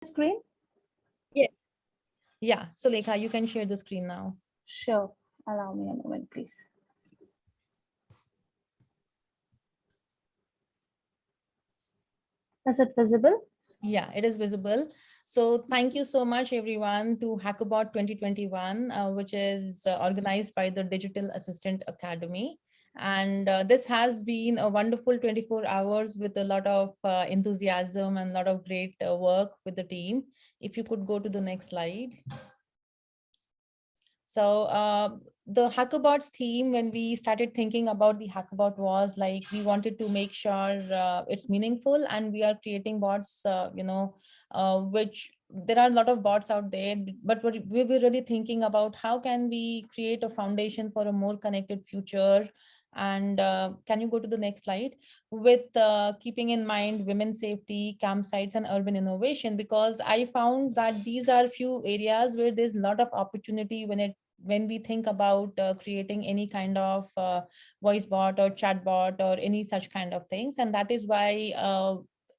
Screen? Yes. Yeah. So Lekha, you can share the screen now. Sure. Allow me a moment, please. Is it visible? Yeah, it is visible. So thank you so much, everyone, to Hackabot 2021, which is organized by the Digital Assistant Academy. And this has been a wonderful 24 hours with a lot of enthusiasm and a lot of great work with the team. If you could go to the next slide. So the Hackabots theme, when we started thinking about the Hackabot, was like we wanted to make sure it's meaningful, and we are creating bots, which there are a lot of bots out there, but we were really thinking about how can we create a foundation for a more connected future. And can you go to the next slide? With keeping in mind women's safety, campsites, and urban innovation, because I found that these are few areas where there's a lot of opportunity when we think about creating any kind of voice bot or chat bot or any such kind of things. And that is why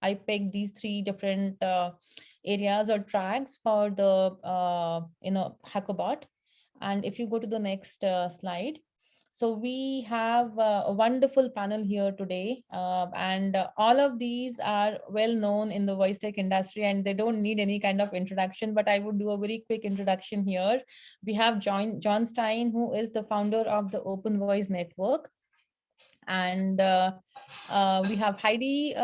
I picked these three different areas or tracks for the Hackabot. And if you go to the next slide. So we have a wonderful panel here today, and all of these are well known in the voice tech industry, and they don't need any kind of introduction, but I would do a very quick introduction here. We have John Stein, who is the founder of the Open Voice Network. And we have Heidi,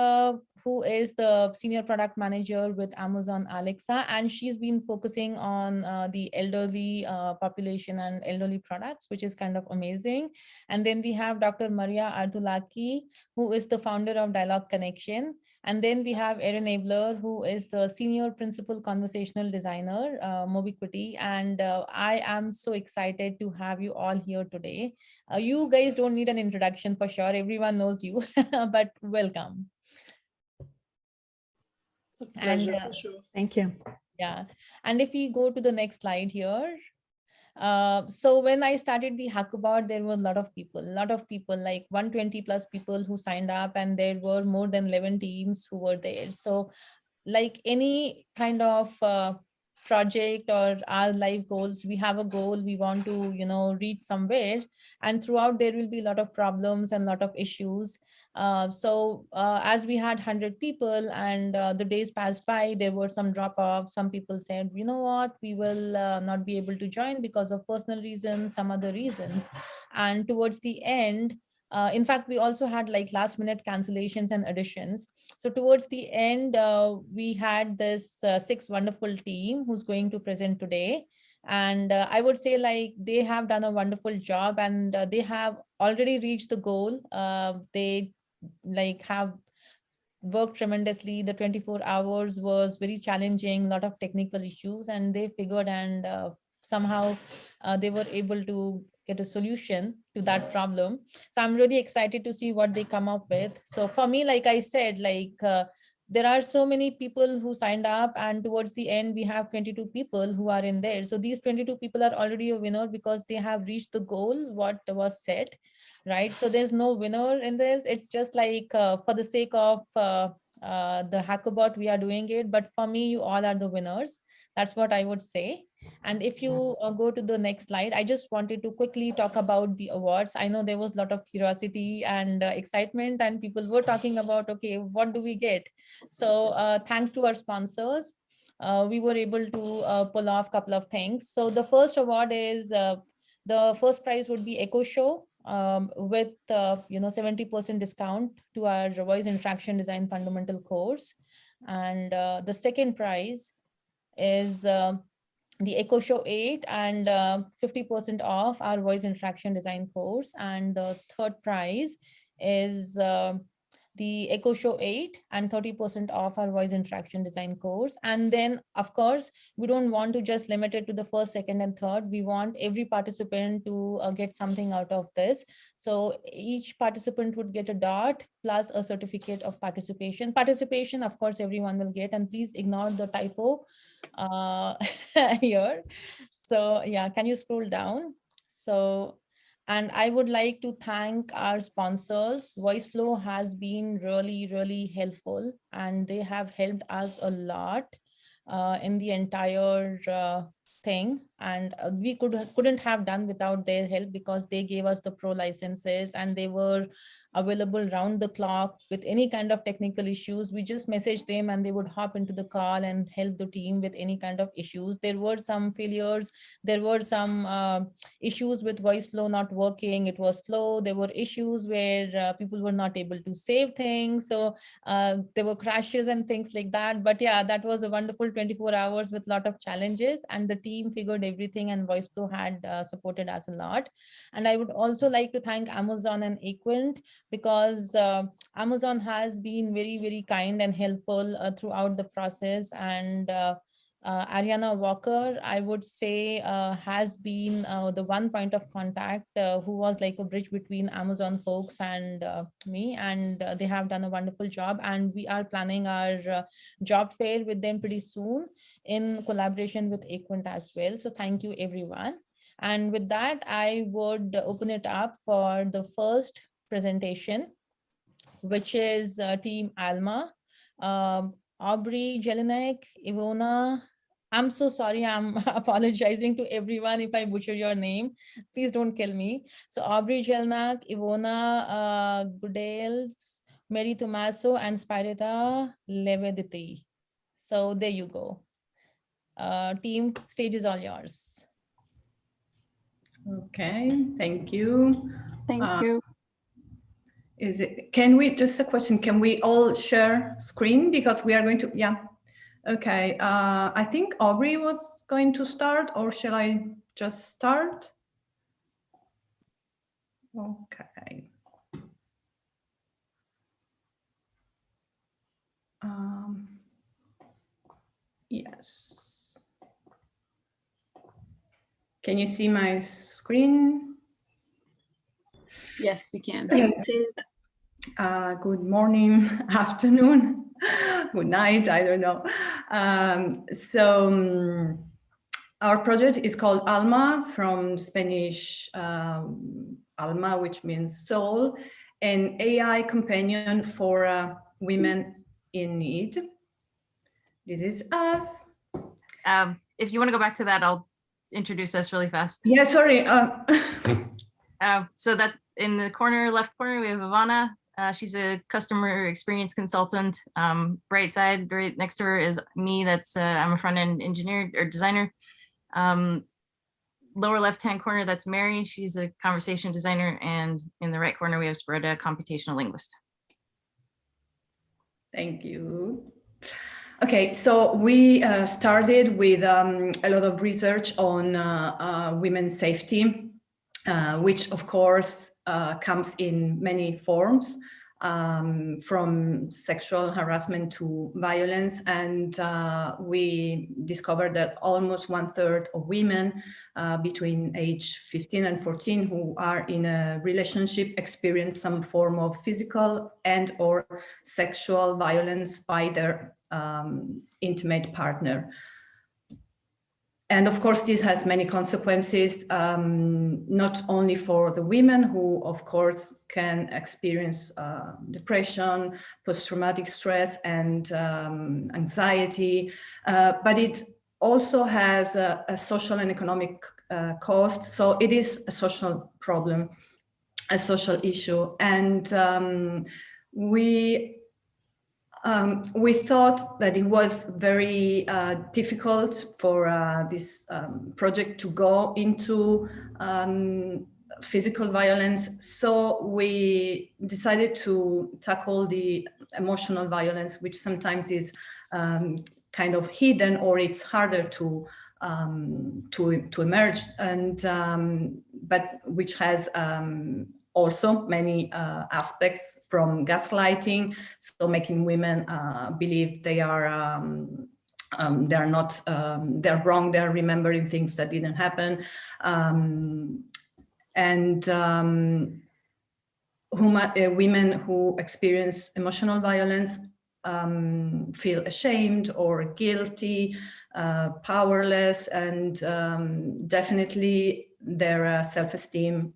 who is the senior product manager with Amazon Alexa, and she's been focusing on the elderly population and elderly products, which is kind of amazing. And then we have Dr. Maria Ardulaki, who is the founder of Dialogue Connection. And then we have Erin Abler, who is the senior principal conversational designer, Mobiquity. And I am so excited to have you all here today. You guys don't need an introduction for sure. Everyone knows you, but welcome. It's a And pleasure for sure. Thank you. yeah, and if we go to the next slide here. So when I started the Hackabot, there were a lot of people, like 120 plus people who signed up, and there were more than 11 teams who were there. So like any kind of project or our life goals, we have a goal, we want to reach somewhere, and throughout there will be a lot of problems and a lot of issues. As we had 100 people and the days passed by, there were some drop offs. Some people said, you know what, we will not be able to join because of personal reasons, some other reasons. And towards the end, in fact, we also had like last minute cancellations and additions. So towards the end, we had this six wonderful team who's going to present today. And I would say like they have done a wonderful job, and they have already reached the goal. They like have worked tremendously. The 24 hours was very challenging, a lot of technical issues, and they figured, and somehow they were able to get a solution to that problem. So I'm really excited to see what they come up with. So for me, like I said, there are so many people who signed up, and towards the end we have 22 people who are in there. So these 22 people are already a winner because they have reached the goal what was set, right? So there's no winner in this. It's just like for the sake of the Hackabot, we are doing it. But for me, you all are the winners. That's what I would say. And if you go to the next slide, I just wanted to quickly talk about the awards. I know there was a lot of curiosity and excitement, and people were talking about, okay, what do we get? So thanks to our sponsors, we were able to pull off a couple of things. So the first award is the first prize would be Echo Show, with 70% discount to our voice interaction design fundamental course. And the second prize is the Echo Show 8 and 50% off our voice interaction design course. And the third prize is the Echo Show 8 and 30% off our voice interaction design course. And then, of course, we don't want to just limit it to the first, second, and third. We want every participant to get something out of this. So each participant would get a dot plus a certificate of participation. Participation, of course, everyone will get, and please ignore the typo here. So yeah, can you scroll down? So, and I would like to thank our sponsors. VoiceFlow has been really, really helpful, and they have helped us a lot. in the entire thing, and we couldn't have done without their help, because they gave us the pro licenses and they were available round the clock with any kind of technical issues. We just messaged them and they would hop into the call and help the team with any kind of issues. There were some failures, there were some issues with voice flow not working, it was slow. There were issues where people were not able to save things, so there were crashes and things like that. But yeah, that was a wonderful 24 hours with a lot of challenges, and the team figured everything, and voice flow had supported us a lot. And I would also like to thank Amazon and Equint, because Amazon has been very, very kind and helpful throughout the process. And Ariana Walker, I would say, has been the one point of contact who was like a bridge between Amazon folks and me, and they have done a wonderful job. And we are planning our job fair with them pretty soon in collaboration with Equint as well. So thank you, everyone. And with that, I would open it up for the first presentation, which is Team Alma. Aubrey, Jelinek, Ivona. I'm so sorry, I'm apologizing to everyone if I butcher your name. Please don't kill me. So Aubrey Jelinek, Ivona Goodales, Mary Tomaso, and Spirita Levediti. So there you go. Team, stage is all yours. Okay, thank you. Thank you. Can we, just a question, can we all share screen? Because we are going to, yeah. Okay, I think Aubrey was going to start, or shall I just start? Okay. Yes. Can you see my screen? Yes, we can. Yeah. See it. Good morning, afternoon, good night, I don't know. Our project is called Alma, from Spanish alma, which means soul, an AI companion for women in need. This is us. If you want to go back to that, I'll introduce us really fast. Yeah, sorry. So that in the corner, left corner, we have Ivana. She's a customer experience consultant. Right side, right next to her is me. That's I'm a front-end engineer or designer. Lower left-hand corner, that's Mary. She's a conversation designer. And in the right corner, we have Spread, a computational linguist. Thank you. Okay, so we started with a lot of research on women's safety, which of course comes in many forms, from sexual harassment to violence. And we discovered that almost 1/3 of women between age 15 and 14 who are in a relationship experience some form of physical and or sexual violence by their intimate partner. And of course, this has many consequences, not only for the women who, of course, can experience depression, post-traumatic stress, and anxiety, but it also has a social and economic cost. So it is a social problem, a social issue. And we thought that it was very difficult for this project to go into physical violence. So we decided to tackle the emotional violence, which sometimes is kind of hidden, or it's harder to emerge, and but which has also many aspects, from gaslighting, so making women believe they are not, they're wrong, they're remembering things that didn't happen, and women who experience emotional violence feel ashamed or guilty, powerless, and definitely their self-esteem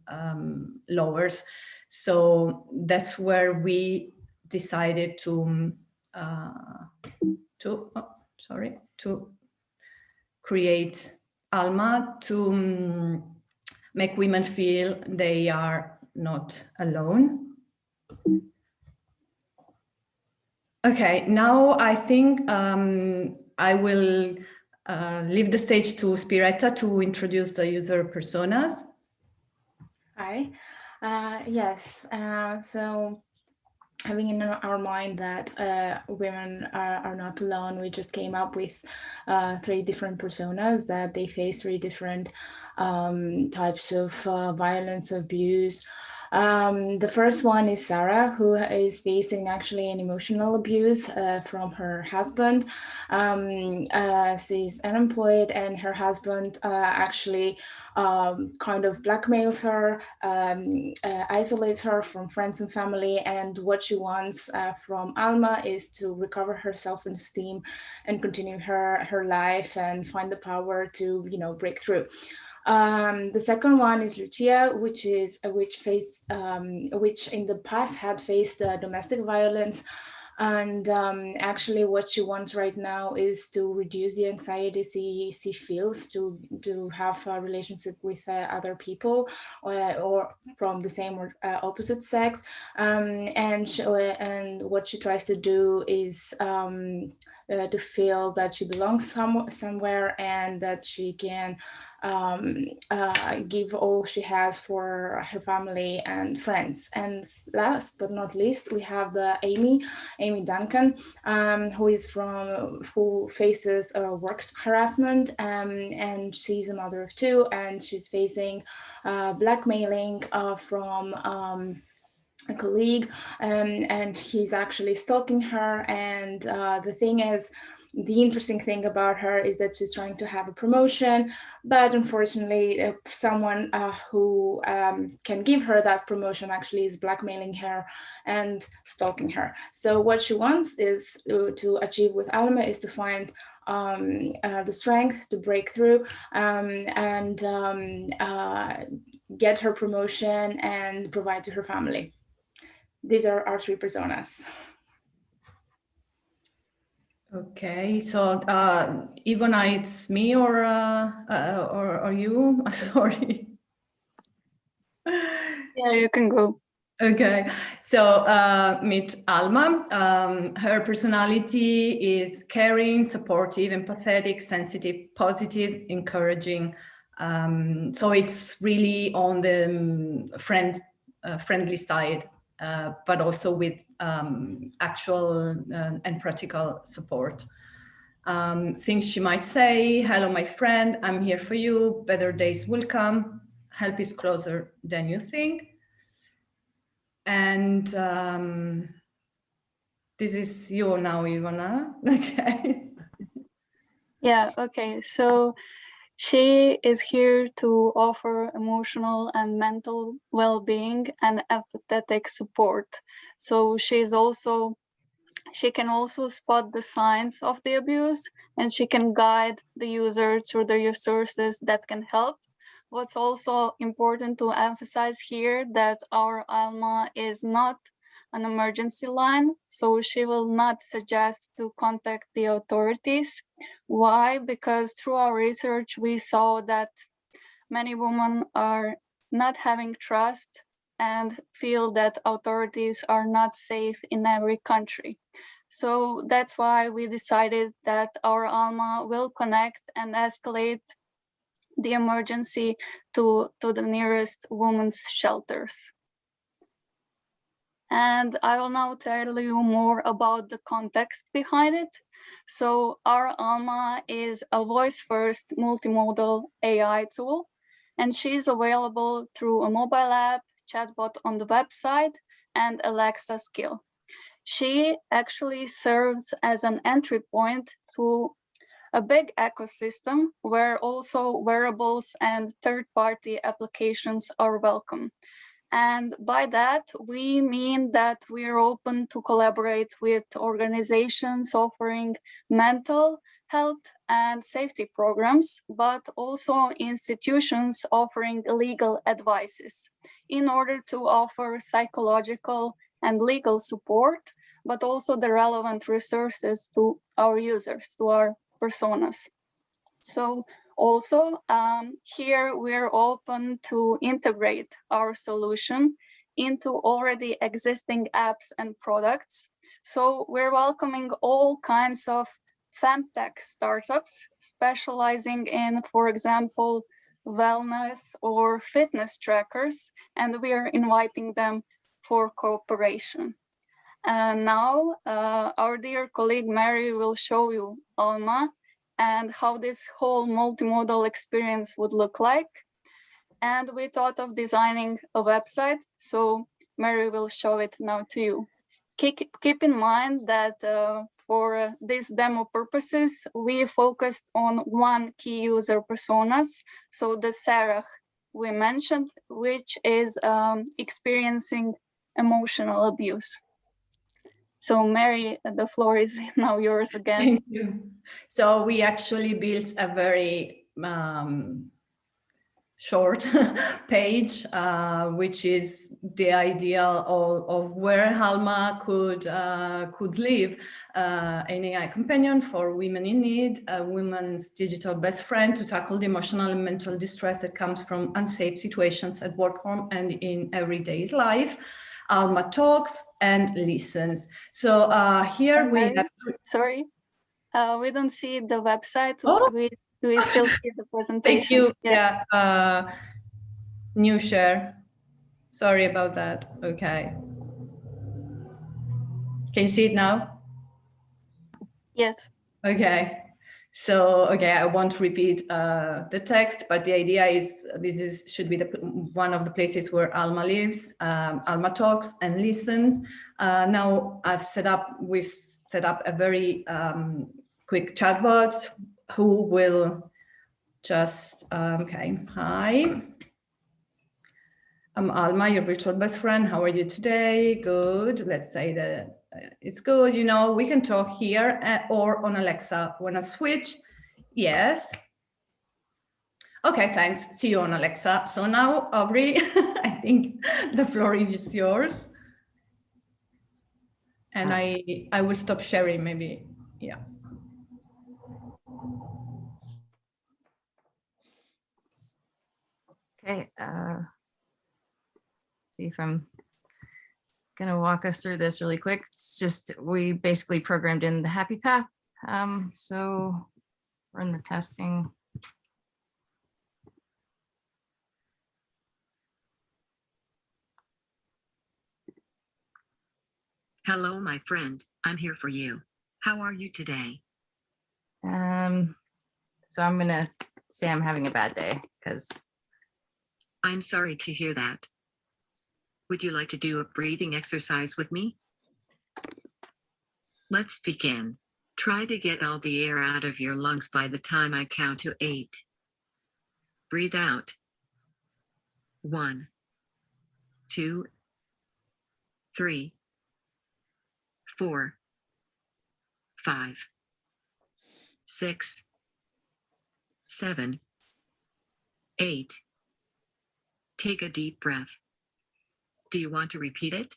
lowers. So that's where we decided to to create Alma to make women feel they are not alone. Okay, now I think I will leave the stage to Spiretta to introduce the user personas. Hi. Yes. So having in our mind that women are not alone, we just came up with 3 different personas that they face 3 different types of violence, abuse. The first one is Sarah, who is facing actually an emotional abuse from her husband. She's unemployed, and her husband actually kind of blackmails her, isolates her from friends and family, and what she wants from Alma is to recover her self-esteem and continue her life and find the power to, you know, break through. The second one is Lucia, which in the past had faced domestic violence. And actually what she wants right now is to reduce the anxiety she feels to have a relationship with other people or from the same or opposite sex. And what she tries to do is to feel that she belongs somewhere and that she can give all she has for her family and friends. And last but not least, we have the Amy Duncan, who faces work harassment, and she's a mother of 2, and she's facing blackmailing from a colleague, and he's actually stalking her. And the thing is, the interesting thing about her is that she's trying to have a promotion, but unfortunately someone who can give her that promotion actually is blackmailing her and stalking her. So what she wants is to achieve with Alma is to find the strength to break through and get her promotion and provide to her family. These are our 3 personas. Okay, so Ivana, it's me or you? Sorry. Yeah, you can go. Okay, so meet Alma. Her personality is caring, supportive, empathetic, sensitive, positive, encouraging. So it's really on the friendly side, but also with actual and practical support. Things she might say: hello, my friend, I'm here for you. Better days will come. Help is closer than you think. And this is you now, Ivana. Okay. Yeah, okay. So she is here to offer emotional and mental well-being and empathetic support. So she can also spot the signs of the abuse, and she can guide the user through the resources that can help. What's also important to emphasize here that our Alma is not an emergency line, so she will not suggest to contact the authorities. Why? Because through our research, we saw that many women are not having trust and feel that authorities are not safe in every country. So that's why we decided that our Alma will connect and escalate the emergency to the nearest women's shelters. And I will now tell you more about the context behind it. So our Alma is a voice-first multimodal AI tool, and she is available through a mobile app, chatbot on the website, and Alexa skill. She actually serves as an entry point to a big ecosystem where also wearables and third-party applications are welcome. And by that, we mean that we're open to collaborate with organizations offering mental health and safety programs, but also institutions offering legal advices in order to offer psychological and legal support but also the relevant resources to our users, to our personas. So also here we're open to integrate our solution into already existing apps and products. So we're welcoming all kinds of femtech startups specializing in, for example, wellness or fitness trackers, and we are inviting them for cooperation. And now our dear colleague Mary will show you Alma and how this whole multimodal experience would look like. And we thought of designing a website, so Mary will show it now to you. Keep in mind that for these demo purposes, we focused on one key user personas, so the Sarah we mentioned, which is experiencing emotional abuse. So Mary, the floor is now yours again. Thank you. So we actually built a very short page, which is the ideal of where Alma could live, an AI companion for women in need, a woman's digital best friend to tackle the emotional and mental distress that comes from unsafe situations at work, home, and in everyday life. Alma talks and listens. So here we have. Sorry, we don't see the website. Oh. Do we still see the presentation? Thank you. Yeah. New share. Sorry about that. Okay. Can you see it now? Yes. Okay. So, okay, I won't repeat the text, but the idea is should be one of the places where Alma lives. Alma talks and listens. Now we've set up a very quick chatbot who will just, okay, hi. I'm Alma, your virtual best friend. How are you today? Good. Let's say that it's good. You know, we can talk here or on Alexa. Wanna switch? Yes. Okay, thanks. See you on Alexa. So now, Aubrey, I think the floor is yours. And I will stop sharing maybe. Yeah. Okay. See if I'm gonna walk us through this really quick. It's just, we basically programmed in the happy path. So we're in the testing. Hello, my friend. I'm here for you. How are you today? So I'm gonna say I'm having a bad day because. I'm sorry to hear that. Would you like to do a breathing exercise with me? Let's begin. Try to get all the air out of your lungs by the time I count to 8. Breathe out. 1, 2, 3, 4, 5, 6, 7, 8. Take a deep breath. Do you want to repeat it?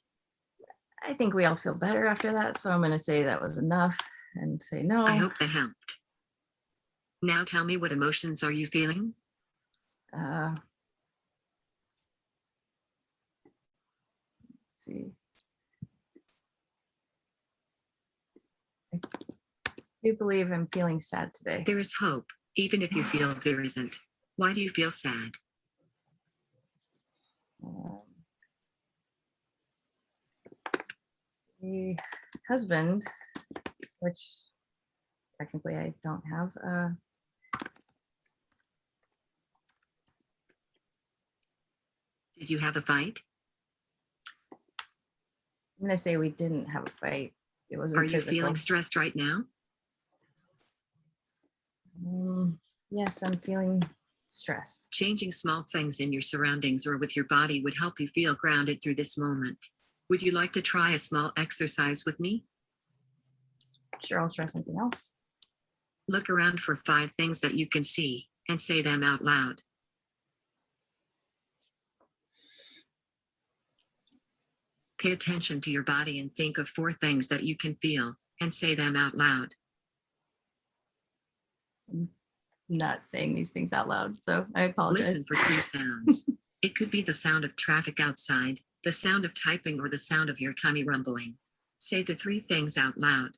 I think we all feel better after that. So I'm going to say that was enough and say no. I hope that helped. Now tell me, what emotions are you feeling? Let's see. I do believe I'm feeling sad today. There is hope, even if you feel there isn't. Why do you feel sad? The husband, which technically I don't have, Did you have a fight? I'm gonna say we didn't have a fight. It wasn't Are you physical. feeling stressed right now? Yes, I'm feeling stressed. Changing small things in your surroundings or with your body would help you feel grounded through this moment. Would you like to try a small exercise with me? Sure, I'll try something else. Look around for 5 things that you can see and say them out loud. Pay attention to your body and think of 4 things that you can feel and say them out loud. Not saying these things out loud, so I apologize. Listen for 3 sounds. It could be the sound of traffic outside, the sound of typing, or the sound of your tummy rumbling. Say the 3 things out loud.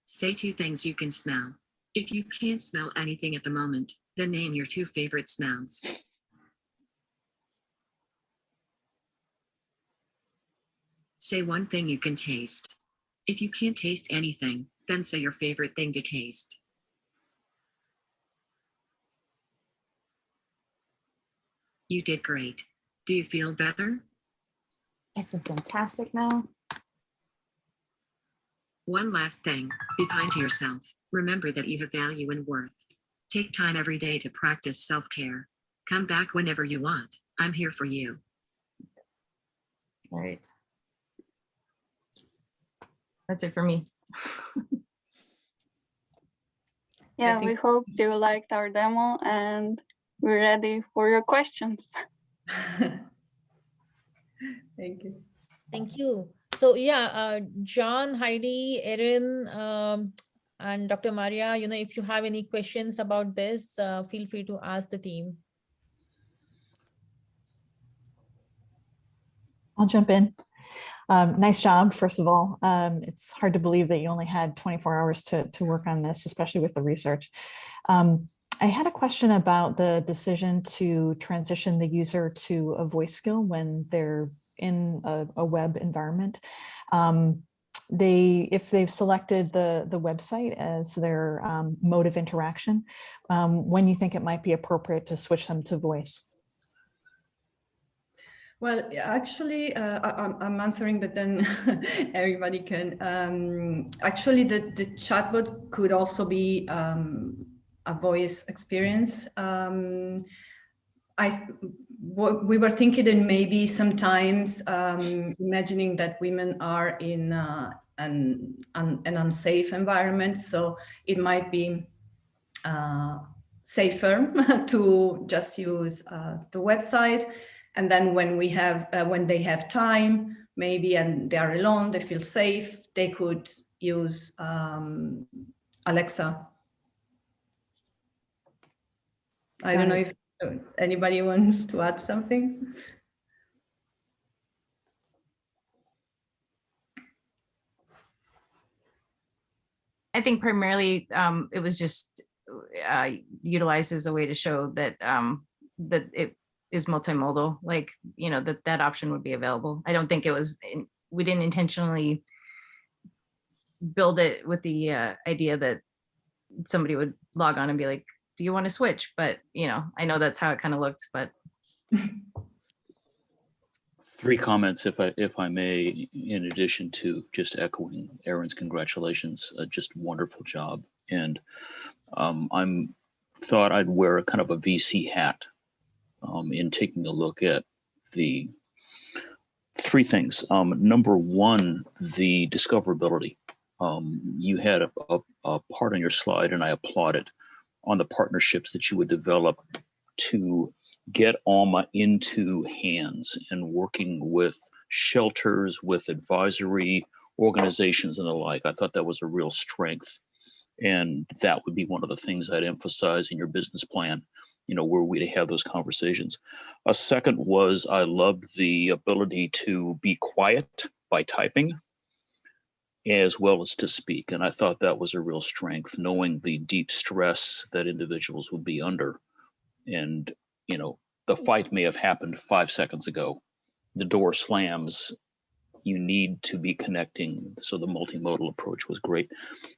Say 2 things you can smell. If you can't smell anything at the moment, then name your 2 favorite smells. Say 1 thing you can taste. If you can't taste anything, then say your favorite thing to taste. You did great. Do you feel better? I feel fantastic now. One last thing, be kind to yourself. Remember that you have value and worth. Take time every day to practice self-care. Come back whenever you want. I'm here for you. All right. That's it for me. Yeah, we hope you liked our demo and we're ready for your questions. Thank you. Thank you. So yeah, John, Heidi, Erin, and Dr. Maria, if you have any questions about this, feel free to ask the team. I'll jump in. Nice job, first of all. It's hard to believe that you only had 24 hours to work on this, especially with the research. I had a question about the decision to transition the user to a voice skill when they're in a web environment. If they've selected the website as their mode of interaction, when you think it might be appropriate to switch them to voice? Well, actually, I'm answering, but then everybody can. Actually, the chatbot could also be a voice experience. We were thinking that maybe sometimes imagining that women are in an unsafe environment, so it might be safer to just use the website. And then when they have time, maybe, and they are alone, they feel safe, they could use Alexa. I don't know if anybody wants to add something. I think primarily it was just utilized as a way to show that that it is multimodal, like, that option would be available. I don't think it was, we didn't intentionally build it with the idea that somebody would log on and be like, do you want to switch? But, I know that's how it kind of looked, but. 3 comments, if I may, in addition to just echoing Erin's congratulations, just wonderful job. And thought I'd wear a kind of a VC hat in taking a look at the 3 things. Number 1, the discoverability. You had a part on your slide, and I applaud it, on the partnerships that you would develop to get Alma into hands and working with shelters, with advisory organizations and the like. I thought that was a real strength. And that would be one of the things I'd emphasize in your business plan, were we to have those conversations. A second was, I loved the ability to be quiet by typing as well as to speak. And I thought that was a real strength, knowing the deep stress that individuals would be under. And, the fight may have happened 5 seconds ago. The door slams, you need to be connecting. So the multimodal approach was great.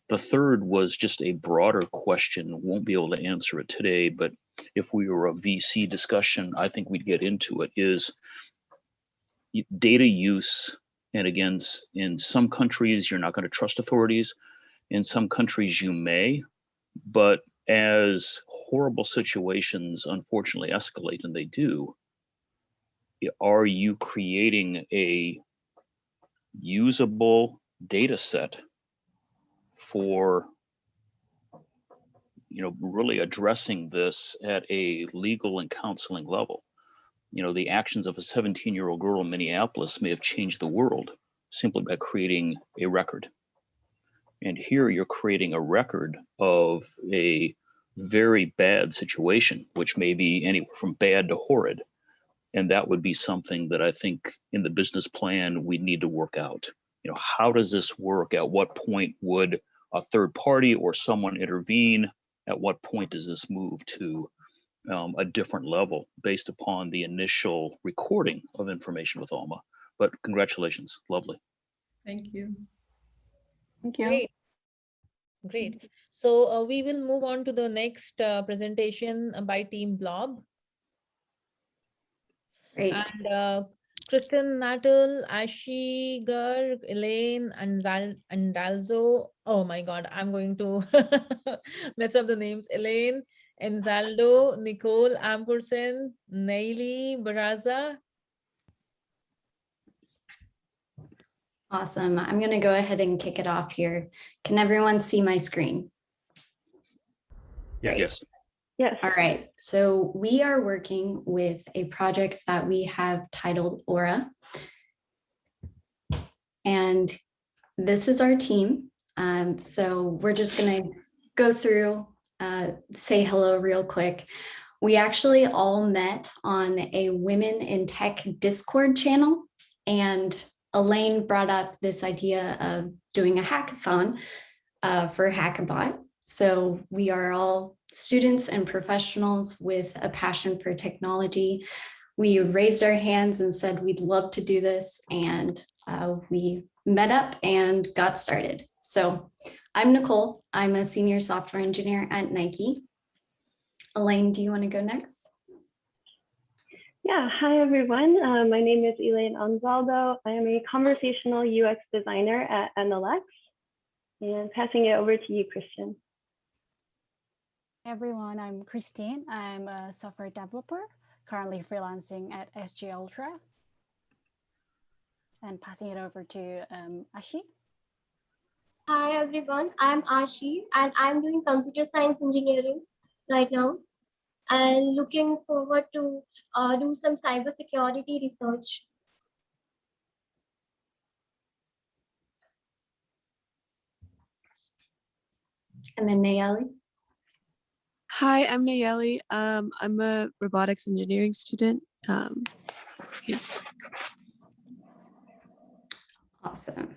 The third was just a broader question. Won't be able to answer it today, but if we were a VC discussion, I think we'd get into it, is data use. And again, in some countries, you're not going to trust authorities. In some countries, you may, but as horrible situations unfortunately escalate, and they do, are you creating a usable data set for really addressing this at a legal and counseling level. The actions of a 17-year-old girl in Minneapolis may have changed the world simply by creating a record. And here you're creating a record of a very bad situation, which may be anywhere from bad to horrid. And that would be something that I think in the business plan we need to work out. How does this work? At what point would a third party or someone intervene? At what point does this move to a different level based upon the initial recording of information with Alma? But congratulations, lovely. Thank you. Thank you. Great. Great. So we will move on to the next presentation by Team Blob. Great. And Kristen Natal, Ashigar, Elaine, and Andalzo. Oh my God, I'm going to mess up the names. Elaine, Enzaldo, Nicole, Ampersand, Naili, Baraza. Awesome. I'm going to go ahead and kick it off here. Can everyone see my screen? Yes. Yes. All right. So we are working with a project that we have titled Aura. And this is our team. So we're just going to go through, say hello real quick. We actually all met on a Women in Tech Discord channel, and Elaine brought up this idea of doing a hackathon for Hackabot. So we are all students and professionals with a passion for technology. We raised our hands and said we'd love to do this, and we met up and got started. So I'm Nicole. I'm a senior software engineer at Nike. Elaine, do you want to go next? Yeah, hi everyone. My name is Elaine Anzaldo. I am a conversational UX designer at NLX, and passing it over to you, Christian. Hey everyone, I'm Christine. I'm a software developer, currently freelancing at SG Ultra. And passing it over to Ashi. Hi everyone, I'm Ashi and I'm doing computer science engineering right now and looking forward to do some cybersecurity research. And then Nayeli. Hi, I'm Nayeli. I'm a robotics engineering student. Yeah. Awesome.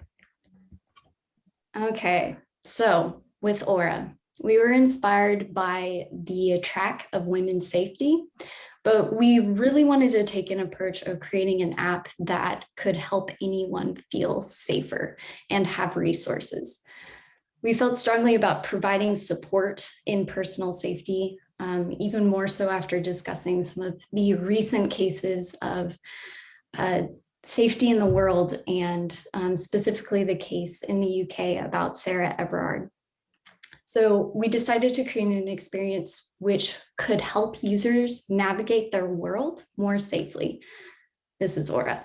Okay, so with Aura, we were inspired by the track of women's safety, but we really wanted to take an approach of creating an app that could help anyone feel safer and have resources. We felt strongly about providing support in personal safety, even more so after discussing some of the recent cases of safety in the world, and specifically the case in the UK about Sarah Everard. So we decided to create an experience which could help users navigate their world more safely. This is Aura.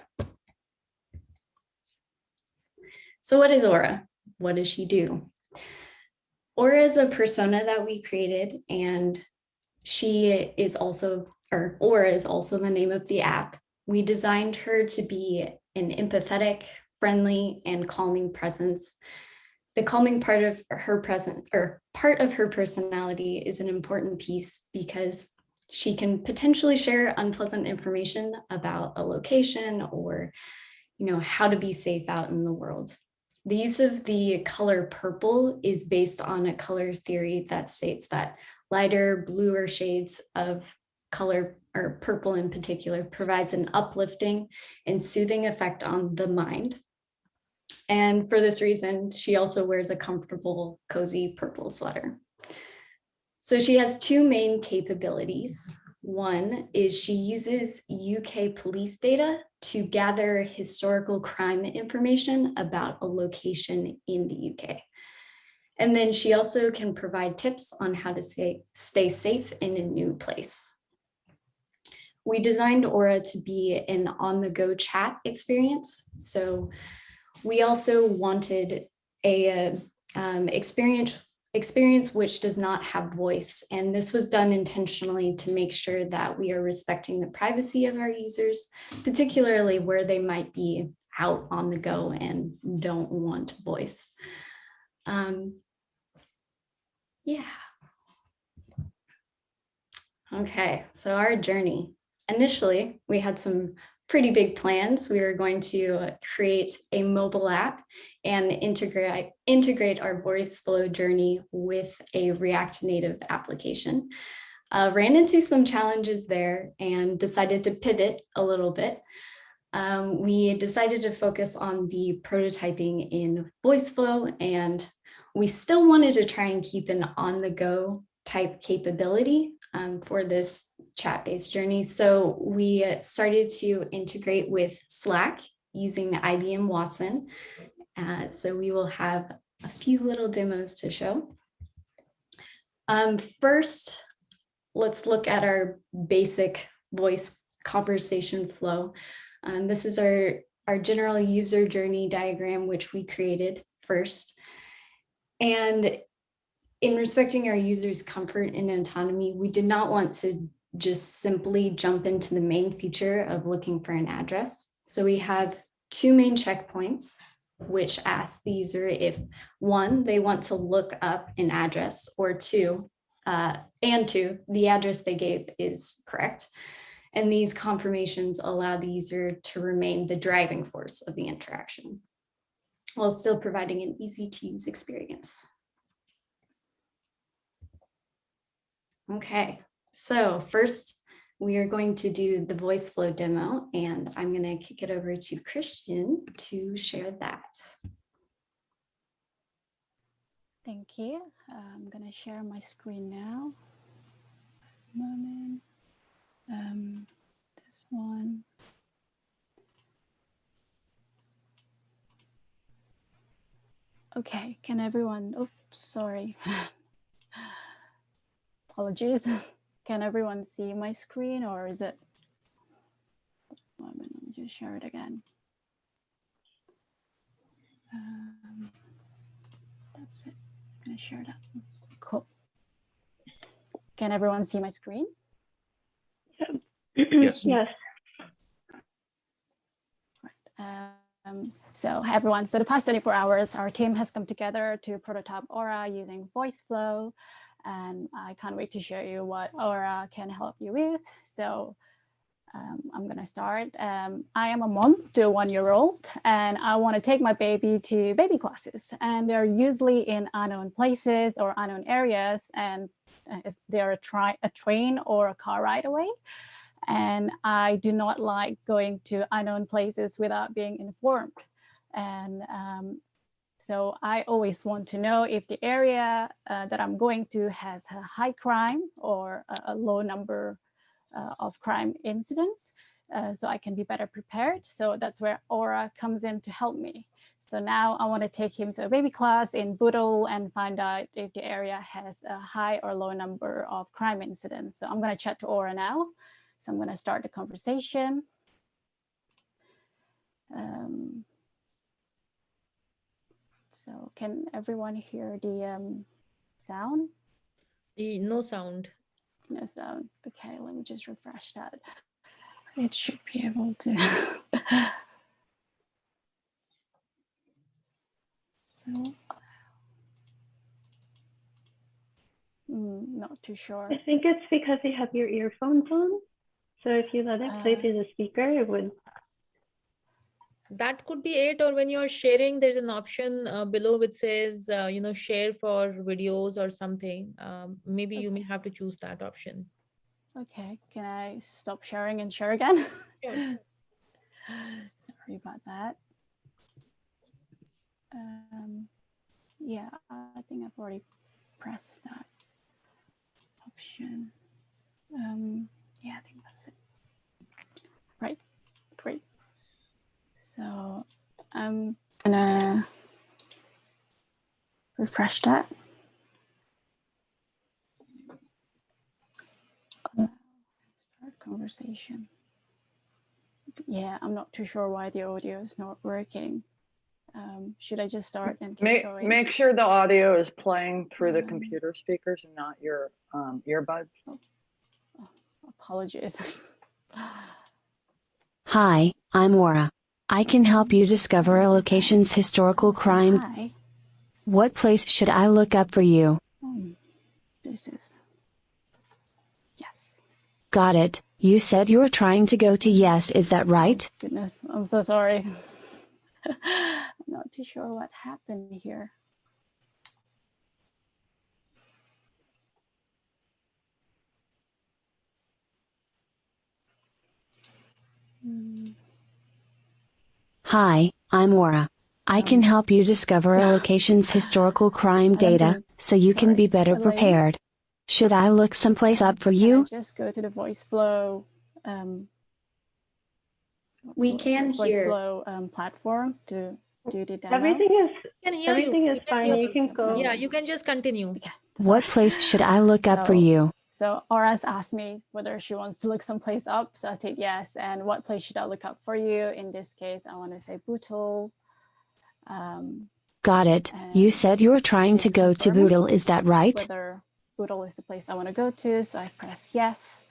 So what is Aura? What does she do? Aura is a persona that we created, and she is also, or Aura is also the name of the app. We designed her to be an empathetic, friendly, and calming presence. The calming part of her personality is an important piece because she can potentially share unpleasant information about a location or, how to be safe out in the world. The use of the color purple is based on a color theory that states that lighter, bluer shades of color, or purple in particular, provides an uplifting and soothing effect on the mind. And for this reason, she also wears a comfortable, cozy purple sweater. So she has two main capabilities. One is she uses UK police data to gather historical crime information about a location in the UK. And then she also can provide tips on how to stay safe in a new place. We designed Aura to be an on-the-go chat experience. So we also wanted a experience experience which does not have voice. And this was done intentionally to make sure that we are respecting the privacy of our users, particularly where they might be out on the go and don't want voice. Yeah. Okay, so our journey. Initially, we had some pretty big plans. We were going to create a mobile app and integrate our voice flow journey with a React Native application. Ran into some challenges there and decided to pivot a little bit. We decided to focus on the prototyping in voice flow, and we still wanted to try and keep an on-the-go type capability for this chat-based journey. So we started to integrate with Slack using IBM Watson. So we will have a few little demos to show. First, let's look at our basic voice conversation flow. This is our general user journey diagram, which we created first. And in respecting our users' comfort and autonomy, we did not want to just simply jump into the main feature of looking for an address. So we have two main checkpoints, which ask the user if, one, they want to look up an address, or two, the address they gave is correct. And these confirmations allow the user to remain the driving force of the interaction, while still providing an easy-to-use experience. Okay, so first we are going to do the voice flow demo, and I'm going to kick it over to Christian to share that. Thank you. I'm going to share my screen now. Moment. This one. Okay, can everyone, oops, sorry. Apologies. Can everyone see my screen, or is it? Let me just share it again. That's it. I'm gonna share that. Cool. Can everyone see my screen? Yes. Yes. So hi everyone. So the past 24 hours, our team has come together to prototype Aura using voice flow. And I can't wait to show you what Aura can help you with. So I'm gonna start. I am a mom to a 1-year-old, and I wanna take my baby to baby classes. And they're usually in unknown places or unknown areas, and they're a train or a car ride away. And I do not like going to unknown places without being informed. And so I always want to know if the area that I'm going to has a high crime or a low number of crime incidents, so I can be better prepared. So that's where Aura comes in to help me. So now I want to take him to a baby class in Boodle and find out if the area has a high or low number of crime incidents. So I'm going to chat to Aura now. So I'm going to start the conversation. So can everyone hear the sound? No sound. No sound. Okay, let me just refresh that. It should be able to. So, not too sure. I think it's because you have your earphones on. So if you let it play through the speaker, it would. That could be it. Or when you're sharing, there's an option below which says, share for videos or something. Maybe you may have to choose that option. Okay, can I stop sharing and share again? Sure. Sorry about that. Yeah, I think I've already pressed that option. Yeah, I think that's it. Right, great. So I'm gonna refresh that. Start conversation. Yeah, I'm not too sure why the audio is not working. Should I just start and keep going? Make sure the audio is playing through the computer speakers and not your earbuds. Oh, apologies. Hi, I'm Aura. I can help you discover a location's historical crime. Hi. What place should I look up for you? This is... Yes. Got it. You said you were trying to go to yes, is that right? Goodness, I'm so sorry. I'm not too sure what happened here. Hi, I'm Aura. I can help you discover a location's historical crime data, so you can be better prepared. Should I look someplace up for you? Just go to the voice flow. We can voice hear. flow platform to do the demo. Everything is You fine. You can go. Yeah, you can just continue. Okay, What place should I look up for you? So Aura's asked me whether she wants to look someplace up. So I said yes. And what place should I look up for you? In this case, I want to say Bootle. Got it. You said you were trying to go to Bootle, is that right? Whether Bootle is the place I want to go to. So I press yes.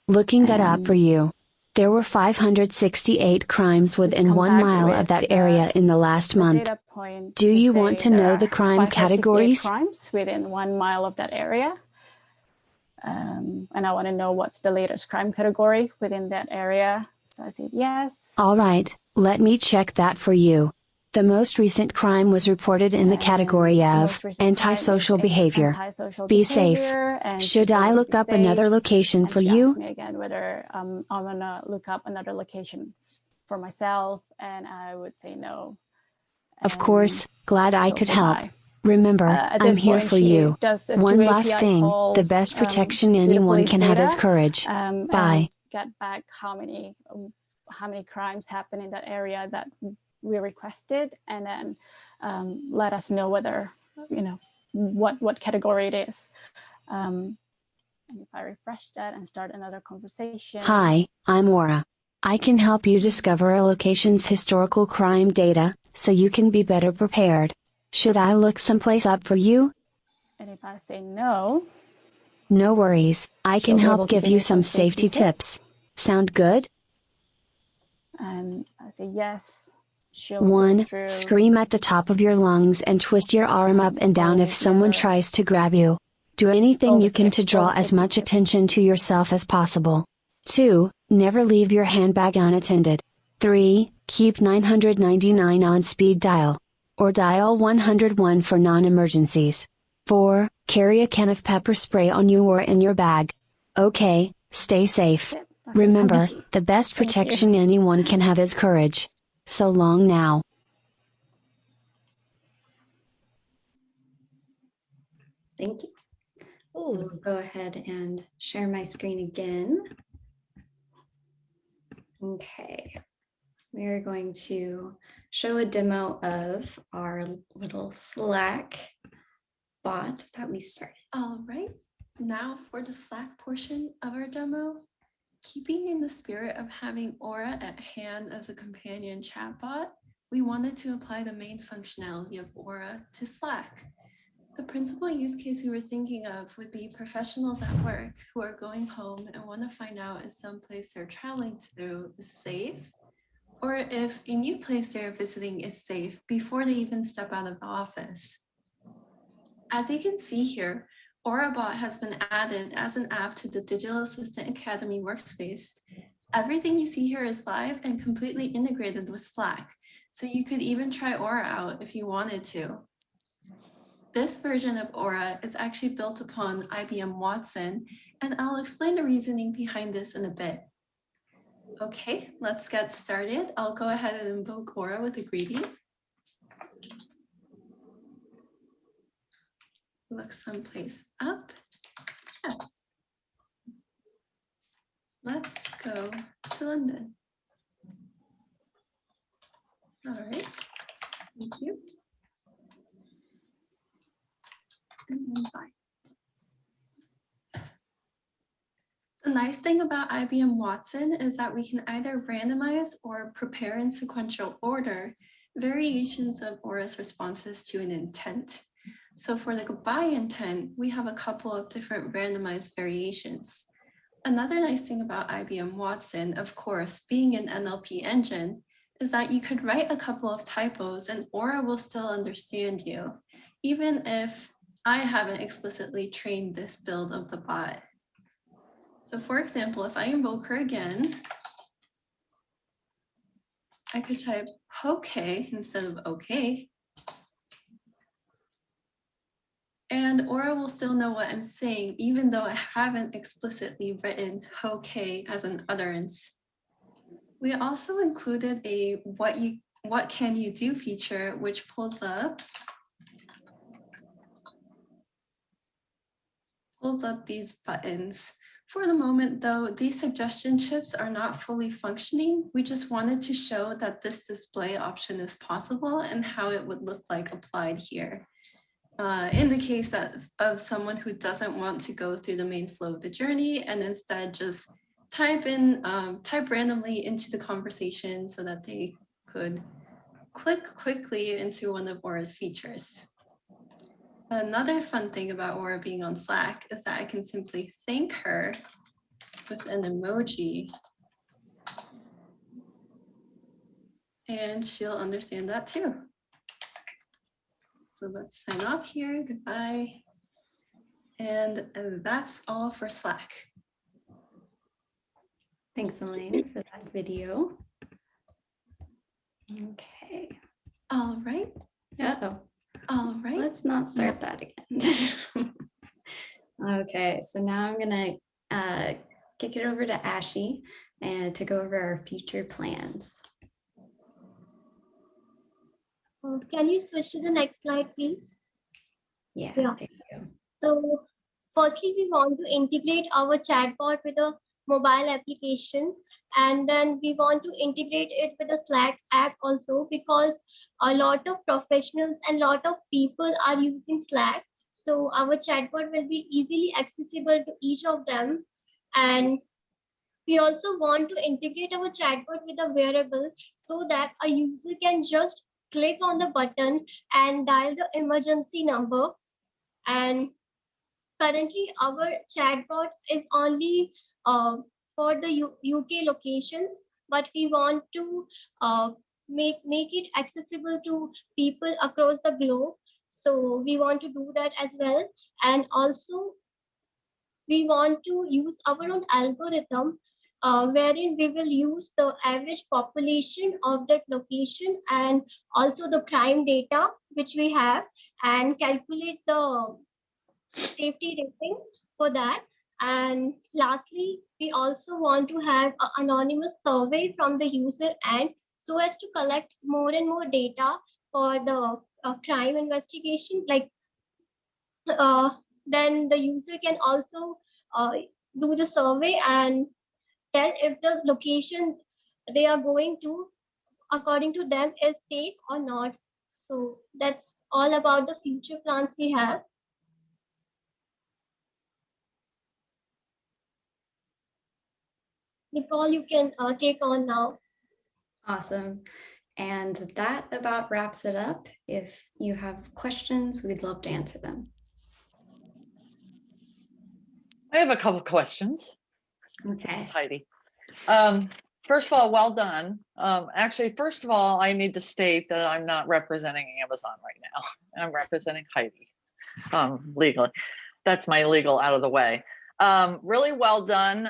Looking that up for you. There were 568 crimes within 1 mile of that area in the last month. Do you want to know the crime categories? Crimes within 1 mile of that area. And I want to know what's the latest crime category within that area. So I said yes. All right, let me check that for you. The most recent crime was reported in the category of antisocial behavior. Be safe. Should I look up another location for you? She asked me again whether I want to look up another location for myself, and I would say no. Of course, glad I could help. Remember, I'm here for you. One last thing, the best protection anyone can have is courage. Bye. Get back how many crimes happen in that area that we requested, and then let us know whether, what category it is. And if I refresh that and start another conversation. Hi, I'm Aura. I can help you discover a location's historical crime data, so you can be better prepared. Should I look someplace up for you? And if I say no. No worries, I can help give you some safety tips. Sound good? And I say yes. 1. Scream at the top of your lungs and twist your arm up and down if someone tries to grab you. Do anything you can to draw as much attention to yourself as possible. 2. Never leave your handbag unattended. 3. Keep 999 on speed dial. Or dial 101 for non-emergencies. 4. Carry a can of pepper spray on you or in your bag. Okay, stay safe. Remember, the best protection anyone can have is courage. So long now. Thank you. I'll go ahead and share my screen again. Okay. We are going to show a demo of our little Slack bot that we started. All right. Now for the Slack portion of our demo. Keeping in the spirit of having Aura at hand as a companion chatbot, we wanted to apply the main functionality of Aura to Slack. The principal use case we were thinking of would be professionals at work who are going home and want to find out if some place they're traveling through is safe, or if a new place they're visiting is safe before they even step out of the office. As you can see here, AuraBot has been added as an app to the Digital Assistant Academy workspace. Everything you see here is live and completely integrated with Slack, so you could even try Aura out if you wanted to. This version of Aura is actually built upon IBM Watson, and I'll explain the reasoning behind this in a bit. Okay, let's get started. I'll go ahead and invoke Aura with a greeting. Look someplace up. Yes. Let's go to London. All right. Thank you. And then bye. The nice thing about IBM Watson is that we can either randomize or prepare in sequential order variations of Aura's responses to an intent. So for the goodbye intent, we have a couple of different randomized variations. Another nice thing about IBM Watson, of course, being an NLP engine, is that you could write a couple of typos and Aura will still understand you, even if I haven't explicitly trained this build of the bot. So for example, if I invoke her again, I could type okay instead of okay. And Aura will still know what I'm saying, even though I haven't explicitly written okay as an utterance. We also included a what can you do feature, which pulls up these buttons. For the moment though, these suggestion chips are not fully functioning. We just wanted to show that this display option is possible and how it would look like applied here. In the case of someone who doesn't want to go through the main flow of the journey and instead just type randomly into the conversation so that they could click quickly into one of Aura's features. Another fun thing about Aura being on Slack is that I can simply thank her with an emoji and she'll understand that too. So let's sign off here, goodbye. And that's all for Slack. Thanks, Elaine, for that video. Okay. All right. Uh-oh. All right. Let's not start that again. Okay, so now I'm gonna kick it over to Ashy and to go over our future plans. Can you switch to the next slide, please? Yeah, thank you. So firstly, we want to integrate our chatbot with a mobile application, and then we want to integrate it with a Slack app also, because a lot of professionals and lot of people are using Slack. So our chatbot will be easily accessible to each of them. And we also want to integrate our chatbot with a wearable so that a user can just click on the button and dial the emergency number. And currently, our chatbot is only for the UK locations, but we want to make it accessible to people across the globe. So we want to do that as well. And also, we want to use our own algorithm wherein we will use the average population of that location and also the crime data which we have, and calculate the safety rating for that. And lastly, we also want to have an anonymous survey from the user end so as to collect more and more data for the crime investigation. Like then the user can also do the survey and tell if the location they are going to, according to them, is safe or not. So that's all about the future plans we have. Nicole, you can take on now. Awesome. And that about wraps it up. If you have questions, we'd love to answer them. I have a couple questions. Okay. This is Heidi. First of all, well done. Actually, first of all, I need to state that I'm not representing Amazon right now. I'm representing Heidi legally. That's my legal out of the way. Really well done.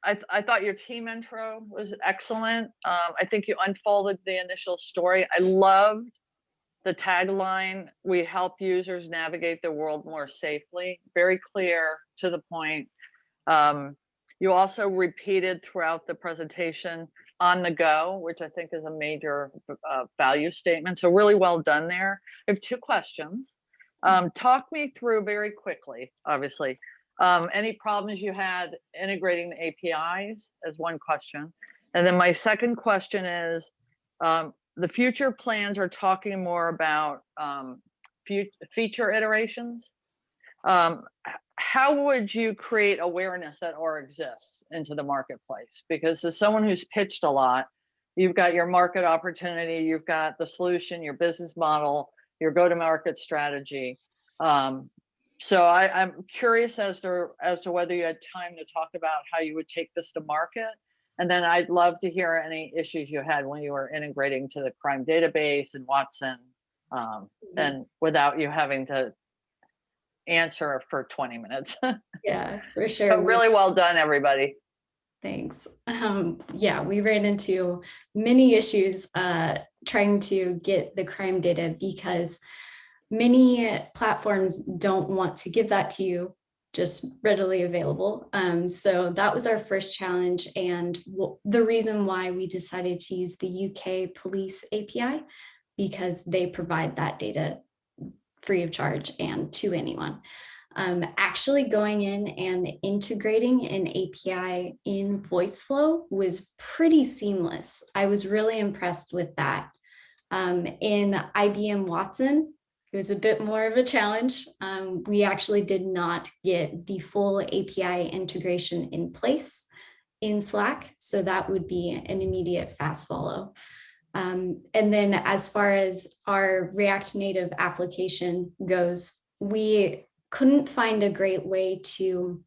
I thought your team intro was excellent. I think you unfolded the initial story. I loved the tagline, "We help users navigate the world more safely." Very clear, to the point. You also repeated throughout the presentation on the go, which I think is a major value statement. So really well done there. I have two questions. Talk me through very quickly, obviously, any problems you had integrating the APIs as one question. And then my second question is, the future plans are talking more about feature iterations. How would you create awareness that Aura exists into the marketplace? Because as someone who's pitched a lot, You've got your market opportunity, you've got the solution, your business model, your go-to-market strategy. So I'm curious as to whether you had time to talk about how you would take this to market. And then I'd love to hear any issues you had when you were integrating to the crime database and Watson, and without you having to answer for 20 minutes. Yeah, for sure. But really well done, everybody. Thanks. Yeah, we ran into many issues trying to get the crime data because many platforms don't want to give that to you just readily available. So that was our first challenge, and the reason why we decided to use the UK Police API, because they provide that data free of charge and to anyone. Actually going in and integrating an API in VoiceFlow was pretty seamless. I was really impressed with that. In IBM Watson, it was a bit more of a challenge. We actually did not get the full API integration in place in Slack, so that would be an immediate fast follow. And then as far as our React Native application goes, we couldn't find a great way to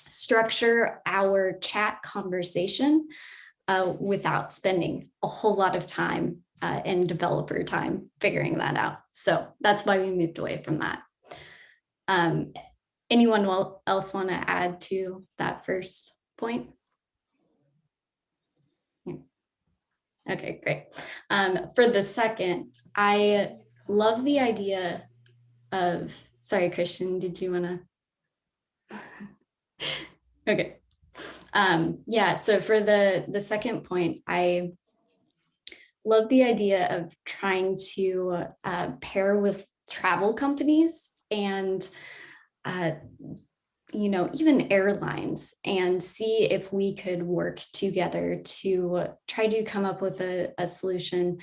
structure our chat conversation without spending a whole lot of time and developer time figuring that out. So that's why we moved away from that. Anyone else want to add to that first point? Okay, great. For the second, I love the idea of, sorry, Christian, did you want to? Okay. Yeah, so for the second point, I love the idea of trying to pair with travel companies and even airlines, and see if we could work together to try to come up with a solution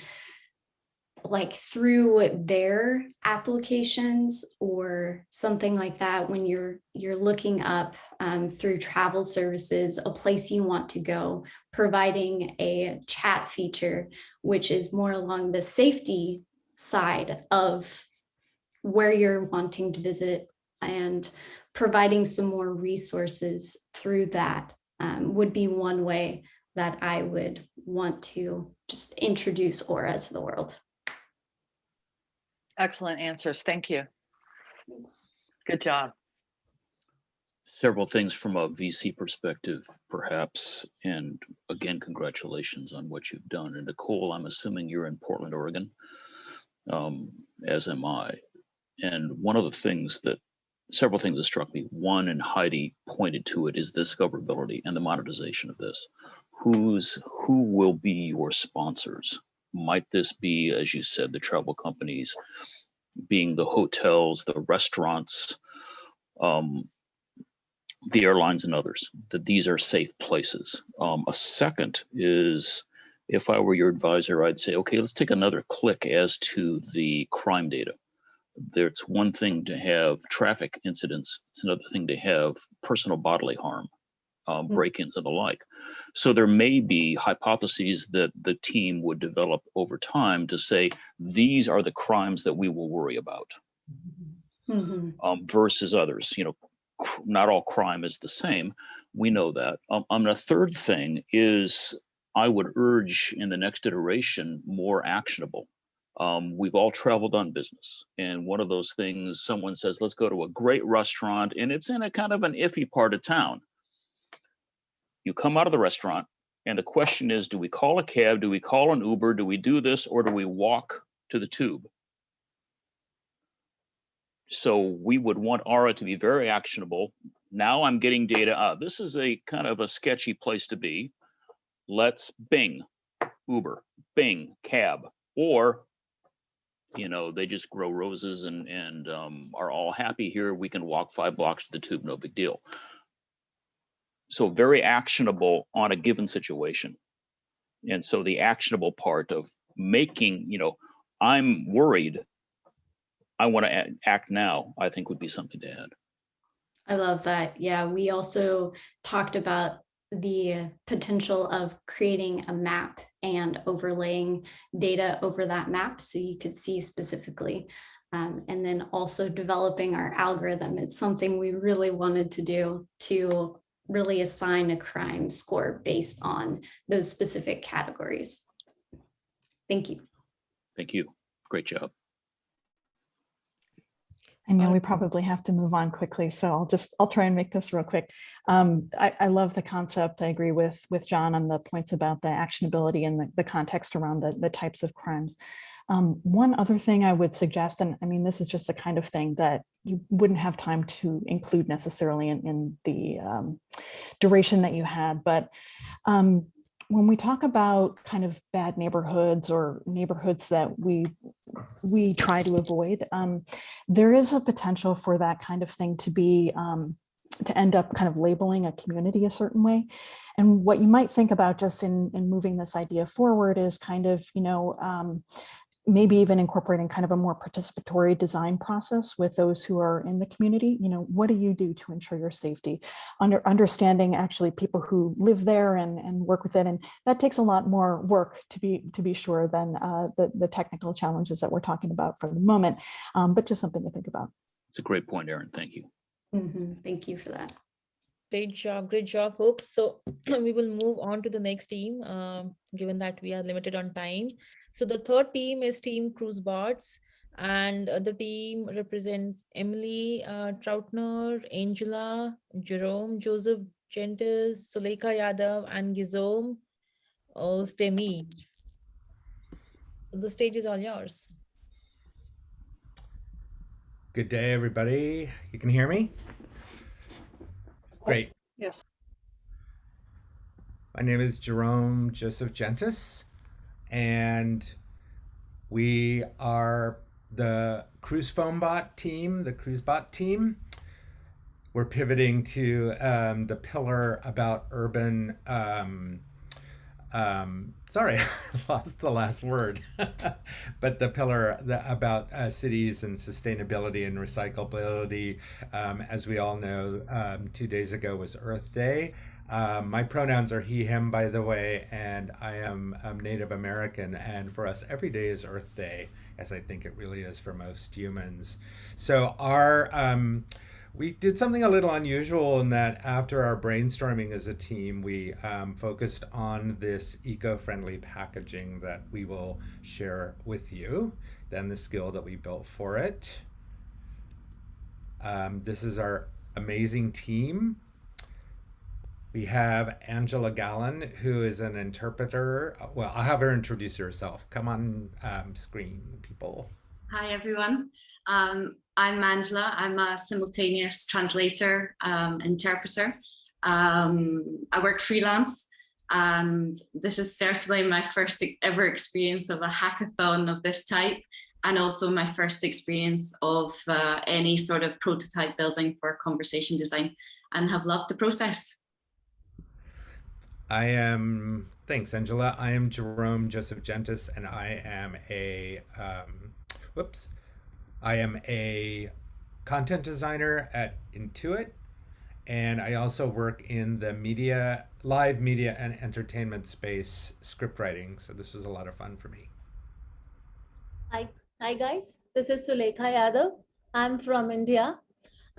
like through their applications or something like that. When you're looking up through travel services a place you want to go, providing a chat feature which is more along the safety side of where you're wanting to visit, and providing some more resources through that would be one way that I would want to just introduce Aura to the world. Excellent answers. Thank you. Good job. Several things from a VC perspective, perhaps, and again, congratulations on what you've done. And Nicole, I'm assuming you're in Portland, Oregon, as am I. And one of the things several things that struck me, one, and Heidi pointed to it, is the discoverability and the monetization of this. Who will be your sponsors? Might this be, as you said, the travel companies, being the hotels, the restaurants, the airlines and others, that these are safe places. A second is, if I were your advisor, I'd say, okay, let's take another click as to the crime data. There's one thing to have traffic incidents. It's another thing to have personal bodily harm, break-ins and the like. So there may be hypotheses that the team would develop over time to say, these are the crimes that we will worry about, versus others. Not all crime is the same. We know that. The third thing is, I would urge in the next iteration, more actionable. We've all traveled on business, and one of those things, someone says, let's go to a great restaurant, and it's in a kind of an iffy part of town. You come out of the restaurant, and the question is, do we call a cab? Do we call an Uber? Do we do this, or do we walk to the tube? So we would want Aura to be very actionable. Now I'm getting data. This is a kind of a sketchy place to be. Let's Bing, Uber, Bing, cab, or they just grow roses and are all happy here. We can walk 5 blocks to the tube, no big deal. So very actionable on a given situation. And so the actionable part of making, I'm worried, I want to act now, I think would be something to add. I love that. Yeah, we also talked about the potential of creating a map and overlaying data over that map so you could see specifically. And then also developing our algorithm. It's something we really wanted to do to really assign a crime score based on those specific categories. Thank you. Thank you. Great job. I know we probably have to move on quickly, so I'll try and make this real quick. I love the concept. I agree with John on the points about the actionability and the context around the types of crimes. One other thing I would suggest, and I mean, this is just the kind of thing that you wouldn't have time to include necessarily in the duration that you had, but when we talk about kind of bad neighborhoods or neighborhoods that we try to avoid, there is a potential for that kind of thing to be to end up kind of labeling a community a certain way. And what you might think about just in moving this idea forward is kind of, you know, maybe even incorporating kind of a more participatory design process with those who are in the community. You know, what do you do to ensure your safety? Understanding actually people who live there and work with it. And that takes a lot more work to be sure than the technical challenges that we're talking about for the moment, but just something to think about. It's a great point, Erin. Thank you. Thank you for that. Great job, folks. So we will move on to the next team, given that we are limited on time. So the third team is Team CruiseBots, and the team represents Emily Troutner, Angela, Jerome, Joseph Gentis, Suleika Yadav, and Gizom Ostemi. The stage is all yours. Good day, everybody. You can hear me? Great. Yes. My name is Jerome Joseph Gentis, and we are the CruiseBot team, the CruiseBot team. We're pivoting to the pillar about urban, sorry, I lost the last word, but the pillar about cities and sustainability and recyclability. As we all know, 2 days ago was Earth Day. My pronouns are he, him, by the way, and I am Native American, and for us, every day is Earth Day, as I think it really is for most humans. So we did something a little unusual in that after our brainstorming as a team, we focused on this eco-friendly packaging that we will share with you, then the skill that we built for it. This is our amazing team. We have Angela Galen, who is an interpreter. Well, I'll have her introduce herself. Come on screen, people. Hi, everyone. I'm Angela. I'm a simultaneous translator, interpreter. I work freelance, and this is certainly my first ever experience of a hackathon of this type, and also my first experience of any sort of prototype building for conversation design, and have loved the process. Thanks, Angela. I am Jerome Joseph Gentis, and I am a content designer at Intuit, and I also work in the live media and entertainment space, script writing. So this was a lot of fun for me. Hi guys, this is Suleika Yadav. I'm from India.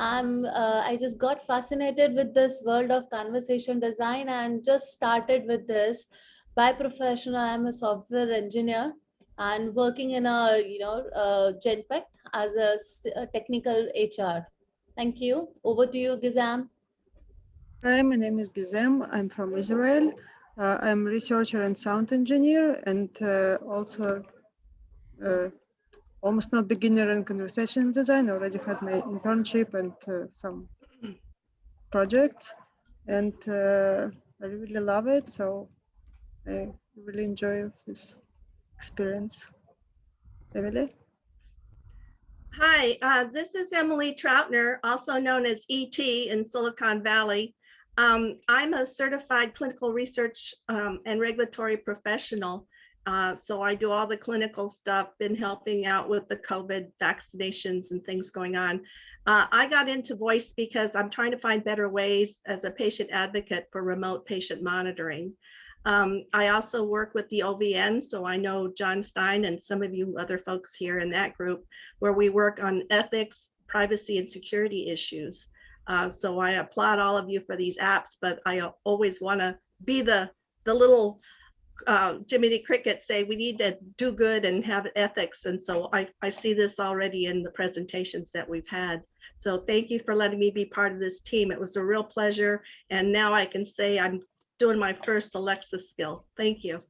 I just got fascinated with this world of conversation design and just started with this. By profession, I'm a software engineer and working in a Genpact as a technical HR. Thank you. Over to you, Gizem. Hi, my name is Gizem. I'm from Israel. I'm a researcher and sound engineer, and also almost not beginner in conversation design. I already had my internship and some projects, and I really love it. So I really enjoy this experience. Emily? Hi, this is Emily Troutner, also known as ET in Silicon Valley. I'm a certified clinical research and regulatory professional. So I do all the clinical stuff, been helping out with the COVID vaccinations and things going on. I got into voice because I'm trying to find better ways as a patient advocate for remote patient monitoring. I also work with the OVN, so I know John Stein and some of you other folks here in that group, where we work on ethics, privacy, and security issues. So I applaud all of you for these apps, but I always want to be the little Jiminy Cricket say we need to do good and have ethics. And so I see this already in the presentations that we've had. So thank you for letting me be part of this team. It was a real pleasure. And now I can say I'm doing my first Alexa skill. Thank you.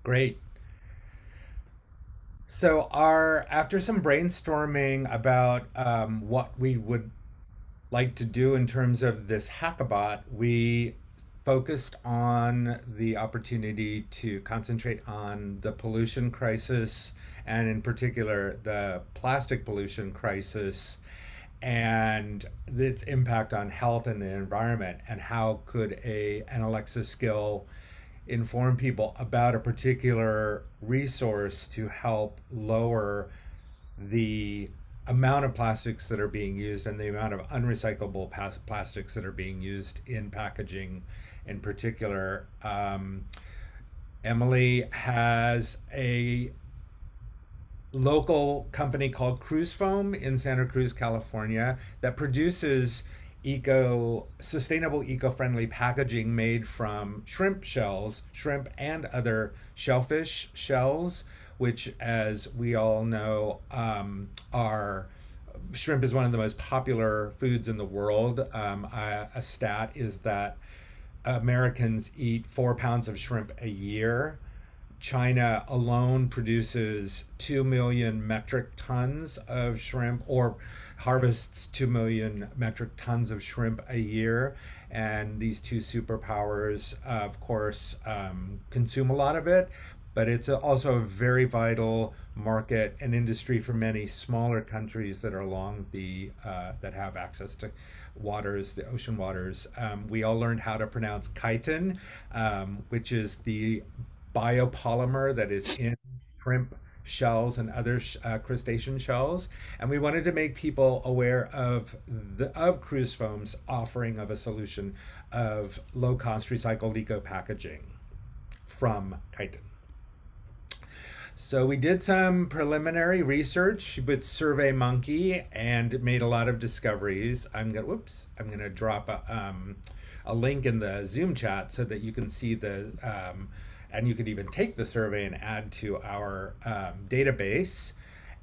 Great. So after some brainstorming about what we would like to do in terms of this Hackabot, we focused on the opportunity to concentrate on the pollution crisis, and in particular the plastic pollution crisis and its impact on health and the environment, and how could an Alexa skill inform people about a particular resource to help lower the amount of plastics that are being used and the amount of unrecyclable plastics that are being used in packaging in particular. Emily has a local company called Cruz Foam in Santa Cruz, California, that produces sustainable, eco-friendly packaging made from shrimp shells, shrimp and other shellfish shells, which, as we all know, shrimp is one of the most popular foods in the world. A stat is that Americans eat 4 pounds of shrimp a year. China alone produces 2 million metric tons of shrimp, or harvests 2 million metric tons of shrimp a year. And these two superpowers, of course, consume a lot of it, but it's also a very vital market and industry for many smaller countries that are along that have access to waters, the ocean waters. We all learned how to pronounce chitin, which is the biopolymer that is in shrimp shells and other crustacean shells, and we wanted to make people aware of Cruz Foam's offering of a solution of low-cost recycled eco packaging from chitin. So we did some preliminary research with SurveyMonkey and made a lot of discoveries. I'm gonna drop a link in the Zoom chat so that you can see and you could even take the survey and add to our database.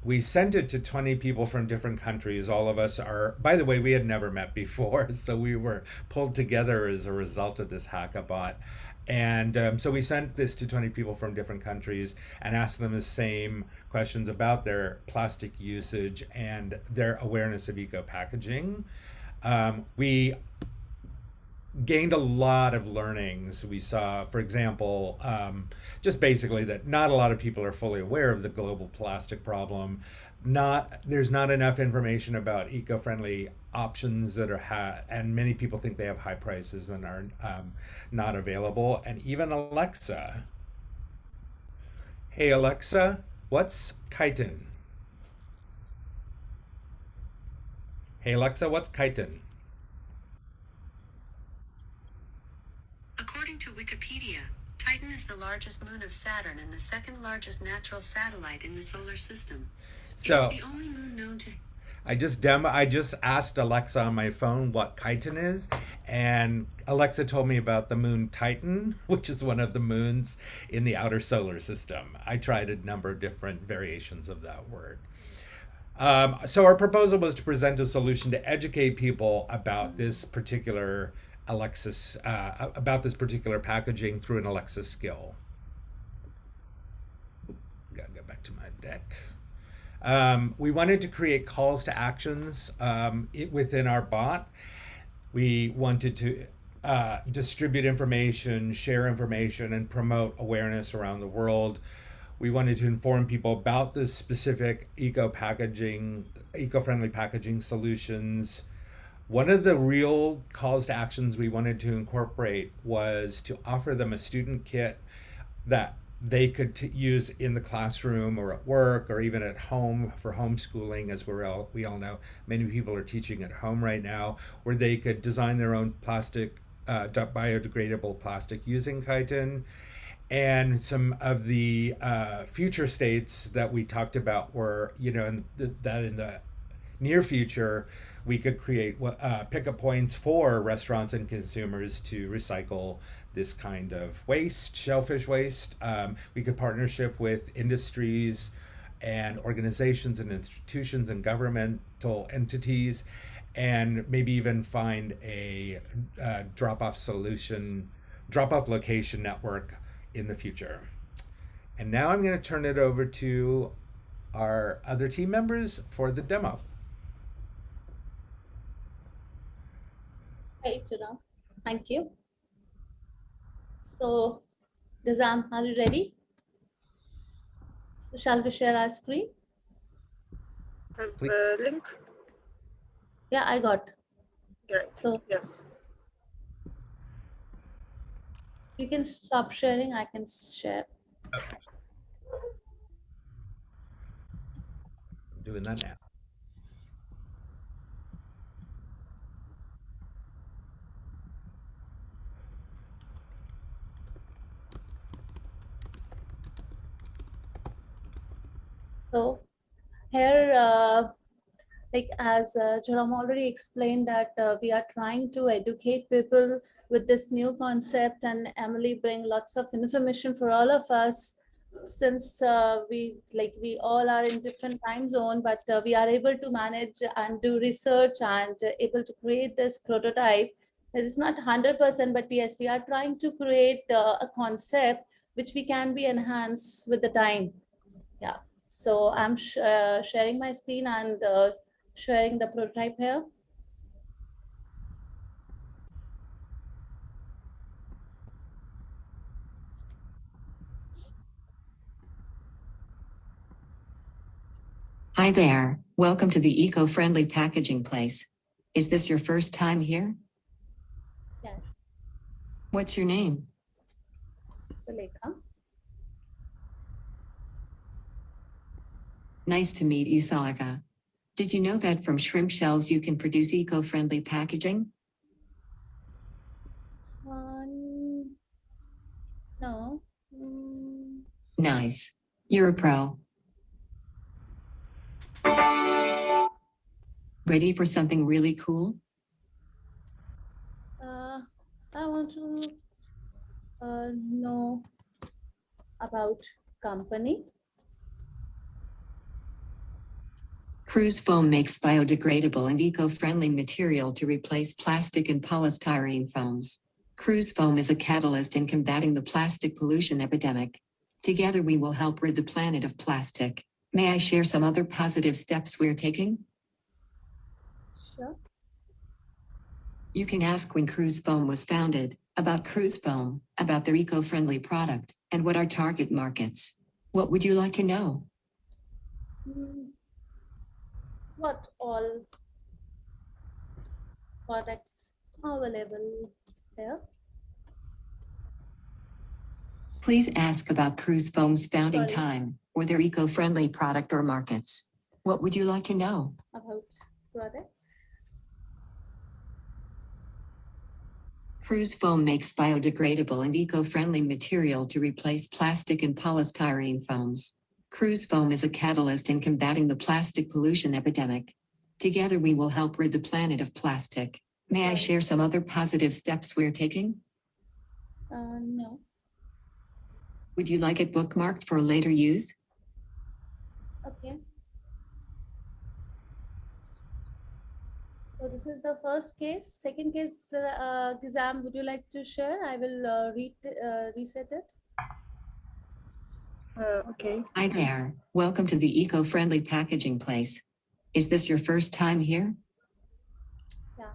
We sent it to 20 people from different countries. All of us are, by the way, we had never met before, so we were pulled together as a result of this Hackabot. And so we sent this to 20 people from different countries and asked them the same questions about their plastic usage and their awareness of eco packaging. We gained a lot of learnings. We saw, for example, just basically that not a lot of people are fully aware of the global plastic problem. There's not enough information about eco-friendly options that are and many people think they have high prices and are not available. And even Alexa. Hey Alexa, what's chitin? Hey Alexa, what's chitin? According to Wikipedia, Titan is the largest moon of Saturn and the second largest natural satellite in the solar system. So, it's the only moon known to... I just asked Alexa on my phone what chitin is, and Alexa told me about the moon Titan, which is one of the moons in the outer solar system. I tried a number of different variations of that word. So our proposal was to present a solution to educate people about this particular about this particular packaging through an Alexa skill. Gotta go back to my deck. We wanted to create calls to actions within our bot. We wanted to distribute information, share information, and promote awareness around the world. We wanted to inform people about the specific eco-friendly packaging solutions. One of the real calls to actions we wanted to incorporate was to offer them a student kit that they could use in the classroom or at work or even at home for homeschooling, as we all know many people are teaching at home right now, where they could design their own plastic, biodegradable plastic using chitin. And some of the future states that we talked about were, that in the near future, we could create pickup points for restaurants and consumers to recycle this kind of waste, shellfish waste. We could partnership with industries and organizations and institutions and governmental entities, and maybe even find a drop-off location network in the future. And now I'm going to turn it over to our other team members for the demo. Hey, Tuna. Thank you. So, Gazam, are you ready? So, shall we share our screen? Link? Yeah, I got. Great. So, yes. You can stop sharing. I can share. Okay. Doing that now. So here, like as Jerome already explained that we are trying to educate people with this new concept, and Emily bring lots of information for all of us, since we all are in different time zone, but we are able to manage and do research and able to create this prototype. It is not 100%, but yes, we are trying to create a concept which we can be enhanced with the time. Yeah. So I'm sharing my screen and sharing the prototype here. Hi there, welcome to the eco-friendly packaging place. Is this your first time here? Yes. What's your name? Sulekha. Nice to meet you, Salika. Did you know that from shrimp shells you can produce eco-friendly packaging? No. Nice. You're a pro. Ready for something really cool? I want to know about company. Cruise foam makes biodegradable and eco-friendly material to replace plastic and polystyrene foams. Cruise foam is a catalyst in combating the plastic pollution epidemic. Together we will help rid the planet of plastic. May I share some other positive steps we're taking? Sure. You can ask when Cruise Foam was founded, about Cruise Foam, about their eco-friendly product, and what are target markets. What would you like to know? What all products are available here? Please ask about Cruise Foam's founding time, or their eco-friendly product or markets. What would you like to know? About products. Cruise Foam makes biodegradable and eco-friendly material to replace plastic and polystyrene foams. Cruise Foam is a catalyst in combating the plastic pollution epidemic. Together we will help rid the planet of plastic. May I share some other positive steps we're taking? No. Would you like it bookmarked for later use? Okay. So this is the first case. Second case, Gizam, would you like to share? I will reset it. Okay. Hi there. Welcome to the eco-friendly packaging place. Is this your first time here? Yeah.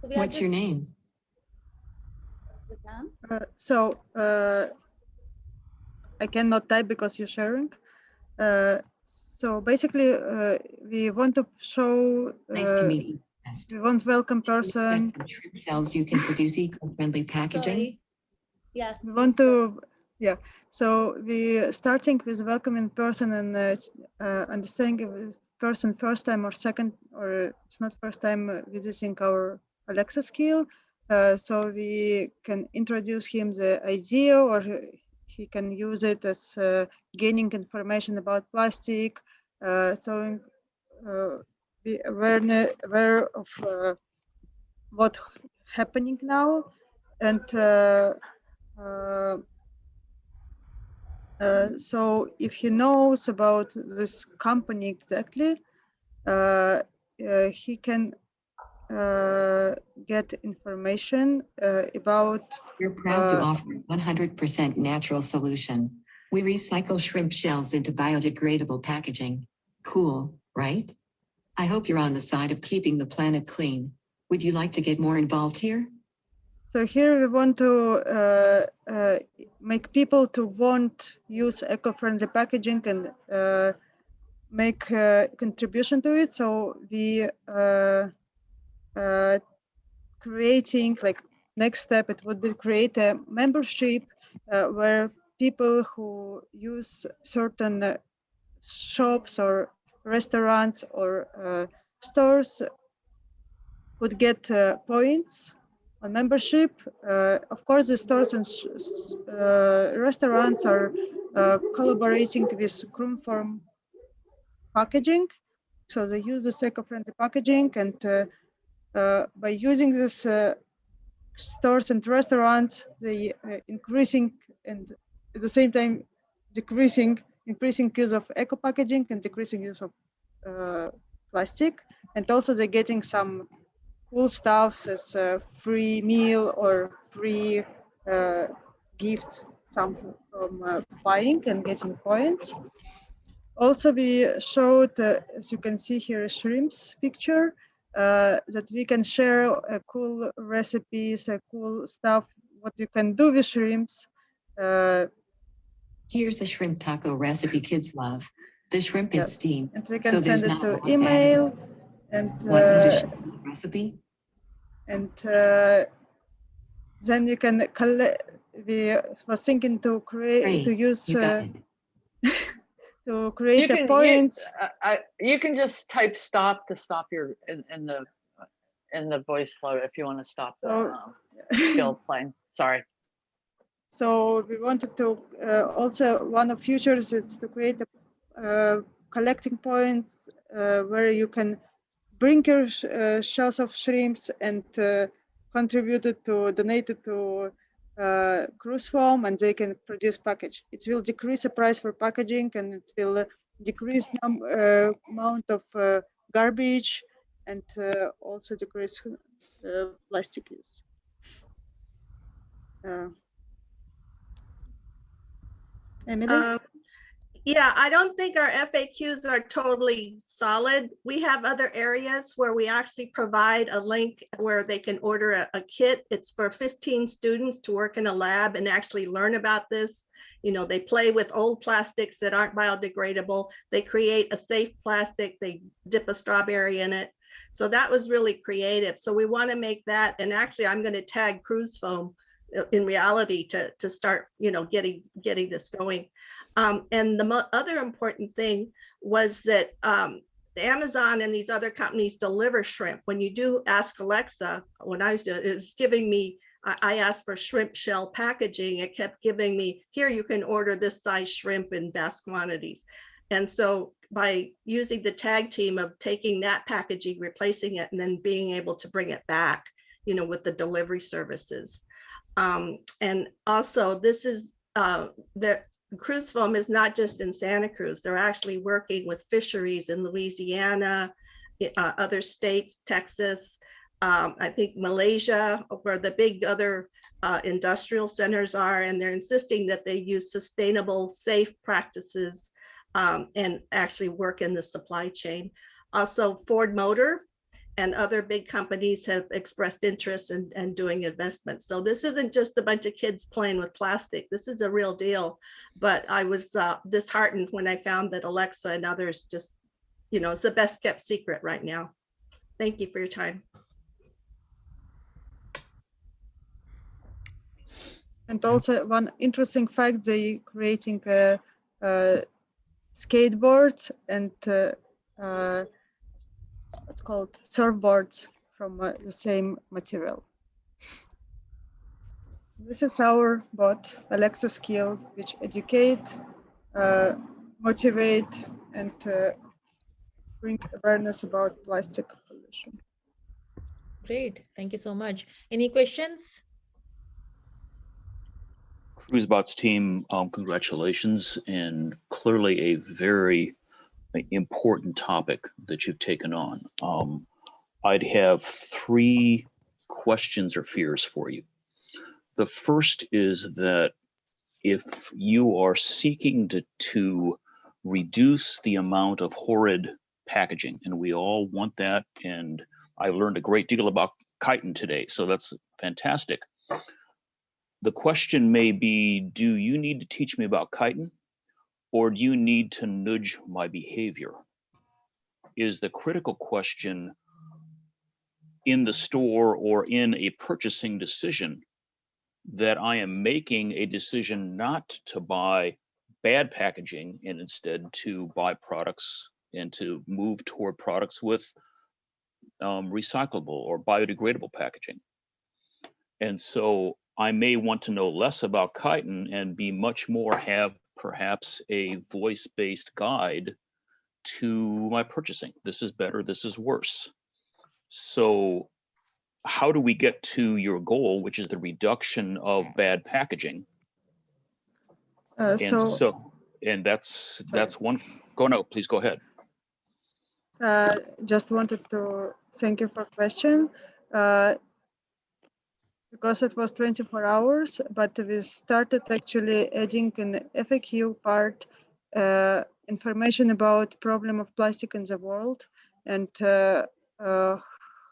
So What's your name? Gizam. I cannot type because you're sharing. So basically, we want to show. Nice to meet you. we want welcome person. Shells you can produce eco-friendly packaging. Sorry. Yes. We want to, yeah. So we starting with welcoming person and understanding if a person first time or second, or it's not first time visiting our Alexa skill. So we can introduce him the idea, or he can use it as gaining information about plastic. So be aware of what happening now, and so if he knows about this company exactly, he can get information about. We're proud to offer a 100% natural solution. We recycle shrimp shells into biodegradable packaging. Cool, right? I hope you're on the side of keeping the planet clean. Would you like to get more involved here? So here we want to make people to want use eco-friendly packaging and make a contribution to it. So we creating, like, next step, it would be create a membership where people who use certain shops or restaurants or stores would get points on membership. Of course, the stores and restaurants are collaborating with Chromeform packaging. So they use this eco-friendly packaging, and by using this stores and restaurants, they increasing and at the same time increasing use of eco packaging and decreasing use of plastic, and also they're getting some cool stuff as a free meal or free gift, some from buying and getting points. Also, we showed, as you can see here, a shrimps picture, that we can share cool recipes, cool stuff, what you can do with shrimps. Here's a shrimp taco recipe kids love. The shrimp is steamed, and we so can there's send it not a to lot to add. email. And Want me to share the recipe? and then you can collect. We were thinking to create, to use You got it. to create a You, point. you can just type stop to stop your in the voice flow if you want to stop the skill playing. Sorry. So we wanted to also, one of futures is to create a collecting points where you can bring your shells of shrimps and contribute it to, donate it to cruise form, and they can produce package. It will decrease the price for packaging, and it will decrease amount of garbage, and also decrease plastic use. Emily? Yeah, I don't think our FAQs are totally solid. We have other areas where we actually provide a link where they can order a kit. It's for 15 students to work in a lab and actually learn about this. You know, they play with old plastics that aren't biodegradable. They create a safe plastic. They dip a strawberry in it. So that was really creative. So we want to make that. And actually, I'm going to tag Cruise Foam in reality to start, you know, getting this going. And the other important thing was that Amazon and these other companies deliver shrimp. When you do ask Alexa, when I was doing it, was giving me, I asked for shrimp shell packaging. It kept giving me, here you can order this size shrimp in vast quantities. And so by using the tag team of taking that packaging, replacing it, and then being able to bring it back, you know, with the delivery services. And also this is the Cruise Foam is not just in Santa Cruz. They're actually working with fisheries in Louisiana, other states, Texas, I think Malaysia, where the big other industrial centers are, and they're insisting that they use sustainable, safe practices and actually work in the supply chain. Also, Ford Motor and other big companies have expressed interest in doing investments. So this isn't just a bunch of kids playing with plastic. This is a real deal. But I was disheartened when I found that Alexa and others just, you know, it's the best kept secret right now. Thank you for your time. And also one interesting fact, they creating skateboards and what's called surfboards from the same material. This is our bot, Alexa Skill, which educate, motivate, and bring awareness about plastic pollution. Great, thank you so much. Any questions? CruiseBot's team, congratulations, and clearly a very important topic that you've taken on. I'd have 3 questions or fears for you. The first is that if you are seeking to reduce the amount of horrid packaging, and we all want that, and I learned a great deal about chitin today, so that's fantastic. The question may be, do you need to teach me about chitin, or do you need to nudge my behavior? Is the critical question in the store or in a purchasing decision that I am making a decision not to buy bad packaging and instead to buy products and to move toward products with recyclable or biodegradable packaging. And so I may want to know less about chitin and be much more have perhaps a voice-based guide to my purchasing. This is better, this is worse. So how do we get to your goal, which is the reduction of bad packaging? And that's one. Please go ahead. Just wanted to thank you for question. Because it was 24 hours, but we started actually adding an FAQ part, information about problem of plastic in the world and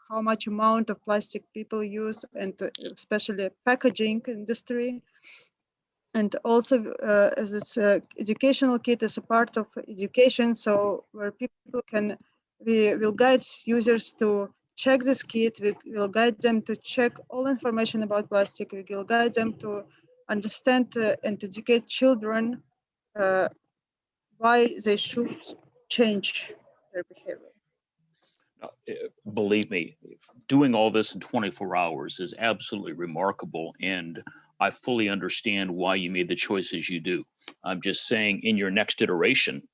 how much amount of plastic people use, and especially packaging industry. And also as this educational kit is a part of education, so where people can, we will guide users to check this kit, we will guide them to check all information about plastic, we will guide them to understand and educate children why they should change their behavior. Believe me, doing all this in 24 hours is absolutely remarkable, and I fully understand why you made the choices you do. I'm just saying, in your next iteration,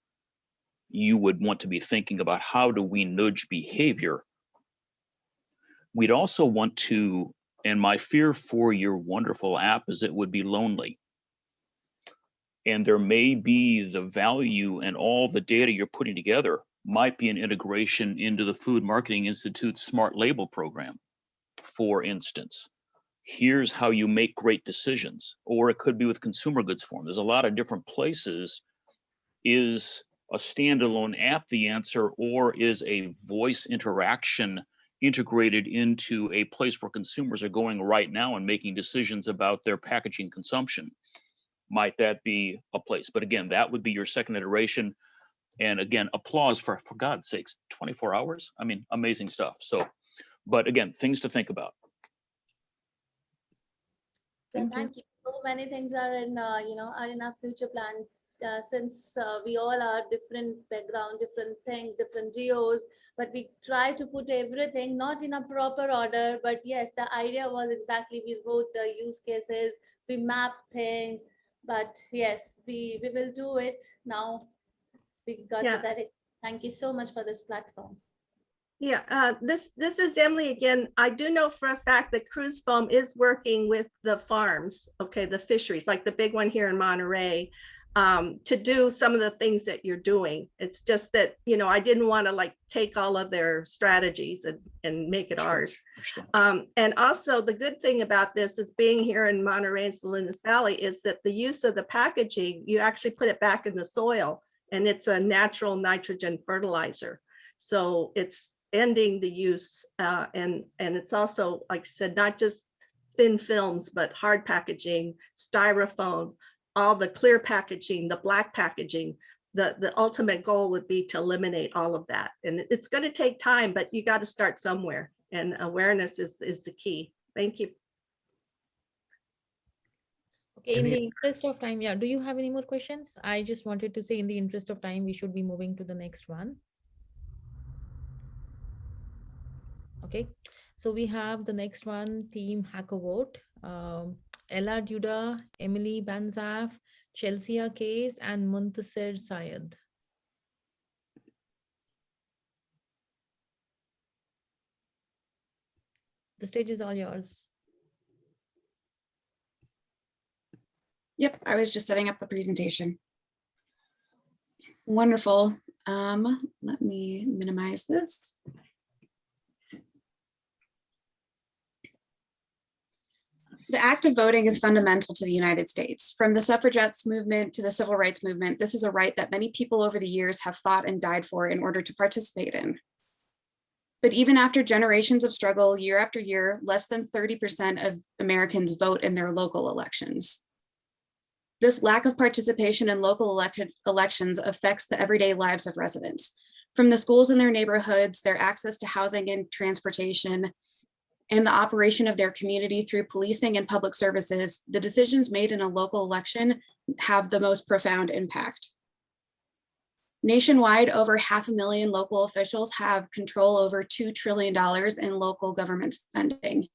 you would want to be thinking about how do we nudge behavior. We'd also want to, and my fear for your wonderful app is it would be lonely. And there may be the value and all the data you're putting together might be an integration into the Food Marketing Institute's Smart Label program, for instance. Here's how you make great decisions, or it could be with Consumer Goods Forum. There's a lot of different places. Is a standalone app the answer, or is a voice interaction integrated into a place where consumers are going right now and making decisions about their packaging consumption? Might that be a place? But again, that would be your second iteration. And again, applause for God's sakes, 24 hours. I mean, amazing stuff. So, but again, things to think about. Thank you. So many things are in, are in our future plan. Since we all are different background, different things, different geos, but we try to put everything not in a proper order. But yes, the idea was exactly, we wrote the use cases, we map things, but yes, we will do it now. We got to that. Thank you so much for this platform. Yeah, this is Emily again. I do know for a fact that Cruise Foam is working with the farms, okay, the fisheries, like the big one here in Monterey, to do some of the things that you're doing. It's just that, I didn't want to like take all of their strategies and make it ours. And also the good thing about this is being here in Monterey and Salinas Valley is that the use of the packaging, you actually put it back in the soil, and it's a natural nitrogen fertilizer. So it's ending the use, and it's also, like I said, not just thin films, but hard packaging, styrofoam, all the clear packaging, the black packaging, the ultimate goal would be to eliminate all of that. And it's going to take time, but you got to start somewhere. And awareness is the key. Thank you. Okay, in the interest of time, yeah, do you have any more questions? I just wanted to say in the interest of time, we should be moving to the next one. Okay, so we have the next one, Team Hackabot, Ella Duda, Emily Banzaf, Chelsea Case, and Muntasir Syed. The stage is all yours. Yep, I was just setting up the presentation. Wonderful. Let me minimize this. The act of voting is fundamental to the United States. From the suffragettes movement to the civil rights movement, this is a right that many people over the years have fought and died for in order to participate in. But even after generations of struggle, year after year, less than 30% of Americans vote in their local elections. This lack of participation in local elections affects the everyday lives of residents. From the schools in their neighborhoods, their access to housing and transportation, and the operation of their community through policing and public services, the decisions made in a local election have the most profound impact. Nationwide, over 500,000 local officials have control over $2 trillion in local government spending.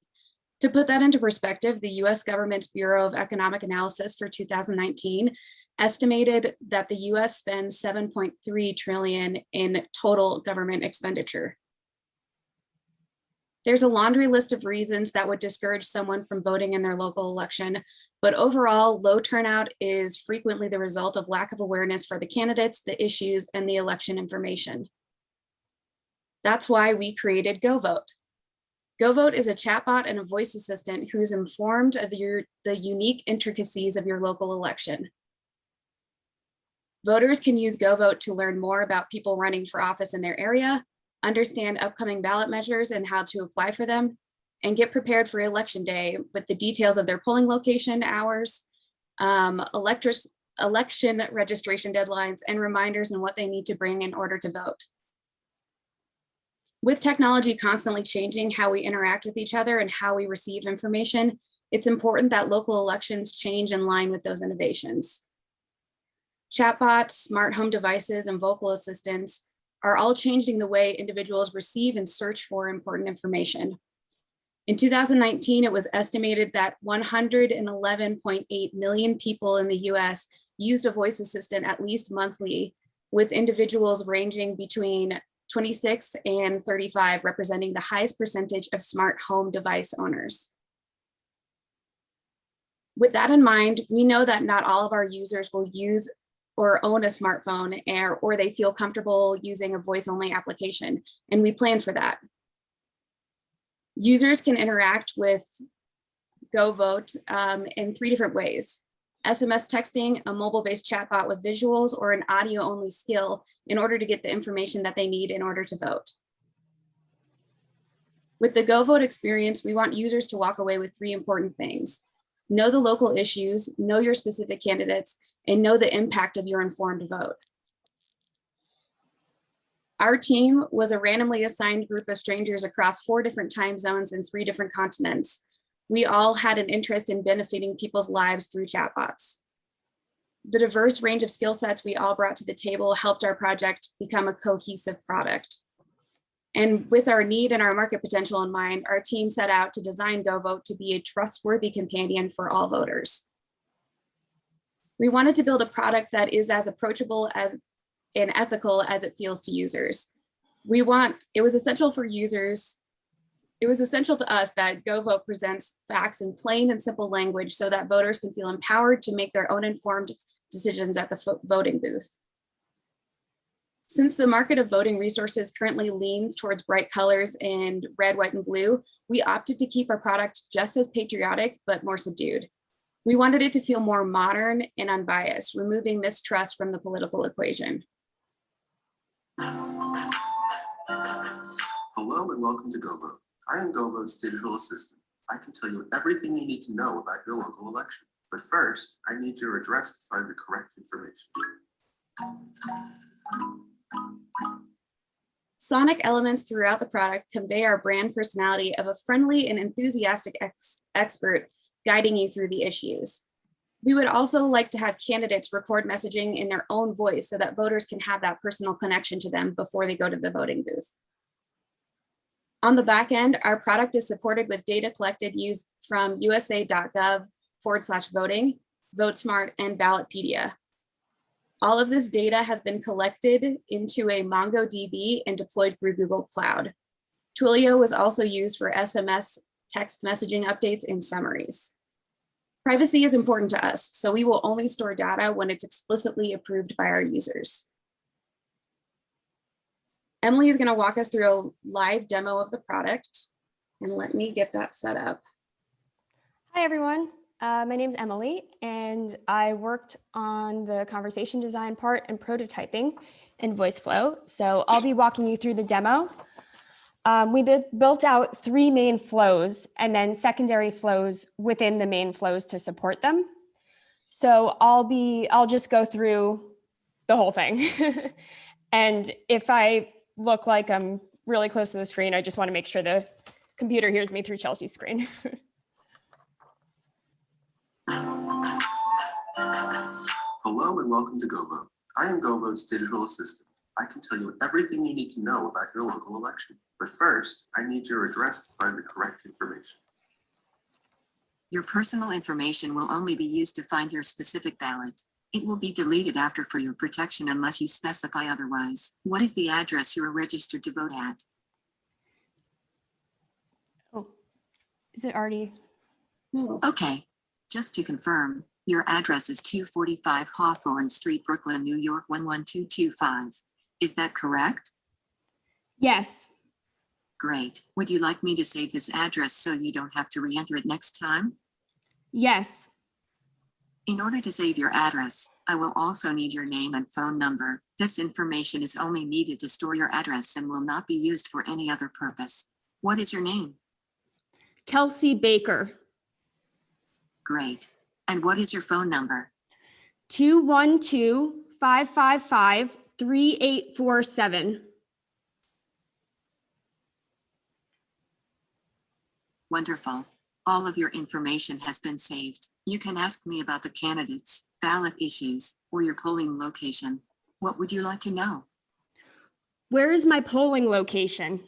To put that into perspective, the US government's Bureau of Economic Analysis for 2019 estimated that the US spends $7.3 trillion in total government expenditure. There's a laundry list of reasons that would discourage someone from voting in their local election, but overall, low turnout is frequently the result of lack of awareness for the candidates, the issues, and the election information. That's why we created GoVote. GoVote is a chatbot and a voice assistant who's informed of the unique intricacies of your local election. Voters can use GoVote to learn more about people running for office in their area, understand upcoming ballot measures and how to apply for them, and get prepared for election day with the details of their polling location, hours, election registration deadlines, and reminders on what they need to bring in order to vote. With technology constantly changing how we interact with each other and how we receive information, it's important that local elections change in line with those innovations. Chatbots, smart home devices, and vocal assistants are all changing the way individuals receive and search for important information. In 2019, it was estimated that 111.8 million people in the US used a voice assistant at least monthly, with individuals ranging between 26 and 35 representing the highest percentage of smart home device owners. With that in mind, we know that not all of our users will use or own a smartphone, or they feel comfortable using a voice-only application, and we plan for that. Users can interact with GoVote in 3 different ways: SMS texting, a mobile-based chatbot with visuals, or an audio-only skill in order to get the information that they need in order to vote. With the GoVote experience, we want users to walk away with 3 important things: know the local issues, know your specific candidates, and know the impact of your informed vote. Our team was a randomly assigned group of strangers across 4 different time zones and 3 different continents. We all had an interest in benefiting people's lives through chatbots. The diverse range of skill sets we all brought to the table helped our project become a cohesive product. And with our need and our market potential in mind, our team set out to design GoVote to be a trustworthy companion for all voters. We wanted to build a product that is as approachable and ethical as it feels to users. It was essential to us that GoVote presents facts in plain and simple language so that voters can feel empowered to make their own informed decisions at the voting booth. Since the market of voting resources currently leans towards bright colors and red, white, and blue, we opted to keep our product just as patriotic, but more subdued. We wanted it to feel more modern and unbiased, removing mistrust from the political equation. Hello and welcome to GoVote. I am GoVote's digital assistant. I can tell you everything you need to know about your local election. But first, I need your address to find the correct information. Sonic elements throughout the product convey our brand personality of a friendly and enthusiastic expert guiding you through the issues. We would also like to have candidates record messaging in their own voice so that voters can have that personal connection to them before they go to the voting booth. On the back end, our product is supported with data collected used from usa.gov/voting, VoteSmart, and Ballotpedia. All of this data has been collected into a MongoDB and deployed through Google Cloud. Twilio was also used for SMS text messaging updates and summaries. Privacy is important to us, so we will only store data when it's explicitly approved by our users. Emily is going to walk us through a live demo of the product, and let me get that set up. Hi, everyone. My name is Emily, and I worked on the conversation design part and prototyping in VoiceFlow. So I'll be walking you through the demo. We built out 3 main flows and then secondary flows within the main flows to support them. So I'll just go through the whole thing. And if I look like I'm really close to the screen, I just want to make sure the computer hears me through Chelsea's screen. Hello and welcome to GoVote. I am GoVote's digital assistant. I can tell you everything you need to know about your local election. But first, I need your address to find the correct information. Your personal information will only be used to find your specific ballot. It will be deleted after for your protection unless you specify otherwise. What is the address you are registered to vote at? Oh, is it already? Okay, just to confirm, your address is 245 Hawthorne Street, Brooklyn, New York 11225. Is that correct? Yes. Great. Would you like me to save this address so you don't have to re-enter it next time? Yes. In order to save your address, I will also need your name and phone number. This information is only needed to store your address and will not be used for any other purpose. What is your name? Kelsey Baker. Great. And what is your phone number? 212-555-3847. Wonderful. All of your information has been saved. You can ask me about the candidates, ballot issues, or your polling location. What would you like to know? Where is my polling location?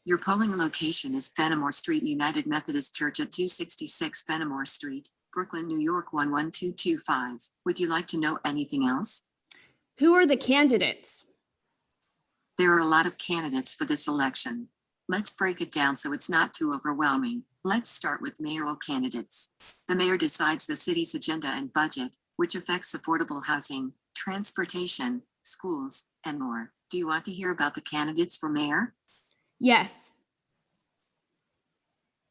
Your polling location is Fenimore Street, United Methodist Church at 266 Fenimore Street, Brooklyn, New York 11225. Would you like to know anything else? Who are the candidates? There are a lot of candidates for this election. Let's break it down so it's not too overwhelming. Let's start with mayoral candidates. The mayor decides the city's agenda and budget, which affects affordable housing, transportation, schools, and more. Do you want to hear about the candidates for mayor? Yes.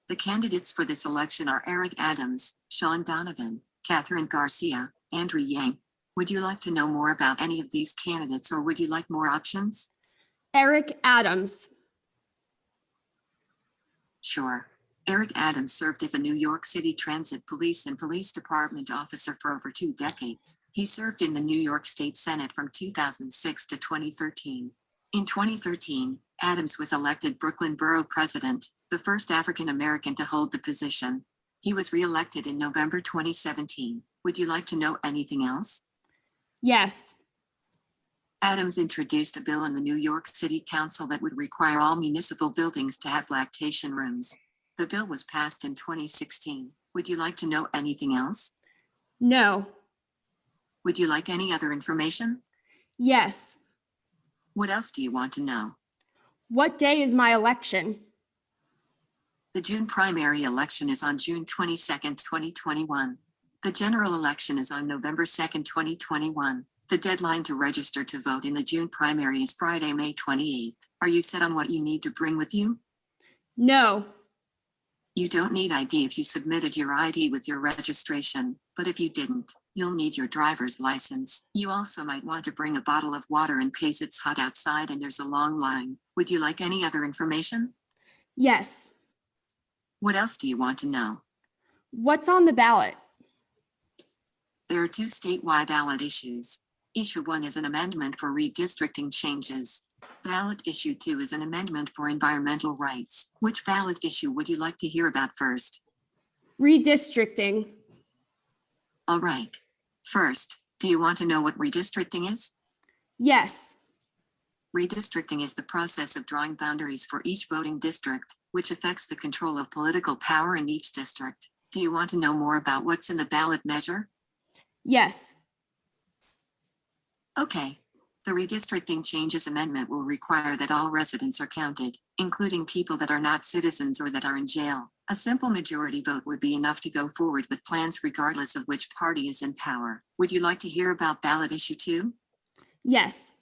The candidates for this election are Eric Adams, Sean Donovan, Catherine Garcia, Andrew Yang. Would you like to know more about any of these candidates or would you like more options? Eric Adams. Sure. Eric Adams served as a New York City Transit Police and Police Department officer for over 2 decades. He served in the New York State Senate from 2006 to 2013. In 2013, Adams was elected Brooklyn Borough President, the first African American to hold the position. He was re-elected in November 2017. Would you like to know anything else? Yes. Adams introduced a bill in the New York City Council that would require all municipal buildings to have lactation rooms. The bill was passed in 2016. Would you like to know anything else? No. Would you like any other information? Yes. What else do you want to know? What day is my election? The June primary election is on June 22nd, 2021. The general election is on November 2nd, 2021. The deadline to register to vote in the June primary is Friday, May 28th. Are you set on what you need to bring with you? No. You don't need ID if you submitted your ID with your registration, but if you didn't, you'll need your driver's license. You also might want to bring a bottle of water in case it's hot outside and there's a long line. Would you like any other information? Yes. What else do you want to know? What's on the ballot? There are 2 statewide ballot issues. Issue 1 is an amendment for redistricting changes. Ballot Issue 2 is an amendment for environmental rights. Which ballot issue would you like to hear about first? Redistricting. All right. First, do you want to know what redistricting is? Yes. Redistricting is the process of drawing boundaries for each voting district, which affects the control of political power in each district. Do you want to know more about what's in the ballot measure? Yes. Okay. The Redistricting Changes Amendment will require that all residents are counted, including people that are not citizens or that are in jail. A simple majority vote would be enough to go forward with plans regardless of which party is in power. Would you like to hear about ballot issue 2? Yes.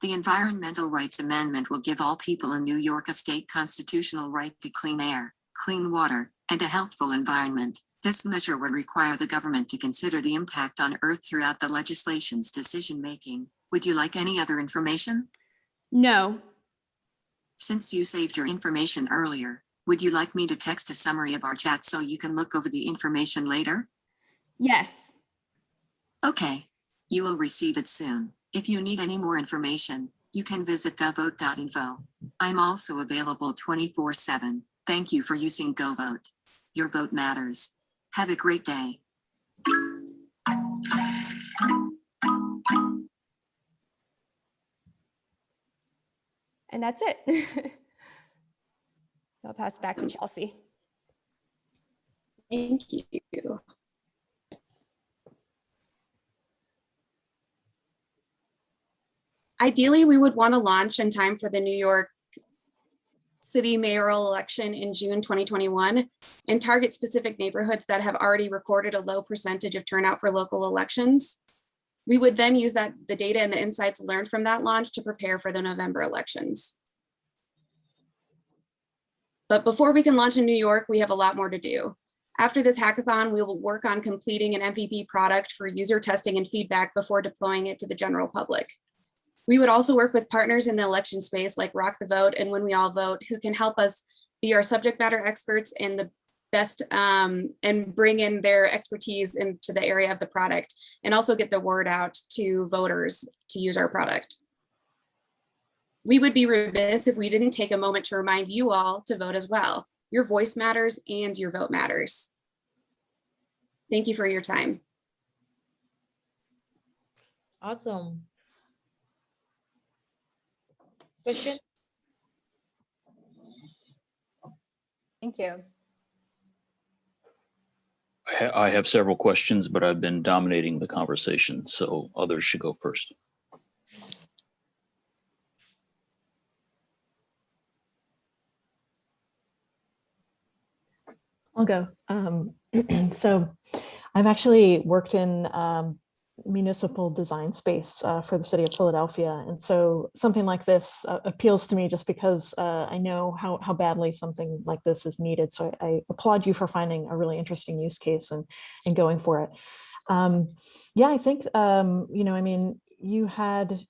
The Environmental Rights Amendment will give all people in New York a state constitutional right to clean air, clean water, and a healthful environment. This measure would require the government to consider the impact on Earth throughout the legislation's decision-making. Would you like any other information? No. Since you saved your information earlier, would you like me to text a summary of our chat so you can look over the information later? Yes. Okay. You will receive it soon. If you need any more information, you can visit govote.info. I'm also available 24/7. Thank you for using GoVote. Your vote matters. Have a great day. And that's it. I'll pass it back to Chelsea. Thank you. Ideally, we would want to launch in time for the New York City mayoral election in June 2021 and target specific neighborhoods that have already recorded a low percentage of turnout for local elections. We would then use the data and the insights learned from that launch to prepare for the November elections. But before we can launch in New York, we have a lot more to do. After this hackathon, we will work on completing an MVP product for user testing and feedback before deploying it to the general public. We would also work with partners in the election space like Rock the Vote and When We All Vote, who can help us be our subject matter experts and the best and bring in their expertise into the area of the product and also get the word out to voters to use our product. We would be remiss if we didn't take a moment to remind you all to vote as well. Your voice matters and your vote matters. Thank you for your time. Awesome. Question? Thank you. I have several questions, but I've been dominating the conversation, so others should go first. I'll go. So I've actually worked in municipal design space for the city of Philadelphia. And so something like this appeals to me just because I know how badly something like this is needed. So I applaud you for finding a really interesting use case and going for it. Yeah, I think, you had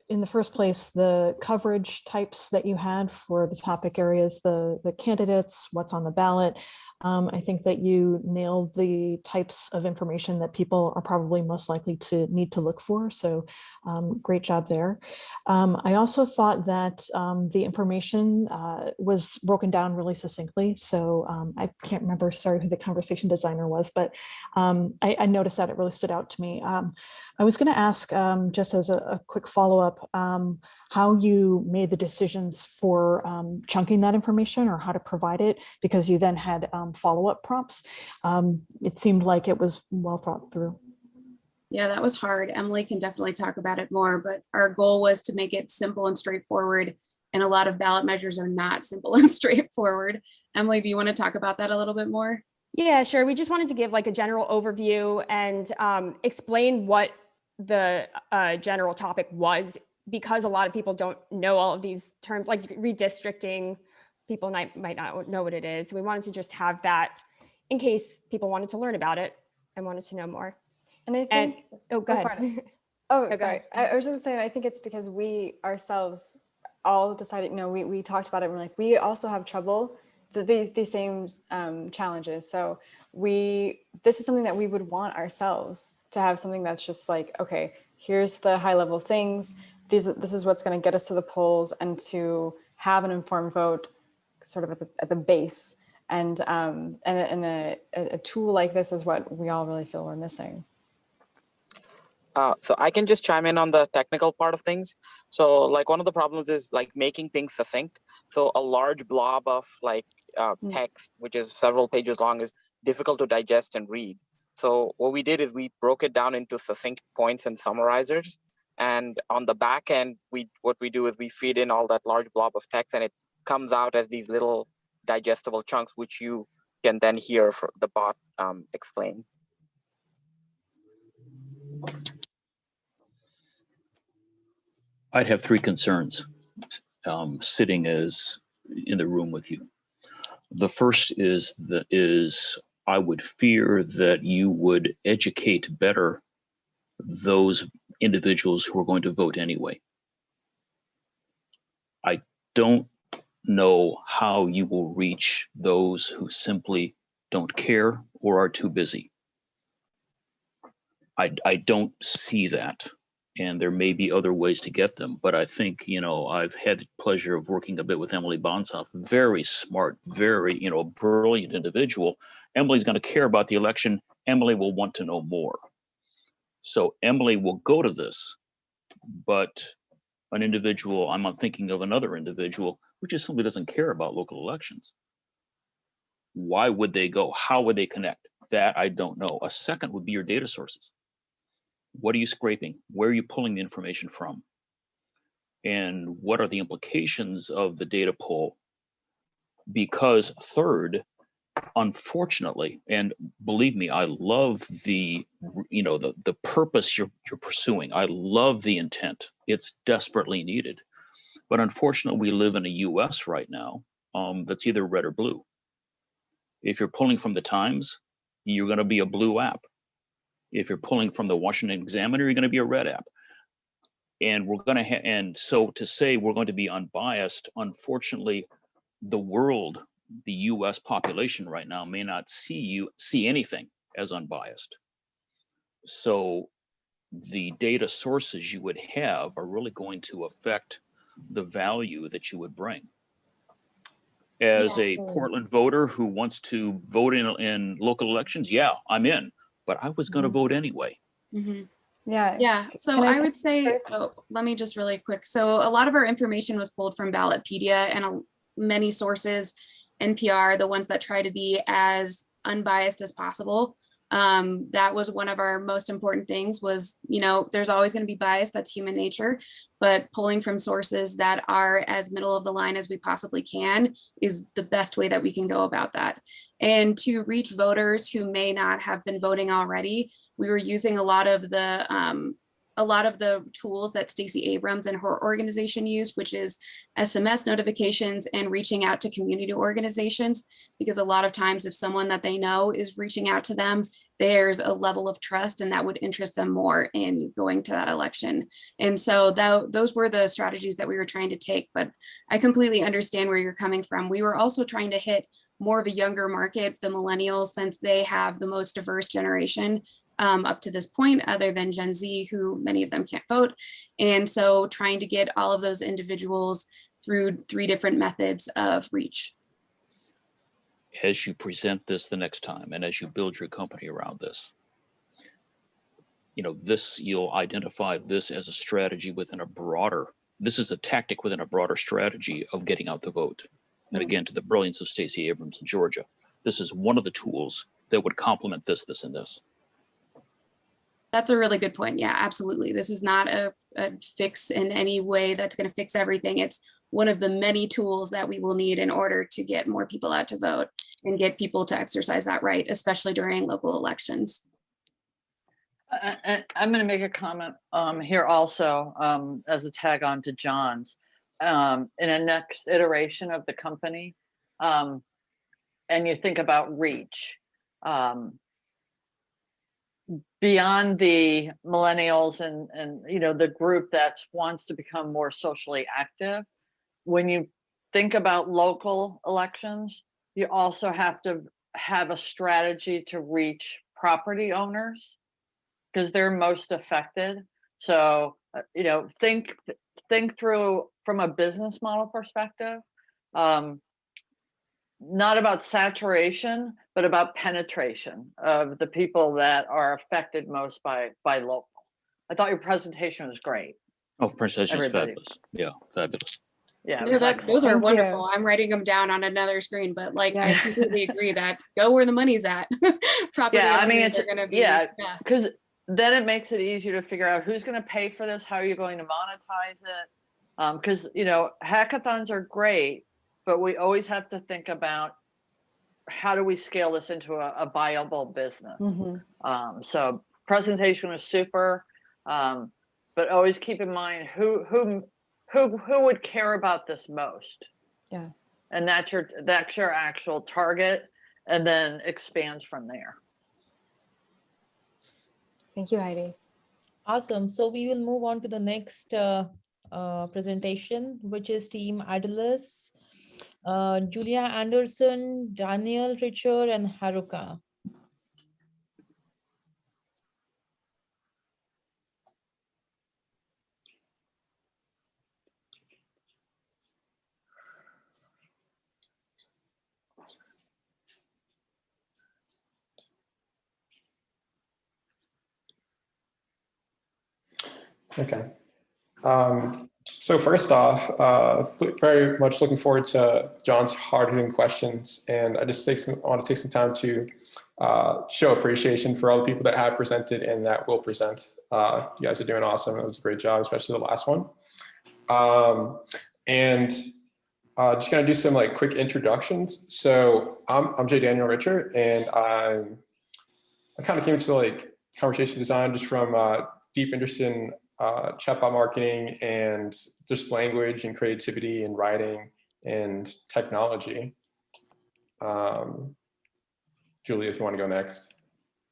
in the first place, the coverage types that you had for the topic areas, the candidates, what's on the ballot. I think that you nailed the types of information that people are probably most likely to need to look for. So great job there. I also thought that the information was broken down really succinctly. So I can't remember, sorry, who the conversation designer was, but I noticed that it really stood out to me. I was going to ask, just as a quick follow-up, how you made the decisions for chunking that information or how to provide it, because you then had follow-up prompts. It seemed like it was well thought through. Yeah, that was hard. Emily can definitely talk about it more, but our goal was to make it simple and straightforward. And a lot of ballot measures are not simple and straightforward. Emily, do you want to talk about that a little bit more? Yeah, sure. We just wanted to give like a general overview and explain what the general topic was, because a lot of people don't know all of these terms, like redistricting. People might not know what it is. We wanted to just have that in case people wanted to learn about it and wanted to know more. And I think, oh, go ahead. Oh, No, sorry. I was just saying, I think it's because we ourselves all decided, we talked about it. We're like, we also have trouble, the same challenges. So this is something that we would want ourselves to have, something that's just like, okay, here's the high level things. This is what's going to get us to the polls, and to have an informed vote sort of at the base. And a tool like this is what we all really feel we're missing. So I can just chime in on the technical part of things. So like one of the problems is like making things succinct. So a large blob of like text, which is several pages long, is difficult to digest and read. So what we did is we broke it down into succinct points and summarizers. And on the back end, what we do is we feed in all that large blob of text, and it comes out as these little digestible chunks, which you can then hear for the bot explain. I'd have three concerns sitting as in the room with you. The first is I would fear that you would educate better those individuals who are going to vote anyway. I don't know how you will reach those who simply don't care or are too busy. I don't see that. And there may be other ways to get them, but I think, you know, I've had the pleasure of working a bit with Emily Bonsoff, very smart, very, you know, brilliant individual. Emily's going to care about the election. Emily will want to know more. So Emily will go to this, but an individual, I'm thinking of another individual, who just simply doesn't care about local elections. Why would they go? How would they connect? That I don't know. A second would be your data sources. What are you scraping? Where are you pulling the information from? And what are the implications of the data pull? Because third, unfortunately, and believe me, I love the, you know, the purpose you're pursuing. I love the intent. It's desperately needed. But unfortunately, we live in a US right now that's either red or blue. If you're pulling from the Times, you're going to be a blue app. If you're pulling from the Washington Examiner, you're going to be a red app. And we're going to and so to say we're going to be unbiased, unfortunately, the world, the US population right now may not see anything as unbiased. So the data sources you would have are really going to affect the value that you would bring. As a Portland voter who wants to vote in local elections, yeah, I'm in, but I was going to vote anyway. Yeah. So I would say, let me just really quick. So a lot of our information was pulled from Ballotpedia and many sources, NPR, the ones that try to be as unbiased as possible. That was one of our most important things was, you know, there's always going to be bias, that's human nature, but pulling from sources that are as middle of the line as we possibly can is the best way that we can go about that. And to reach voters who may not have been voting already, we were using a lot of the tools that Stacey Abrams and her organization used, which is SMS notifications and reaching out to community organizations, because a lot of times if someone that they know is reaching out to them, there's a level of trust and that would interest them more in going to that election. And so those were the strategies that we were trying to take, but I completely understand where you're coming from. We were also trying to hit more of a younger market, the millennials, since they have the most diverse generation up to this point, other than Gen Z, who many of them can't vote. And so trying to get all of those individuals through 3 different methods of reach. As you present this the next time, and as you build your company around this, you know, you'll identify this as a strategy within a broader, this is a tactic within a broader strategy of getting out the vote. And again, to the brilliance of Stacey Abrams in Georgia, this is one of the tools that would complement this, and this. That's a really good point. Yeah, absolutely. This is not a fix in any way that's going to fix everything. It's one of the many tools that we will need in order to get more people out to vote and get people to exercise that right, especially during local elections. I'm going to make a comment here also as a tag on to John's. In a next iteration of the company, and you think about reach, beyond the millennials and you know, the group that wants to become more socially active, when you think about local elections, you also have to have a strategy to reach property owners because they're most affected. So, you know, think through from a business model perspective, not about saturation, but about penetration of the people that are affected most by local. I thought your presentation was great. Oh, presentation is Everybody. fabulous. Yeah, fabulous. Yeah, it No, was those excellent. are Thank wonderful. you. I'm writing them down on another screen, but like I Yeah. completely agree that go where the money's at. Property Yeah, I mean, owners it's, are going to be yeah, because then it makes it easier to figure out who's going to pay for this, how are you going to monetize it? Because, you know, hackathons are great, but we always have to think about how do we scale this into a viable business. So presentation was super, but always keep in mind who would care about this most. Yeah. And that's your actual target, and then expands from there. Thank you, Heidi. Awesome. So we will move on to the next presentation, which is Team Idolus, Julia Anderson, Daniel Richer, and Haruka. Okay. So first off, very much looking forward to John's hard-hitting questions, and I just want to take some time to show appreciation for all the people that have presented and that will present. You guys are doing awesome. It was a great job, especially the last one. Just gonna do some like quick introductions. So I'm J. Daniel Richer, and I kind of came to like conversation design just from deep interest in chatbot marketing and just language and creativity and writing and technology. Julia, if you want to go next.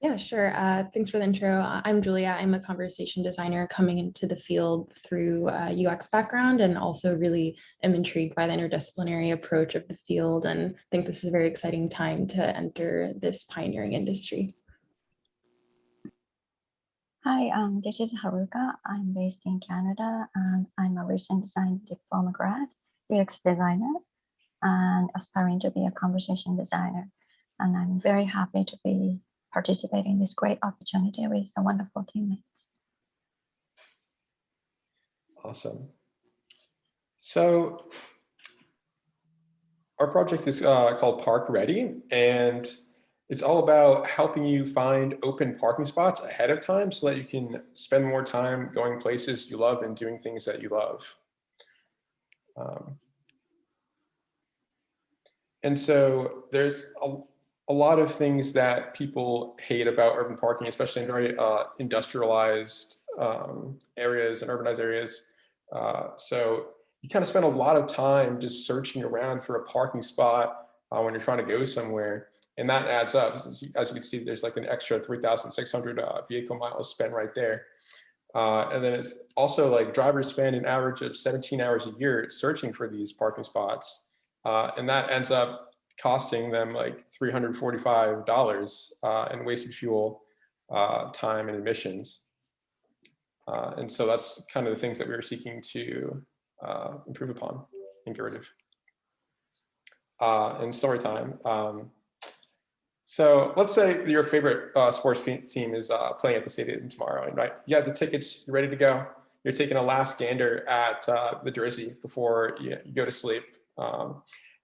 Yeah, sure. Thanks for the intro. I'm Julia. I'm a conversation designer coming into the field through UX background, and also really am intrigued by the interdisciplinary approach of the field, and think this is a very exciting time to enter this pioneering industry. Hi, this is Haruka. I'm based in Canada, and I'm a recent design diploma grad, UX designer, and aspiring to be a conversation designer. And I'm very happy to be participating in this great opportunity with some wonderful teammates. Awesome. So our project is called Park Ready, and it's all about helping you find open parking spots ahead of time so that you can spend more time going places you love and doing things that you love. And so there's a lot of things that people hate about urban parking, especially in very industrialized areas and urbanized areas. So you kind of spend a lot of time just searching around for a parking spot when you're trying to go somewhere. And that adds up. As you can see, there's like an extra 3,600 vehicle miles spent right there. And then it's also like drivers spend an average of 17 hours a year searching for these parking spots. And that ends up costing them like $345 in wasted fuel, time, and emissions. And so that's kind of the things that we were seeking to improve upon and get rid of. And story time. So let's say your favorite sports team is playing at the stadium tomorrow, and right, you have the tickets, you're ready to go. You're taking a last gander at the jersey before you go to sleep.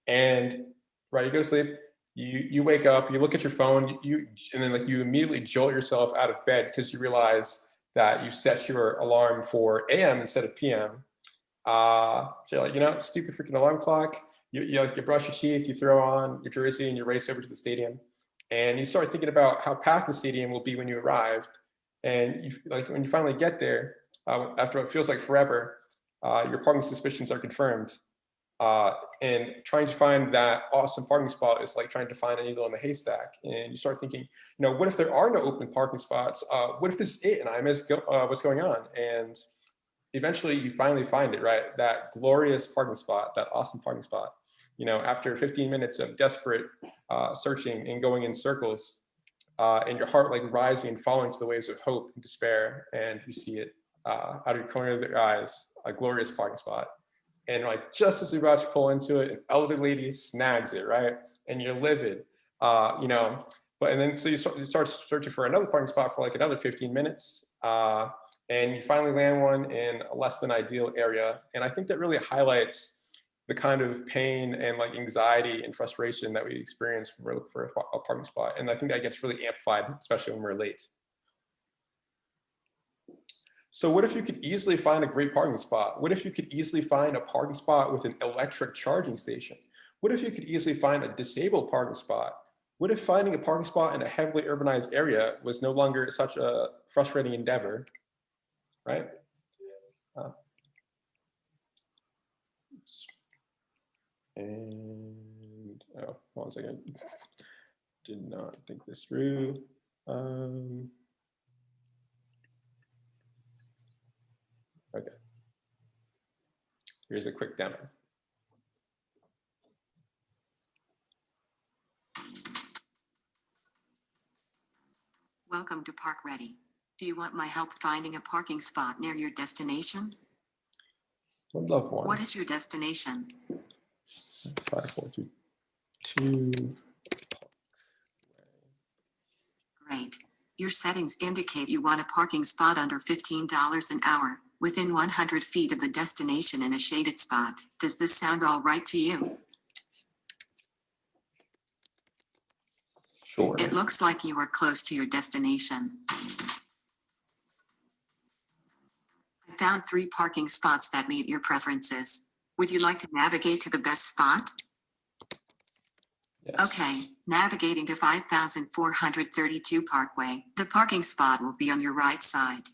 And right, you go to sleep, you wake up, you look at your phone, and then like you immediately jolt yourself out of bed because you realize that you set your alarm for AM instead of PM. So you're like, you know, stupid freaking alarm clock. You brush your teeth, you throw on your jersey, and you race over to the stadium. And you start thinking about how packed the stadium will be when you arrive. And you, like when you finally get there, after what feels like forever, your parking suspicions are confirmed. And trying to find that awesome parking spot is like trying to find a needle in a haystack. And you start thinking, you know, what if there are no open parking spots? What if this is it and I miss what's going on? And eventually you finally find it, right? That glorious parking spot, that awesome parking spot. You know, after 15 minutes of desperate searching and going in circles, and your heart like rising and falling to the waves of hope and despair, and you see it. out of your corner of their eyes, a glorious parking spot. And like just as you're about to pull into it, an elderly lady snags it, right? And you're livid, you know. But and then so you start searching for another parking spot for like another 15 minutes, and you finally land one in a less than ideal area. And I think that really highlights the kind of pain and like anxiety and frustration that we experience for a parking spot. And I think that gets really amplified, especially when we're late. So what if you could easily find a great parking spot? What if you could easily find a parking spot with an electric charging station? What if you could easily find a disabled parking spot? What if finding a parking spot in a heavily urbanized area was no longer such a frustrating endeavor, right? And, oh, 1 second. Did not think this through. Okay. Here's a quick demo. Welcome to Park Ready. Do you want my help finding a parking spot near your destination? Would love one. What is your destination? 5, 4, 3, 2. Great. Your settings indicate you want a parking spot under $15 an hour, within 100 feet of the destination in a shaded spot. Does this sound all right to you? Sure. It looks like you are close to your destination. I found 3 parking spots that meet your preferences. Would you like to navigate to the best spot? Yes. Okay, navigating to 5432 Parkway. The parking spot will be on your right side.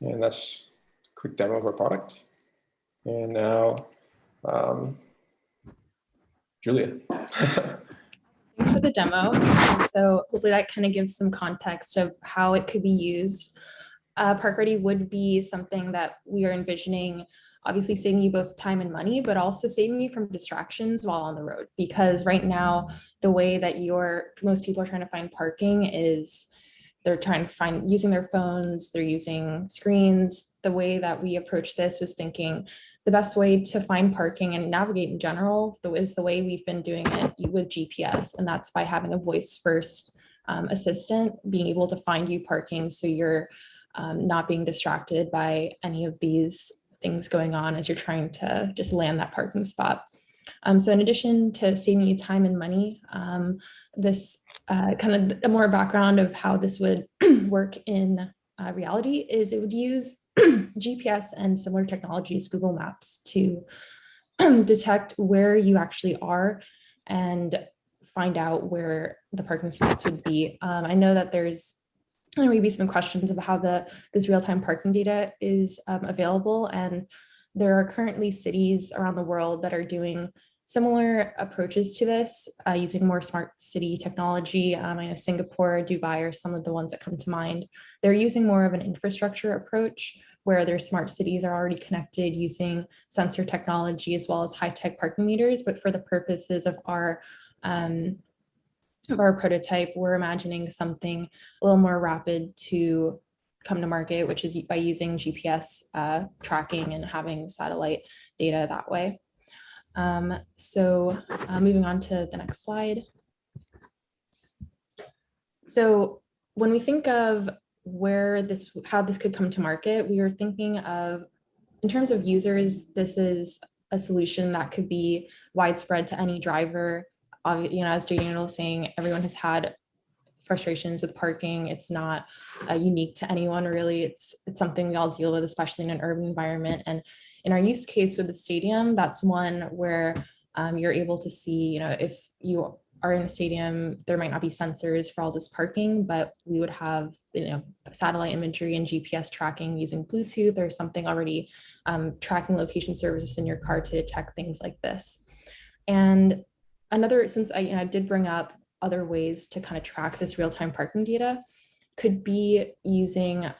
And that's a quick demo of our product. And now, Julia. Thanks for the demo. So hopefully that kind of gives some context of how it could be used. Park Ready would be something that we are envisioning, obviously saving you both time and money, but also saving you from distractions while on the road. Because right now, the way that most people are trying to find parking is they're trying to find using their phones, they're using screens. The way that we approach this was thinking the best way to find parking and navigate in general is the way we've been doing it with GPS. And that's by having a voice first assistant being able to find you parking so you're not being distracted by any of these things going on as you're trying to just land that parking spot. So in addition to saving you time and money, this kind of a more background of how this would work in reality is it would use GPS and similar technologies, Google Maps, to detect where you actually are and find out where the parking spots would be. I know that there may be some questions about how this real-time parking data is available, and there are currently cities around the world that are doing similar approaches to this using more smart city technology. I know Singapore, Dubai are some of the ones that come to mind. They're using more of an infrastructure approach where their smart cities are already connected using sensor technology as well as high-tech parking meters. But for the purposes of our prototype, we're imagining something a little more rapid to come to market, which is by using GPS tracking and having satellite data that way. Moving on to the next slide. So when we think of how this could come to market, we are thinking of, in terms of users, this is a solution that could be widespread to any driver. As Jane was saying, everyone has had frustrations with parking. It's not unique to anyone, really. It's something we all deal with, especially in an urban environment. And in our use case with the stadium, that's one where you're able to see, if you are in a stadium, there might not be sensors for all this parking, but we would have, satellite imagery and GPS tracking using Bluetooth or something already tracking location services in your car to detect things like this. And since I did bring up other ways to kind of track this real-time parking data could be using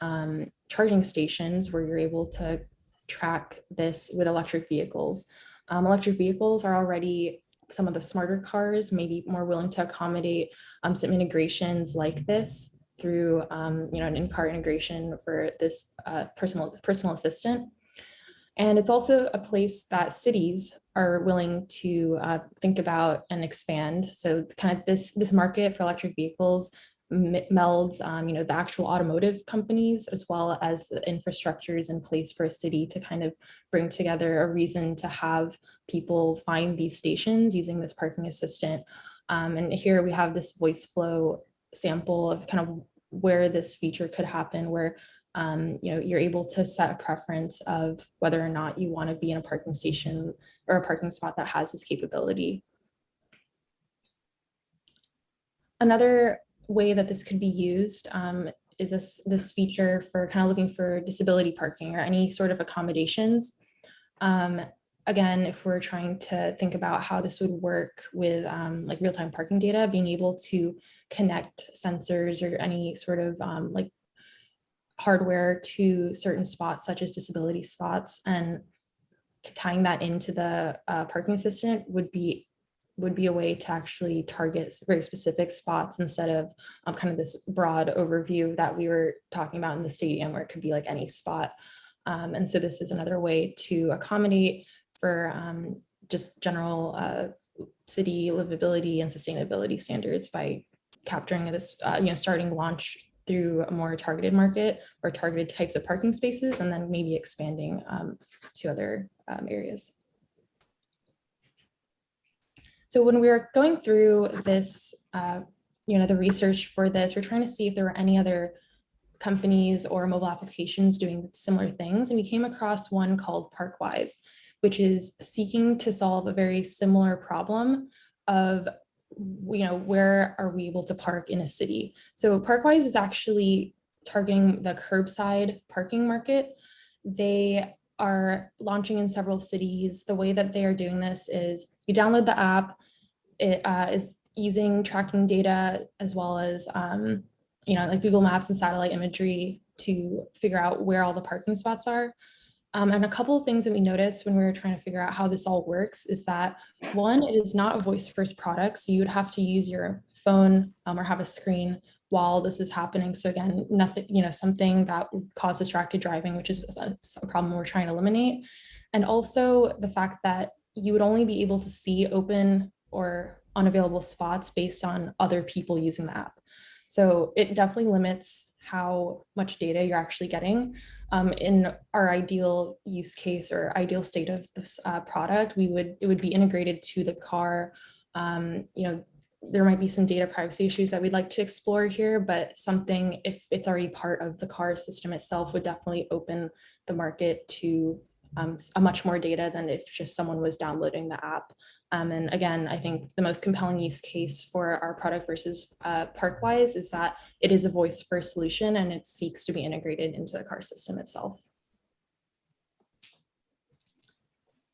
charging stations where you're able to track this with electric vehicles. Electric vehicles are already some of the smarter cars, maybe more willing to accommodate some integrations like this through an in-car integration for this personal assistant. And it's also a place that cities are willing to think about and expand. So kind of this market for electric vehicles melds the actual automotive companies as well as the infrastructures in place for a city to kind of bring together a reason to have people find these stations using this parking assistant. And here we have this voice flow sample of kind of where this feature could happen, where you're able to set a preference of whether or not you want to be in a parking station or a parking spot that has this capability. Another way that this could be used is this feature for kind of looking for disability parking or any sort of accommodations. Again, if we're trying to think about how this would work with like real-time parking data, being able to connect sensors or any sort of like hardware to certain spots such as disability spots and tying that into the parking assistant would be a way to actually target very specific spots instead of kind of this broad overview that we were talking about in the stadium where it could be like any spot. And so this is another way to accommodate for just general city livability and sustainability standards by capturing this, starting launch through a more targeted market or targeted types of parking spaces, and then maybe expanding to other areas. So when we were going through this, the research for this, we're trying to see if there were any other companies or mobile applications doing similar things. And we came across one called Parkwise, which is seeking to solve a very similar problem of, where are we able to park in a city? So Parkwise is actually targeting the curbside parking market. They are launching in several cities. The way that they are doing this is you download the app. It is using tracking data as well as, like Google Maps and satellite imagery to figure out where all the parking spots are. And a couple of things that we noticed when we were trying to figure out how this all works is that, one, it is not a voice first product. So you would have to use your phone or have a screen while this is happening. So again, nothing, something that would cause distracted driving, which is a problem we're trying to eliminate. And also the fact that you would only be able to see open or unavailable spots based on other people using the app. So it definitely limits how much data you're actually getting. In our ideal use case or ideal state of this product, it would be integrated to the car. There might be some data privacy issues that we'd like to explore here, but something, if it's already part of the car system itself, would definitely open the market to a much more data than if just someone was downloading the app. And again, I think the most compelling use case for our product versus Parkwise is that it is a voice first solution and it seeks to be integrated into the car system itself.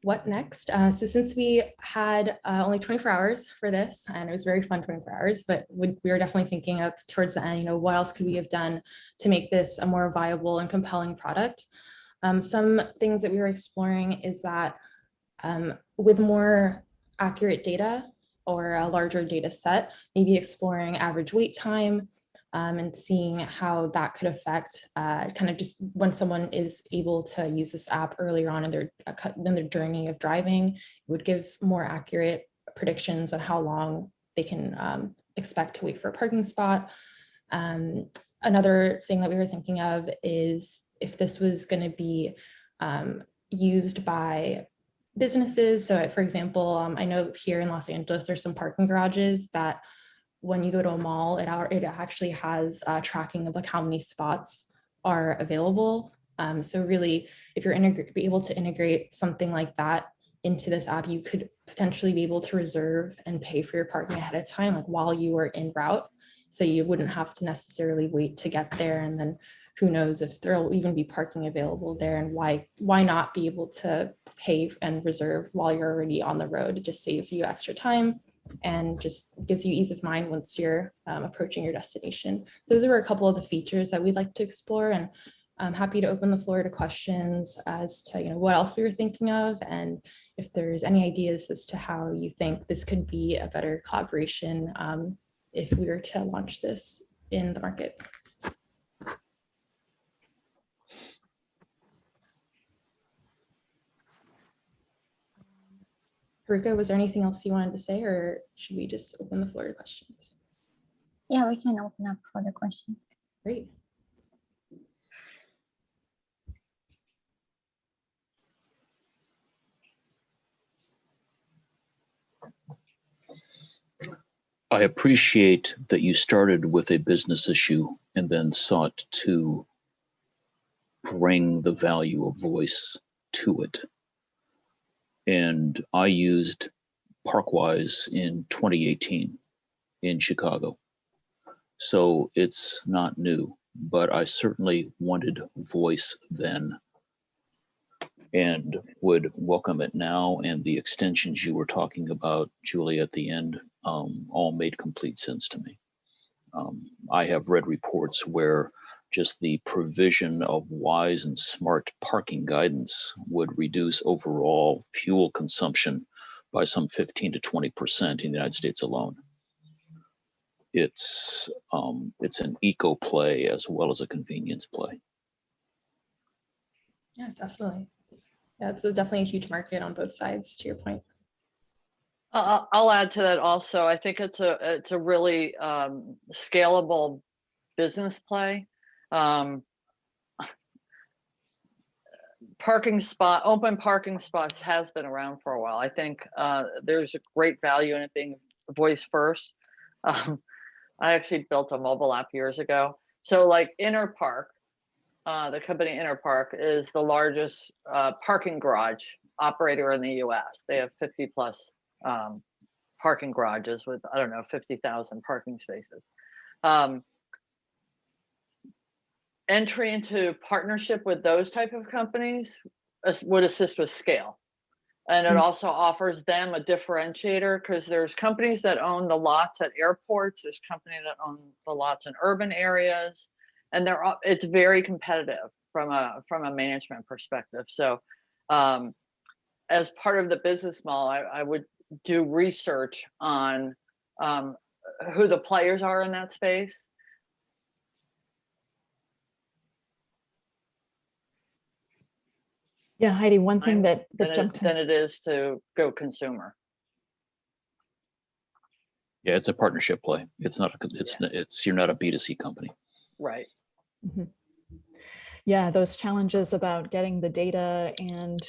What next? So since we had only 24 hours for this, and it was very fun 24 hours, but we were definitely thinking of towards the end, what else could we have done to make this a more viable and compelling product? Some things that we were exploring is that with more accurate data or a larger data set, maybe exploring average wait time and seeing how that could affect kind of just when someone is able to use this app earlier on in their journey of driving, it would give more accurate predictions on how long they can expect to wait for a parking spot. Another thing that we were thinking of is if this was going to be used by businesses. So for example, I know here in Los Angeles, there's some parking garages that when you go to a mall, it actually has tracking of like how many spots are available. So really, if you're be able to integrate something like that into this app, you could potentially be able to reserve and pay for your parking ahead of time, like while you are en route. So you wouldn't have to necessarily wait to get there, and then who knows if there'll even be parking available there, and why not be able to pay and reserve while you're already on the road? It just saves you extra time and just gives you ease of mind once you're approaching your destination. So those are a couple of the features that we'd like to explore, and I'm happy to open the floor to questions as to what else we were thinking of, and if there's any ideas as to how you think this could be a better collaboration if we were to launch this in the market. Haruka, was there anything else you wanted to say, or should we just open the floor to questions? Yeah, we can open up for the question. Great. I appreciate that you started with a business issue and then sought to bring the value of voice to it. And I used Parkwise in 2018 in Chicago. So it's not new, but I certainly wanted voice then and would welcome it now. And the extensions you were talking about, Julie, at the end, all made complete sense to me. I have read reports where just the provision of wise and smart parking guidance would reduce overall fuel consumption by some 15 to 20% in the United States alone. It's an eco play as well as a convenience play. Yeah, definitely. Yeah, it's definitely a huge market on both sides, to your point. I'll add to that also. I think it's a really scalable business play. Open parking spots has been around for a while. I think there's a great value in it being voice first. I actually built a mobile app years ago. So like Interpark, the company Interpark is the largest parking garage operator in the US. They have 50 plus parking garages with, I don't know, 50,000 parking spaces. Entry into partnership with those type of companies would assist with scale. And it also offers them a differentiator, because there's companies that own the lots at airports, there's companies that own the lots in urban areas, and it's very competitive from a management perspective. So as part of the business model, I would do research on who the players are in that space. Yeah, Heidi, one thing that jumped than it is to go consumer. Yeah, it's a partnership play. It's not you're not a B2C company. Right. Mm-hmm. Yeah, those challenges about getting the data and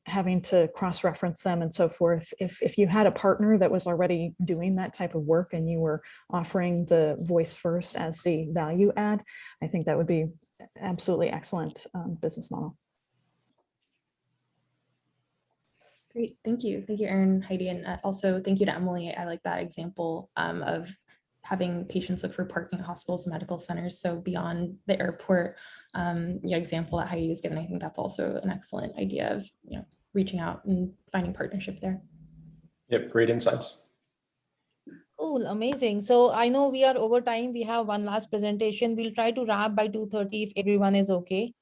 having to cross-reference them and so forth. If you had a partner that was already doing that type of work and you were offering the voice first as the value add, I think that would be absolutely excellent business model. Great, thank you, Erin, Heidi, and also thank you to Emily. I like that example of having patients look for parking at hospitals and medical centers. So beyond the airport, your example that Heidi was given, I think that's also an excellent idea of reaching out and finding partnership there. Yep, great insights. Cool, amazing. So I know we are over time. We have one last presentation. We'll try to wrap by 2:30 if everyone is okay.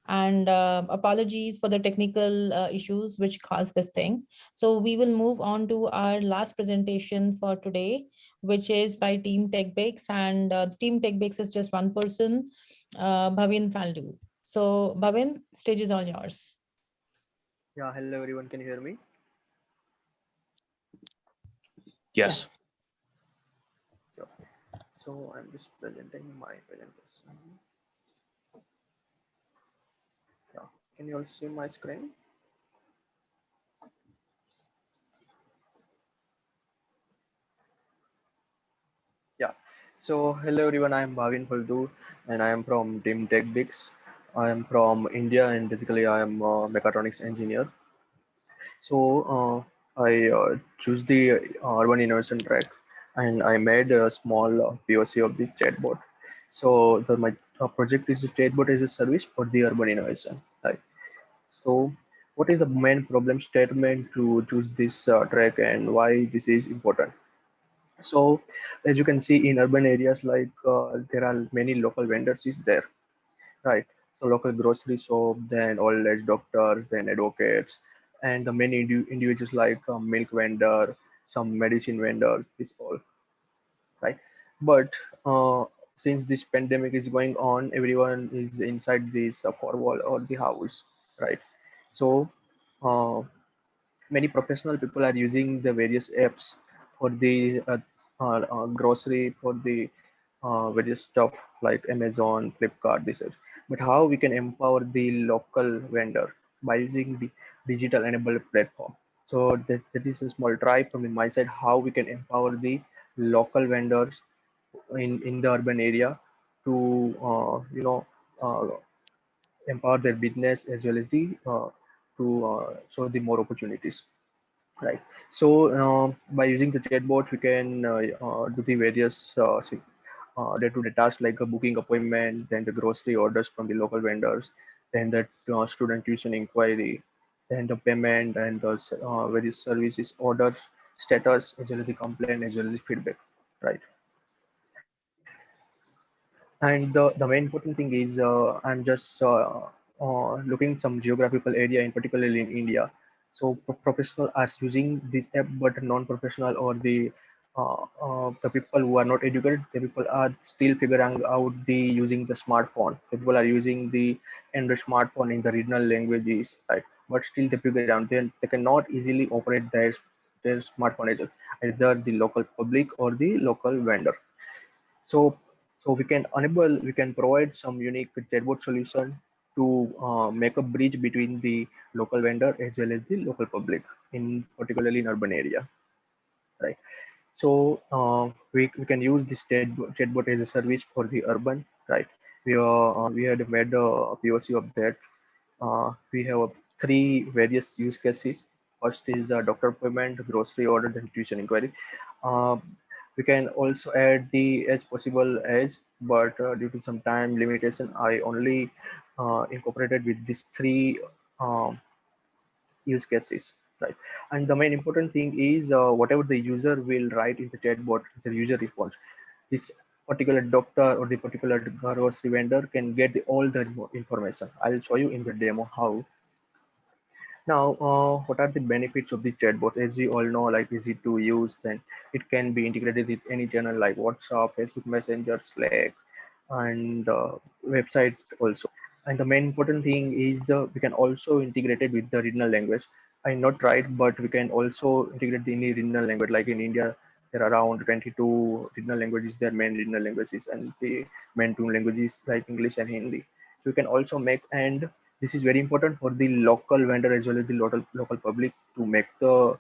And apologies for the technical issues which caused this thing. So we will move on to our last presentation for today, which is by Team TechBix, and Team TechBix is just one person, Bhavin Faldu. So Bhavin, stage is all yours. Yeah, hello everyone, can you hear me? Yes. Sure. So I'm just presenting my presentation. Yeah. Can you all see my screen? Yeah. So hello everyone, I am Bhavin Faldu and I am from Team TechBix. I am from India and basically I am a mechatronics engineer. So I choose the urban innovation track and I made a small POC of the chatbot. So my project is a chatbot as a service for the urban innovation. Right. So what is the main problem statement to choose this track and why this is important? So as you can see in urban areas, like there are many local vendors is there, right? So local grocery shop, then old age doctors, then advocates, and the many individuals like milk vendor, some medicine vendors, this all, right? But since this pandemic is going on, everyone is inside this four wall or the house, right? So uh, many professional people are using the various apps for the grocery, for the various stuff like Amazon, Flipkart, this is. But how we can empower the local vendor by using the digital enabled platform. So that is a small try from my side how we can empower the local vendors in the urban area to uh, empower their business as well as the to show the more opportunities, right? So by using the chatbot we can do the various day-to-day tasks like a booking appointment, then the grocery orders from the local vendors, then the student tuition inquiry, then the payment and the various services order status as well as the complaint as well as the feedback, right? And the main important thing is I'm just looking some geographical area in particularly in India. So professional are using this app, but non-professional or the people who are not educated, the people are still figuring out the using the smartphone. People are using the Android smartphone in the regional languages, right? But still they figure out they cannot easily operate their smartphone either the local public or the local vendor. So, we can provide some unique chatbot solution to make a bridge between the local vendor as well as the local public in particularly in urban area, right? So we can use this chatbot as a service for the urban, right? We had made a POC of that. We have three various use cases. First is doctor appointment, grocery order, then tuition inquiry. Uh, we can also add the as possible as, but due to some time limitation, I only incorporated with these three um, use cases, right? And the main important thing is whatever the user will write in the chatbot, the user response. This particular doctor or the particular grocery vendor can get all the information. I'll show you in the demo how. Now, what are the benefits of the chatbot? As we all know, like easy to use, then it can be integrated with any channel like WhatsApp, Facebook Messenger, Slack, and website also. And the main important thing is we can also integrate it with the regional language. I not right, but we can also integrate the any regional language. Like in India, there are around 22 regional languages. Their main regional languages, and the main two languages like English and Hindi. So we can also make, and this is very important for the local vendor as well as the local public to make the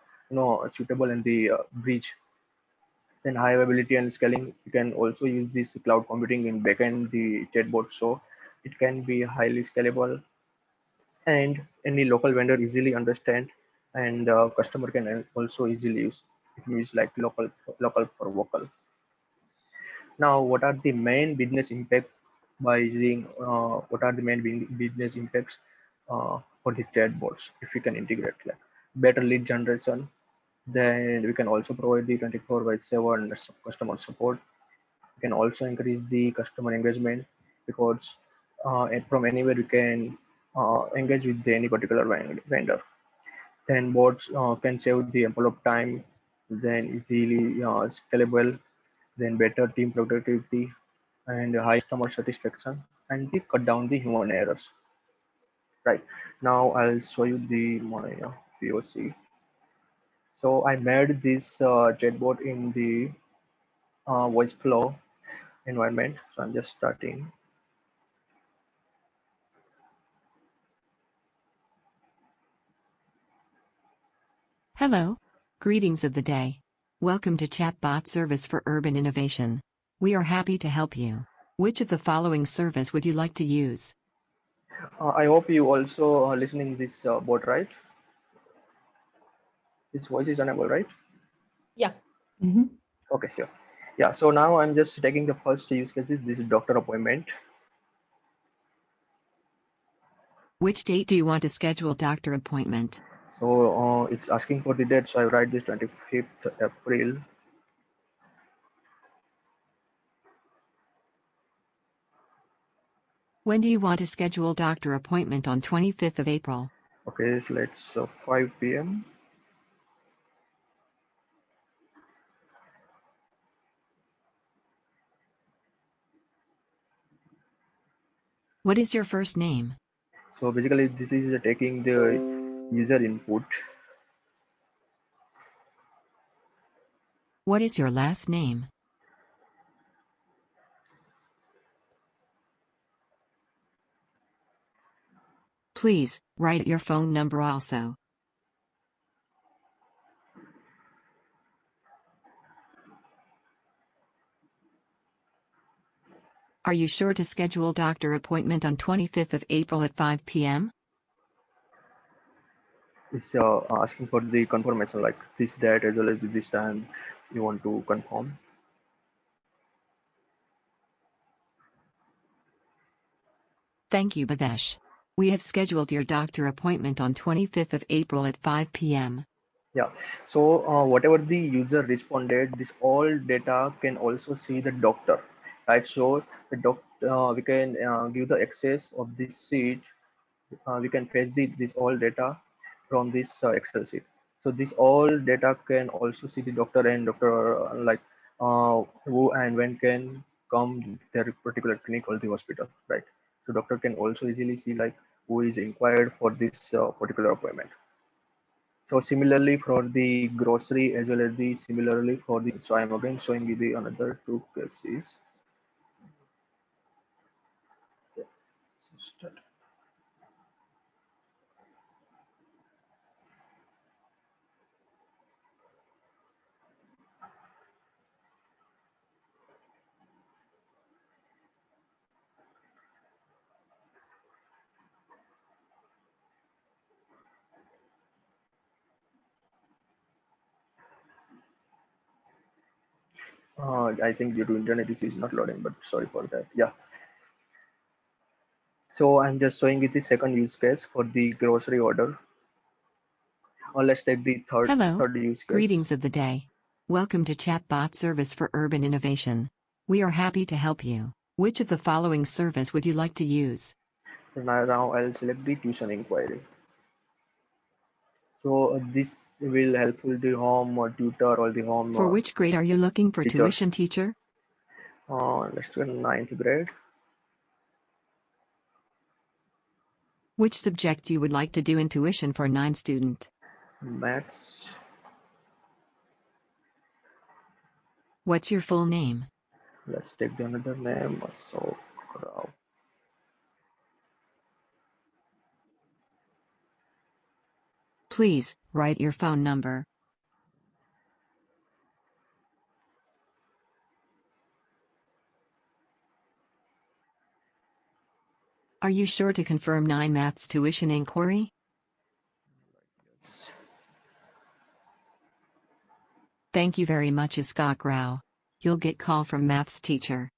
suitable and the bridge. Then high availability and scaling, you can also use this cloud computing in backend the chatbot, so it can be highly scalable and any local vendor easily understand, and customer can also easily use. It means like local for vocal. Now, what are the main business impact by using? What are the main business impacts for the chatbots? If we can integrate like better lead generation, then we can also provide the 24/7 customer support. We can also increase the customer engagement because and from anywhere we can engage with any particular vendor. Then bots can save the ample of time, then easily scalable, then better team productivity and high customer satisfaction, and they cut down the human errors. Right, now I'll show you the my POC. So I made this chatbot in the voice flow environment. So I'm just starting. Hello. Greetings of the day. Welcome to Chatbot Service for Urban Innovation. We are happy to help you. Which of the following service would you like to use? I hope you also are listening this bot, right? This voice is unable, right? Yeah. Okay, sure. Yeah, so now I'm just taking the first use cases. This is doctor appointment. Which date do you want to schedule doctor appointment? So it's asking for the date. So I write this 25th April. When do you want to schedule doctor appointment on 25th of April? Okay, so let's 5 p.m. What is your first name? So basically this is taking the user input. What is your last name? Please, write your phone number also. Are you sure to schedule doctor appointment on 25th of April at 5 p.m.? It's asking for the confirmation like this date as well as this time you want to confirm. Thank you, Bhavesh. We have scheduled your doctor appointment on 25th of April at 5 p.m. Yeah, so whatever the user responded, this all data can also see the doctor, right? So the we can give the access of this sheet. We can fetch this all data from this Excel sheet. So this all data can also see the doctor and doctor like who and when can come to their particular clinic or the hospital, right? So doctor can also easily see like who is inquired for this particular appointment. So similarly for the grocery as well as the similarly for the, so I'm again showing you the another two cases. I think due to internet issue is not loading, but sorry for that. Yeah. So I'm just showing you the second use case for the grocery order. Or let's take the Hello, third use case. greetings of the day. Welcome to Chatbot Service for Urban Innovation. We are happy to help you. Which of the following service would you like to use? Now I'll select the tuition inquiry. So this will helpful the home or tutor or the home For which grade are you looking for teacher. tuition teacher? Let's do 9th grade. Which subject you would like to do in tuition for 9 student? Maths. What's your full name? Let's take the another name. So Please, write your phone number. Are you sure to confirm 9 maths tuition inquiry? Thank you very much, Iskak Rao. You'll get call from maths teacher.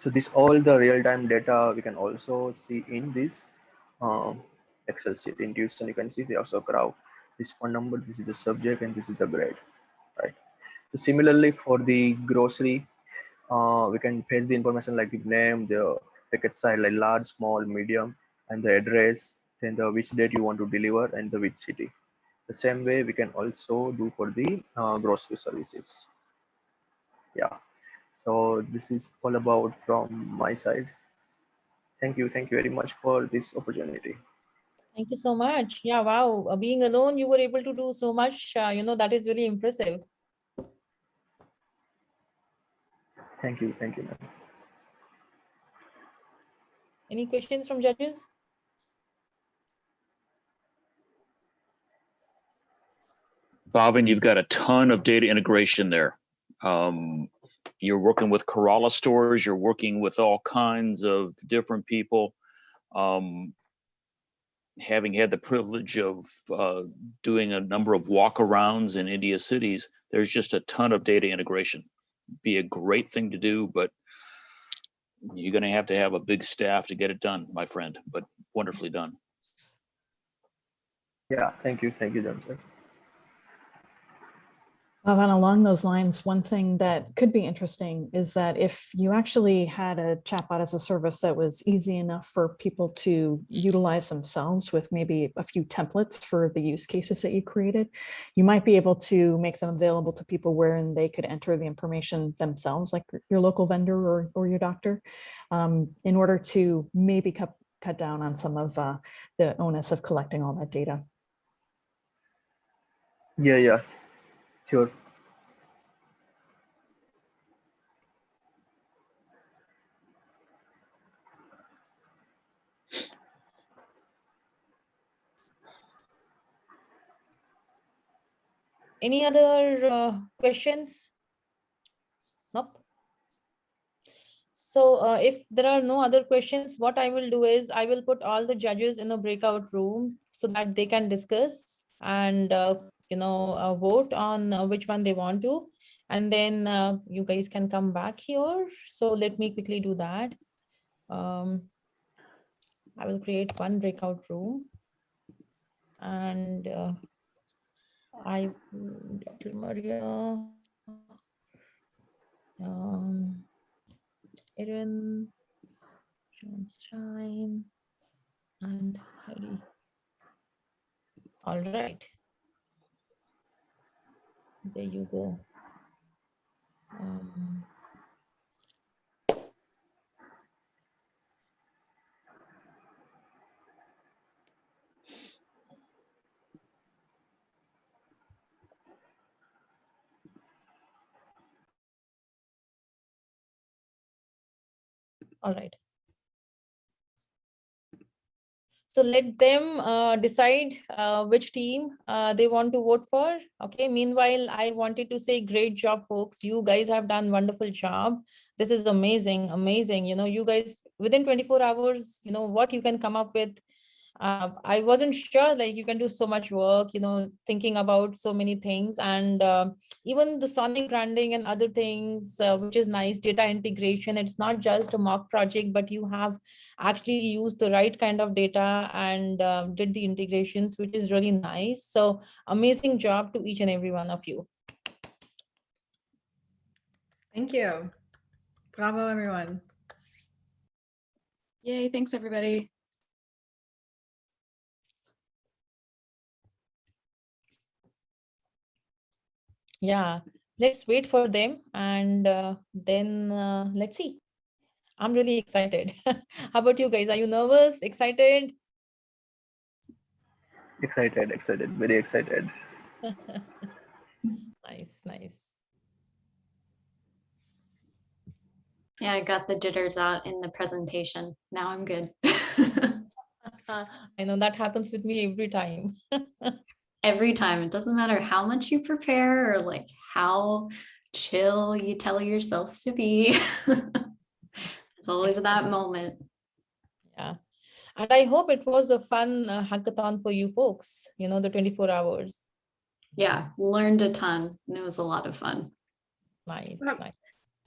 So this all the real-time data we can also see in this Excel sheet. In tuition, you can see the also crowd. This phone number, this is the subject, and this is the grade, right? So similarly for the grocery, we can fetch the information like the name, the packet size, like large, small, medium, and the address, then the which date you want to deliver, and the which city. The same way we can also do for the grocery services. Yeah. So this is all about from my side. Thank you very much for this opportunity. Thank you so much. Yeah, wow. Being alone, you were able to do so much. That is really impressive. Thank you, ma'am. Any questions from judges? Bhavin, you've got a ton of data integration there. You're working with Kerala stores, you're working with all kinds of different people. Having had the privilege of doing a number of walkarounds in India cities, there's just a ton of data integration. Be a great thing to do, but you're going to have a big staff to get it done, my friend, but wonderfully done. Yeah, thank you, Johnson. And along those lines, one thing that could be interesting is that if you actually had a chatbot as a service that was easy enough for people to utilize themselves with maybe a few templates for the use cases that you created, you might be able to make them available to people wherein they could enter the information themselves, like your local vendor or your doctor, in order to maybe cut down on some of the onus of collecting all that data. Yeah, sure. Any other questions? Nope. So if there are no other questions, what I will do is I will put all the judges in a breakout room so that they can discuss and vote on which one they want to. And then you guys can come back here. So let me quickly do that. I will create one breakout room. And Dr. Maria, Erin, Johnstein, and Heidi. All right. There you go. All right. So let them decide which team they want to vote for. Okay. Meanwhile, I wanted to say, great job, folks. You guys have done wonderful job. This is amazing, amazing. You guys within 24 hours, what you can come up with. I wasn't sure, like, you can do so much work, thinking about so many things, and even the sonic branding and other things, which is nice. Data integration, it's not just a mock project, but you have actually used the right kind of data and did the integrations, which is really nice. So amazing job to each and every one of you. Thank you. Bravo, everyone. Yay, thanks everybody. Yeah, let's wait for them, and then let's see. I'm really excited. How about you guys? Are you nervous, excited? Excited, very excited. Nice. Yeah, I got the jitters out in the presentation. Now I'm good. I know that happens with me every time. Every time. It doesn't matter how much you prepare or like how chill you tell yourself to be. It's always that moment. Yeah. And I hope it was a fun hackathon for you folks, the 24 hours. Yeah, learned a ton. And it was a lot of fun. Nice.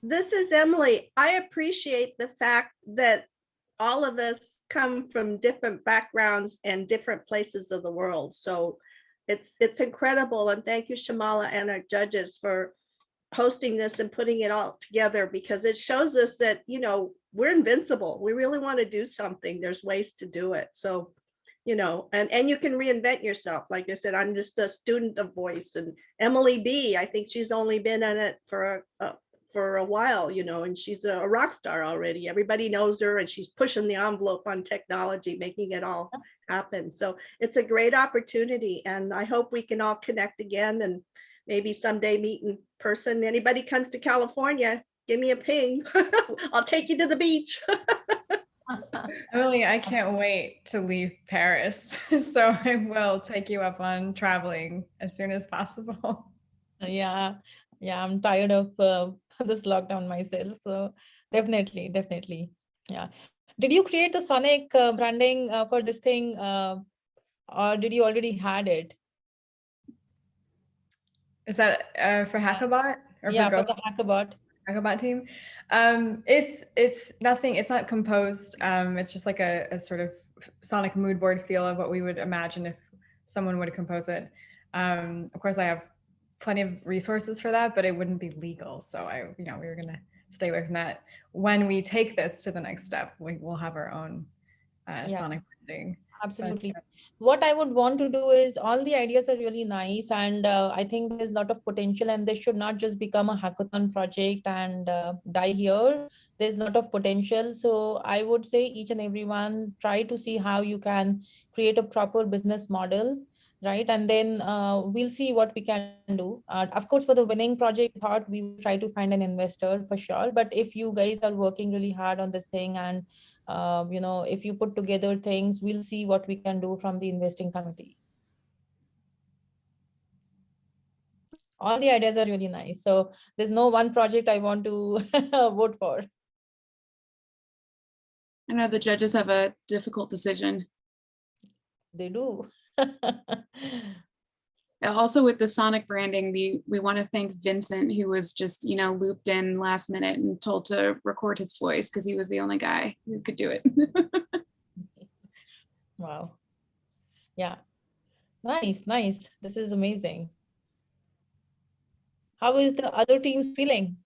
This is Emily. I appreciate the fact that all of us come from different backgrounds and different places of the world. So it's incredible. And thank you, Shamala, and our judges for hosting this and putting it all together, because it shows us that, we're invincible. We really want to do something. There's ways to do it. So, and you can reinvent yourself. Like I said, I'm just a student of voice, and Emily B, I think she's only been in it for a while, and she's a rock star already. Everybody knows her, and she's pushing the envelope on technology, making it all happen. So it's a great opportunity, and I hope we can all connect again and maybe someday meet in person. Anybody comes to California, give me a ping. I'll take you to the beach. Emily, I can't wait to leave Paris. So I will take you up on traveling as soon as possible. Yeah, I'm tired of this lockdown myself. So definitely. Yeah. Did you create the sonic branding for this thing, or did you already had it? Is that for Hackabot? Or yeah, for the Hackabot team? It's nothing, it's not composed. It's just like a sort of sonic mood board feel of what we would imagine if someone would compose it. Of course, I have plenty of resources for that, but it wouldn't be legal. So we were gonna stay away from that. When we take this to the next step, we will have our own sonic branding. Absolutely. What I would want to do is, all the ideas are really nice, and I think there's a lot of potential, and this should not just become a hackathon project and die here. There's a lot of potential. So I would say each and everyone try to see how you can create a proper business model, right? And then we'll see what we can do. Of course, for the winning project part, we will try to find an investor for sure. But if you guys are working really hard on this thing, and if you put together things, we'll see what we can do from the investing committee. All the ideas are really nice. So there's no one project I want to vote for. I know the judges have a difficult decision. They do. Also with the sonic branding, we want to thank Vincent, who was just, looped in last minute and told to record his voice because he was the only guy who could do it. Wow. Yeah. Nice. This is amazing. How is the other teams feeling?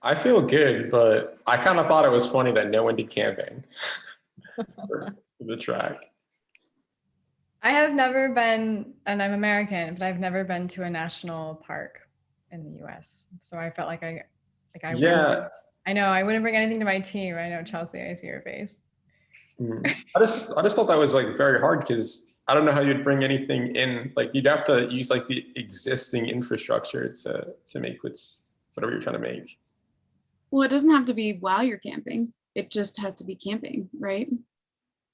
I feel good, but I kind of thought it was funny that no one did camping for the track. I have never been, and I'm American, but I've never been to a national park in the US. So I felt like I Yeah. I know I wouldn't bring anything to my team. I know, Chelsea, I see your face. I just thought that was like very hard because I don't know how you'd bring anything in. Like you'd have to use like the existing infrastructure to make whatever you're trying to make. Well, it doesn't have to be while you're camping. It just has to be camping, right?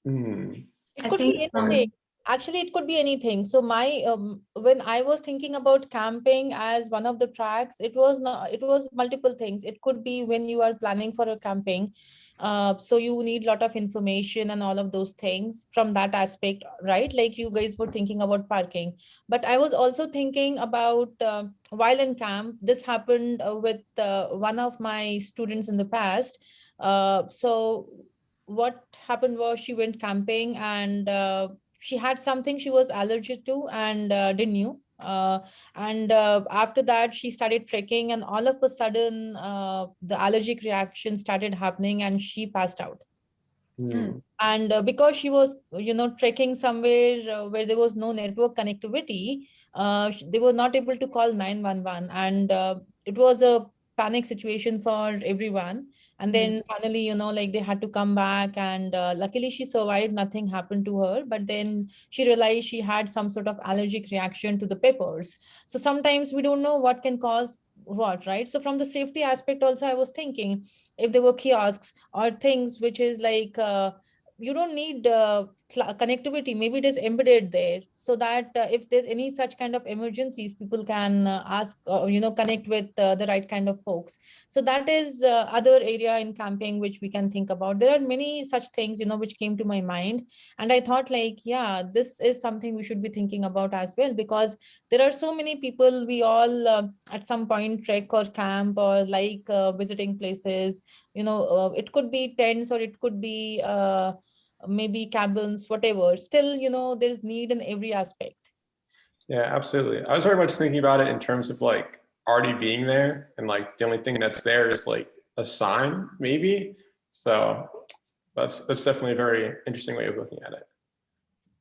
It could be anything. Actually, it could be anything. So when I was thinking about camping as one of the tracks, it was multiple things. It could be when you are planning for a camping. So you need a lot of information and all of those things from that aspect, right? Like you guys were thinking about parking. But I was also thinking about while in camp, this happened with one of my students in the past. So what happened was she went camping and she had something she was allergic to and didn't knew. After that, she started trekking, and all of a sudden, the allergic reaction started happening, and she passed out. And because she was, trekking somewhere where there was no network connectivity, they were not able to call 911, and it was a panic situation for everyone. And then finally, like they had to come back, and luckily she survived. Nothing happened to her, but then she realized she had some sort of allergic reaction to the peppers. So sometimes we don't know what can cause what, right? So from the safety aspect also, I was thinking if there were kiosks or things which is like you don't need connectivity, maybe it is embedded there, so that if there's any such kind of emergencies, people can ask connect with the right kind of folks. So that is other area in camping which we can think about. There are many such things which came to my mind, and I thought like, yeah, this is something we should be thinking about as well, because there are so many people, we all at some point trek or camp or like visiting places. It could be tents, or it could be maybe cabins, whatever. Still, there's need in every aspect. Yeah, absolutely. I was very much thinking about it in terms of like already being there, and like the only thing that's there is like a sign, maybe. So that's definitely a very interesting way of looking at it.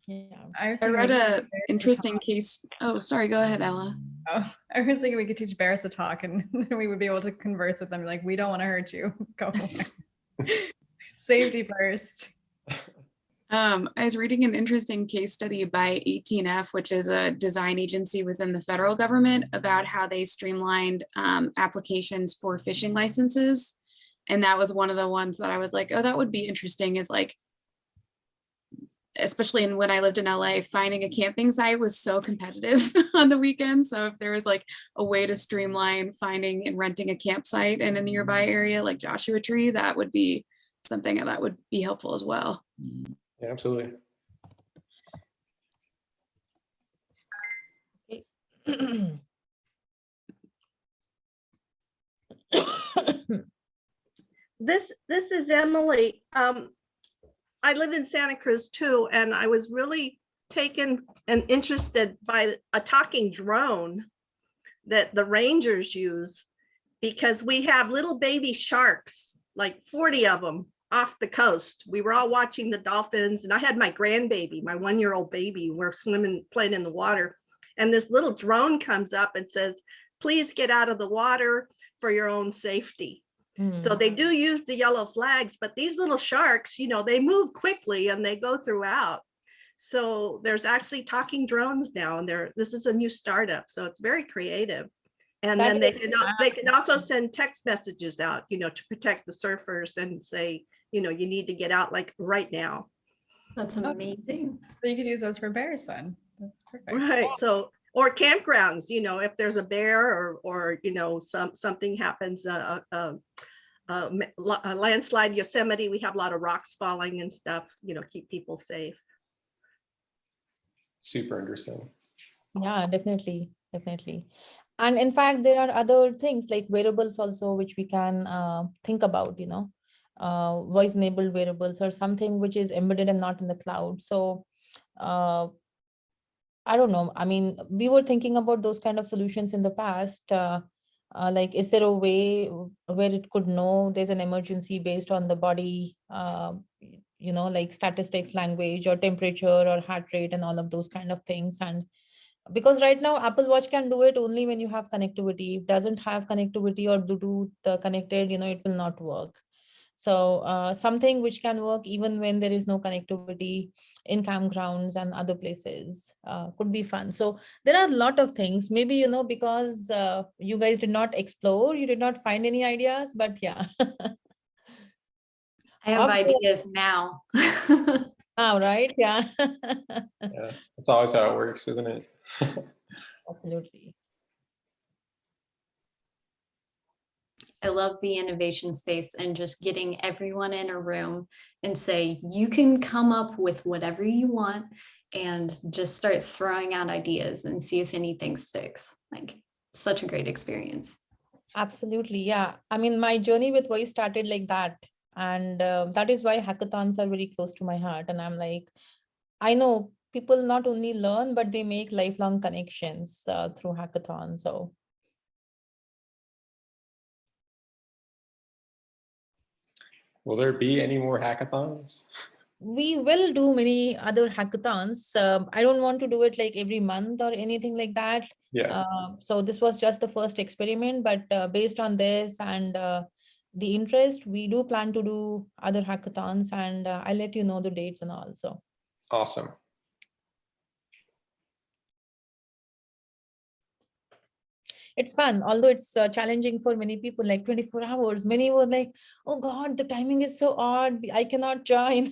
Yeah, I read an interesting case. Oh, sorry. Go ahead, Ella. Oh, I was thinking we could teach bears to talk, and then we would be able to converse with them. Like, we don't want to hurt you. Go away. Safety first. I was reading an interesting case study by 18F, which is a design agency within the federal government, about how they streamlined applications for fishing licenses. And that was one of the ones that I was like, oh, that would be interesting, is like, especially when I lived in LA, finding a camping site was so competitive on the weekend. So if there was like a way to streamline finding and renting a campsite in a nearby area like Joshua Tree, that would be something that would be helpful as well. Yeah, absolutely. This is Emily. I live in Santa Cruz too, and I was really taken and interested by a talking drone that the rangers use, because we have little baby sharks, like 40 of them off the coast. We were all watching the dolphins, and I had my grandbaby, my 1-year-old baby, we're swimming, playing in the water. And this little drone comes up and says, please get out of the water for your own safety. So they do use the yellow flags, but these little sharks, you know, they move quickly and they go throughout. So there's actually talking drones now, and this is a new startup. So it's very creative. And then they can also send text messages out, you know, to protect the surfers and say, you know, you need to get out like right now. That's amazing. So you could use those for bears then. That's perfect. Right. So, or campgrounds, you know, if there's a bear or you know, something happens, a landslide, Yosemite, we have a lot of rocks falling and stuff, you know, keep people safe. Super interesting. Yeah, definitely. And in fact, there are other things like wearables also, which we can think about, you know, voice enabled wearables or something which is embedded and not in the cloud. So I don't know. I mean, we were thinking about those kind of solutions in the past. Like, is there a way where it could know there's an emergency based on the body, you know, like statistics, language, or temperature, or heart rate, and all of those kind of things. And because right now Apple Watch can do it only when you have connectivity. If it doesn't have connectivity or Bluetooth connected, you know, it will not work. So something which can work even when there is no connectivity in campgrounds and other places could be fun. So there are a lot of things, maybe, you know, because you guys did not explore, you did not find any ideas, but yeah. I have ideas now. Oh, right. Yeah. Yeah, that's always how it works, isn't it? Absolutely. I love the innovation space and just getting everyone in a room and say, you can come up with whatever you want and just start throwing out ideas and see if anything sticks. Like, such a great experience. Absolutely. Yeah. I mean, my journey with voice started like that. And that is why hackathons are very close to my heart. And I'm like, I know people not only learn, but they make lifelong connections through hackathons. So will there be any more hackathons? we will do many other hackathons. I don't want to do it like every month or anything like that. Yeah. So this was just the first experiment, but based on this and the interest, we do plan to do other hackathons, and I'll let you know the dates and all. So awesome. It's fun, although it's challenging for many people, like 24 hours. Many were like, oh God, the timing is so odd, I cannot join.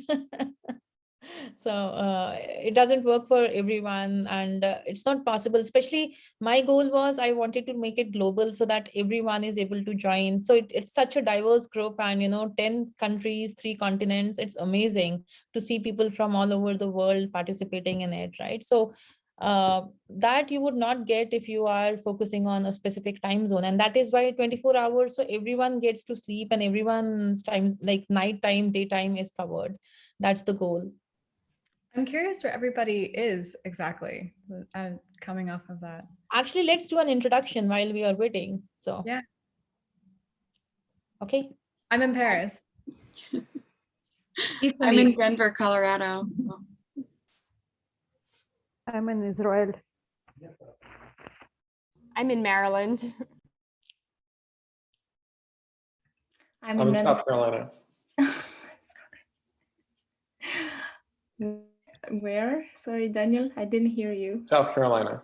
So it doesn't work for everyone, and it's not possible. Especially my goal was I wanted to make it global so that everyone is able to join. So it's such a diverse group, and 10 countries, 3 continents. It's amazing to see people from all over the world participating in it, right? So that you would not get if you are focusing on a specific time zone, and that is why 24 hours, so everyone gets to sleep and everyone's time, like night time, daytime, is covered. That's the goal. I'm curious where everybody is exactly coming off of that. Actually, let's do an introduction while we are waiting. So yeah. Okay. I'm in Paris. I'm in Denver, Colorado. I'm in Israel. I'm in Maryland. I'm in South Carolina. Where? Sorry, Daniel, I didn't hear you. South Carolina.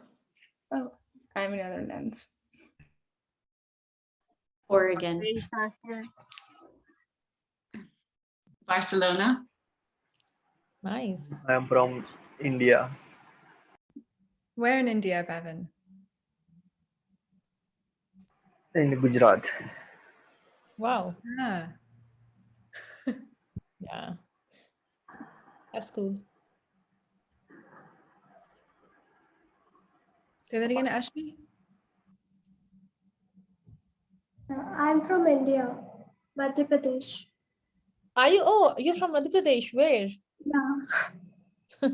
Oh, I'm in Netherlands. Oregon. Barcelona. Nice. I am from India. Where in India, Bevan? In Gujarat. Wow. Yeah. Yeah. That's cool. Say that again, Ashley. I'm from India, Madhya Pradesh. Are you? Oh, you're from Madhya Pradesh. Where? Yeah.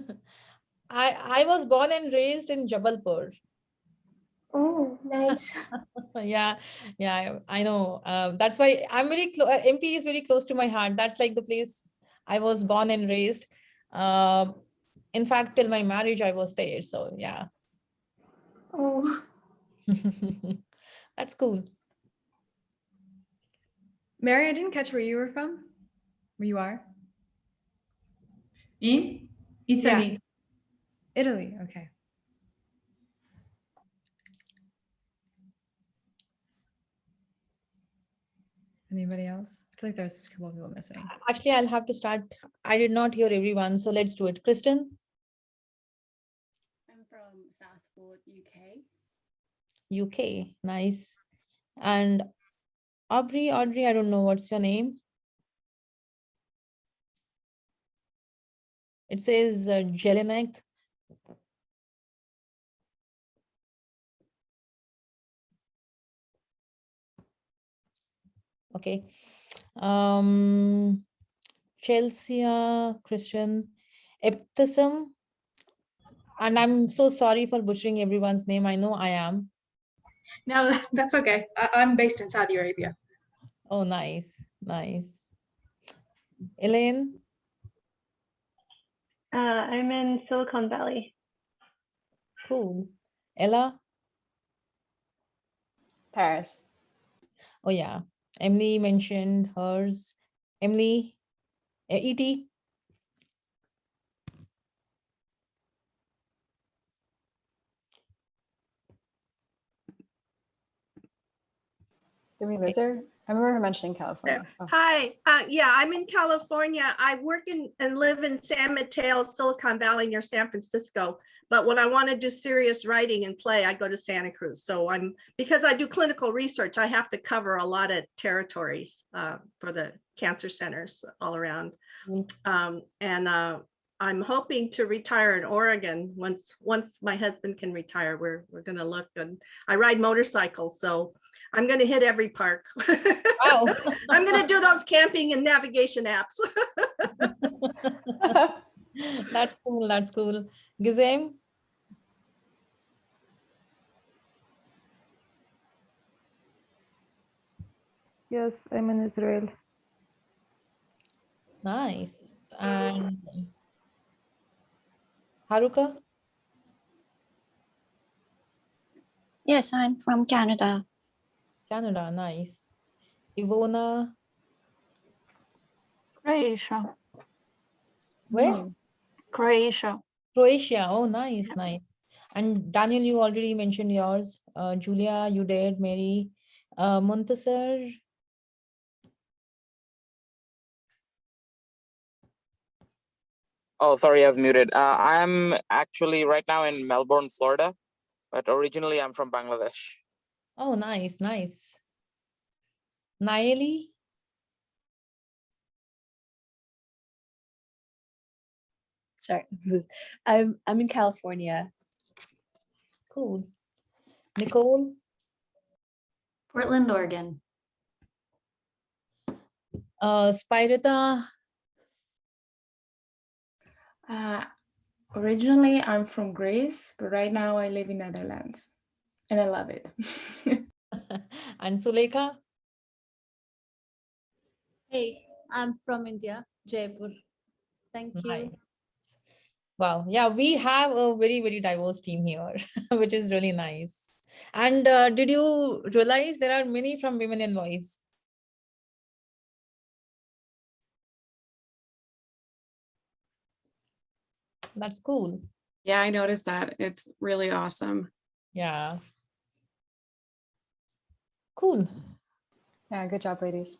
I was born and raised in Jabalpur. Oh, nice. Yeah, yeah, I know. That's why I'm very close. MP is very close to my heart. That's like the place I was born and raised. In fact, till my marriage, I was there. So yeah, Oh, that's cool. Mary, I didn't catch where you were from. Where you are? In Italy. Italy. Okay. Anybody else? I feel like there's a couple of people missing. Actually, I'll have to start. I did not hear everyone, so let's do it. Kristen? I'm from Southport, UK. UK, nice. And Audrey, I don't know what's your name. It says Jelinek. Okay. Chelsea, Christian, Eptism. And I'm so sorry for butchering everyone's name. I know I am. No, that's okay. I'm based in Saudi Arabia. Oh, nice, nice. Elaine? I'm in Silicon Valley. Cool. Ella? Paris. Oh, yeah. Emily mentioned hers. Emily? E.T.? Did we lose her? I remember her mentioning California. Oh. Hi, yeah, I'm in California. I work in and live in San Mateo, Silicon Valley near San Francisco. But when I want to do serious writing and play, I go to Santa Cruz. So because I do clinical research, I have to cover a lot of territories for the cancer centers all around. I'm hoping to retire in Oregon once my husband can retire. We're going to look, and I ride motorcycles, so I'm going to hit every park. Wow. I'm going to do those camping and navigation apps. That's cool. That's cool. Gizem? Yes, I'm in Israel. Nice. And Haruka? Yes, I'm from Canada. Canada, nice. Ivona? Croatia. Where? Croatia. Croatia. Oh, nice, nice. And Daniel, you already mentioned yours. Julia, you did. Mary. Muntasar? Oh, sorry, I was muted. I'm actually right now in Melbourne, Florida, but originally I'm from Bangladesh. Oh, nice, nice. Nayeli? Sorry, I'm in California. Cool. Nicole? Portland, Oregon. Spirita? Originally, I'm from Greece, but right now I live in Netherlands, and I love it. And Sulekha? Hey, I'm from India, Jaipur. Thank you. Nice. Wow. Yeah, we have a very, very diverse team here, which is really nice. And did you realize there are many from Women in Voice? That's cool. Yeah, I noticed that. It's really awesome. Yeah. Cool. Yeah, good job, ladies.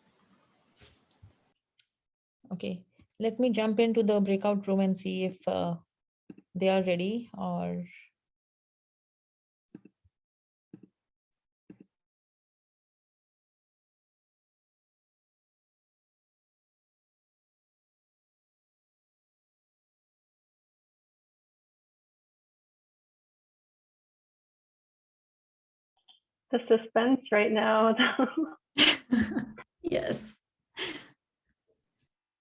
Okay, let me jump into the breakout room and see if they are ready or. The suspense right now. Yes.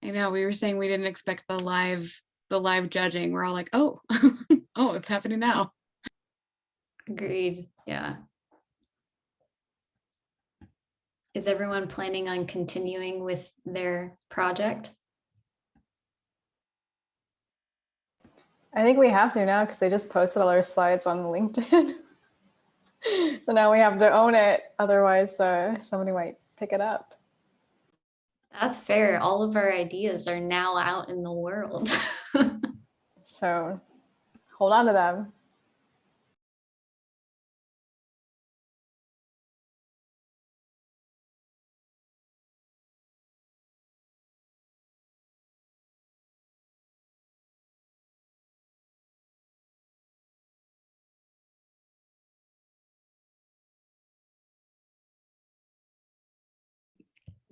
I know we were saying we didn't expect the live judging. We're all like, oh. Oh, it's happening now. Agreed. Yeah. Is everyone planning on continuing with their project? I think we have to now because they just posted all our slides on LinkedIn. So now we have to own it. Otherwise, somebody might pick it up. That's fair. All of our ideas are now out in the world. So hold on to them.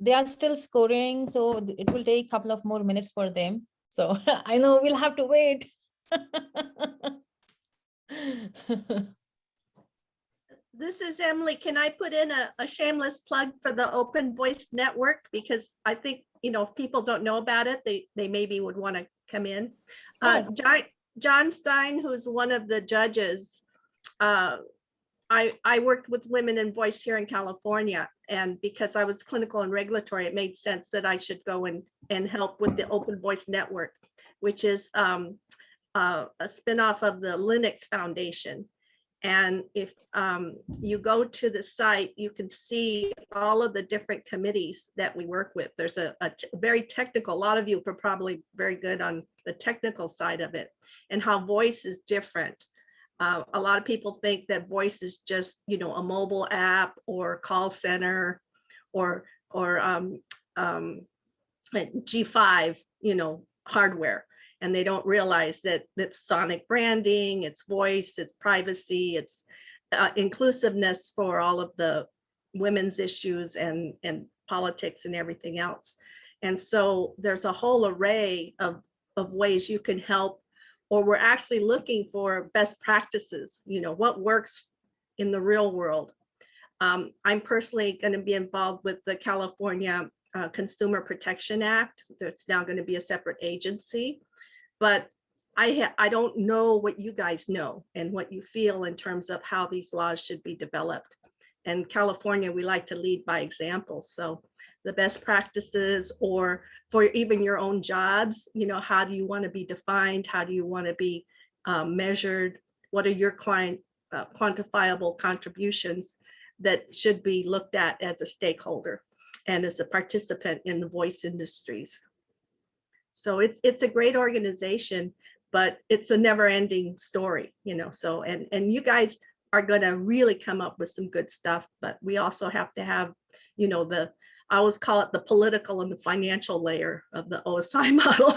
They are still scoring, so it will take a couple of more minutes for them. So I know we'll have to wait. This is Emily. Can I put in a shameless plug for the Open Voice Network? Because I think, if people don't know about it, they maybe would want to come in. John Stein, who's one of the judges, I worked with Women in Voice here in California, and because I was clinical and regulatory, it made sense that I should go and help with the Open Voice Network, which is a spinoff of the Linux Foundation. And if you go to the site, you can see all of the different committees that we work with. There's a very technical, a lot of you are probably very good on the technical side of it and how voice is different. A lot of people think that voice is just, a mobile app or call center or G5, hardware. And they don't realize that it's sonic branding, it's voice, it's privacy, it's inclusiveness for all of the women's issues and politics and everything else. And so there's a whole array of ways you can help, or we're actually looking for best practices, what works in the real world. I'm personally going to be involved with the California Consumer Protection Act. There's now going to be a separate agency. But I don't know what you guys know and what you feel in terms of how these laws should be developed. And California, we like to lead by example. So the best practices, or for even your own jobs, how do you want to be defined? How do you want to be measured? What are your quantifiable contributions that should be looked at as a stakeholder and as a participant in the voice industries? So it's a great organization, but it's a never-ending story, so and you guys are going to really come up with some good stuff, but we also have to have, I always call it the political and the financial layer of the OSI model.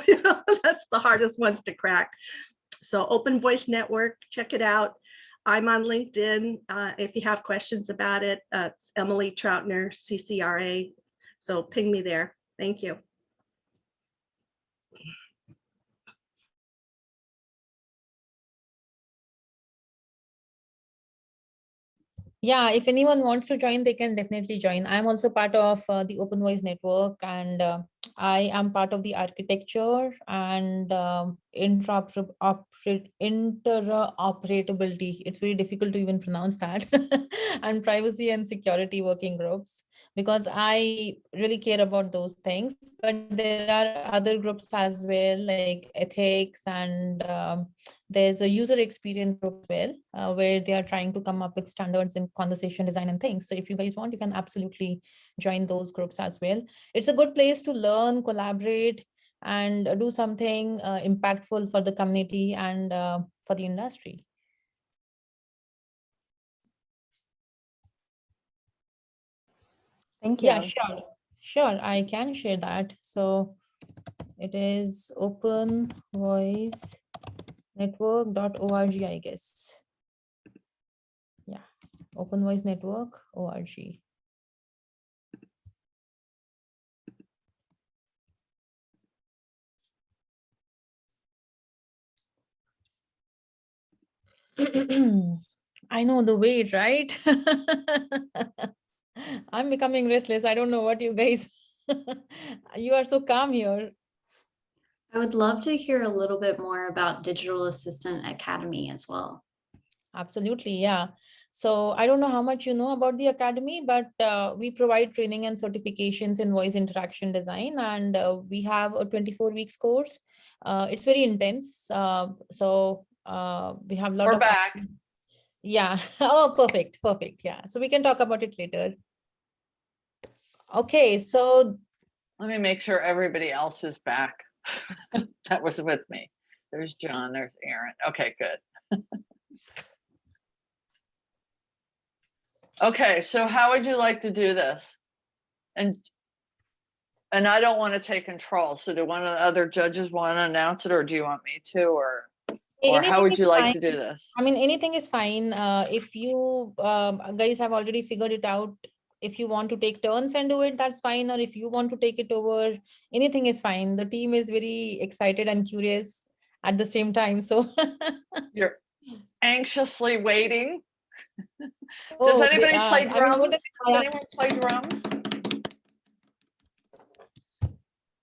That's the hardest ones to crack. So Open Voice Network, check it out. I'm on LinkedIn. If you have questions about it, it's Emily Troutner, CCRA. So ping me there. Thank you. Yeah, if anyone wants to join, they can definitely join. I'm also part of the Open Voice Network, and I am part of the architecture and interoperability. It's very difficult to even pronounce that. And privacy and security working groups, because I really care about those things. But there are other groups as well, like ethics, and there's a user experience group as well, where they are trying to come up with standards in conversation design and things. So if you guys want, you can absolutely join those groups as well. It's a good place to learn, collaborate, and do something impactful for the community and for the industry. Thank you. Yeah, sure. Sure, I can share that. So it is openvoicenetwork.org, I guess. Yeah, openvoicenetwork.org. I know the wait, right? I'm becoming restless. I don't know what you guys, you are so calm here. I would love to hear a little bit more about Digital Assistant Academy as well. Absolutely, yeah. So I don't know how much you know about the Academy, but we provide training and certifications in voice interaction design, and we have a 24 weeks course. It's very intense. So we have a lot We're of. back. Yeah. Oh, perfect. Perfect. Yeah. So we can talk about it later. Okay. So Let me make sure everybody else is back. That was with me. There's John, there's Aaron. Okay, good. Okay, so how would you like to do this? And I don't want to take control. So do one of the other judges want to announce it, or do you want me to, or how anything would is you like fine. to do this? I mean, anything is fine. If you guys have already figured it out, if you want to take turns and do it, that's fine. Or if you want to take it over, anything is fine. The team is very excited and curious at the same time. So You're anxiously waiting. Does oh, anybody play I mean, more drums? than- Does anyone play drums?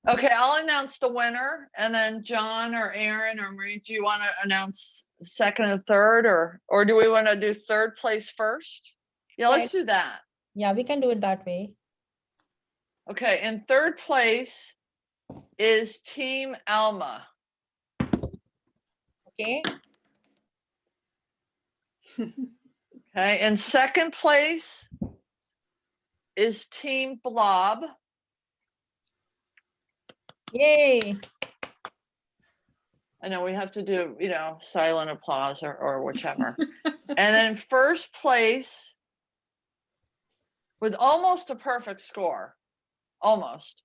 Okay, I'll announce the winner, and then John or Aaron or Marie, do you want to announce second and third, or do we want to do third place first? Yeah, let's do that. Yeah, we can do it that way. Okay, in third place is Team Alma. Okay. Okay, in second place is Team Blob. Yay. I know we have to do, silent applause or whichever. And then first place with almost a perfect score, almost,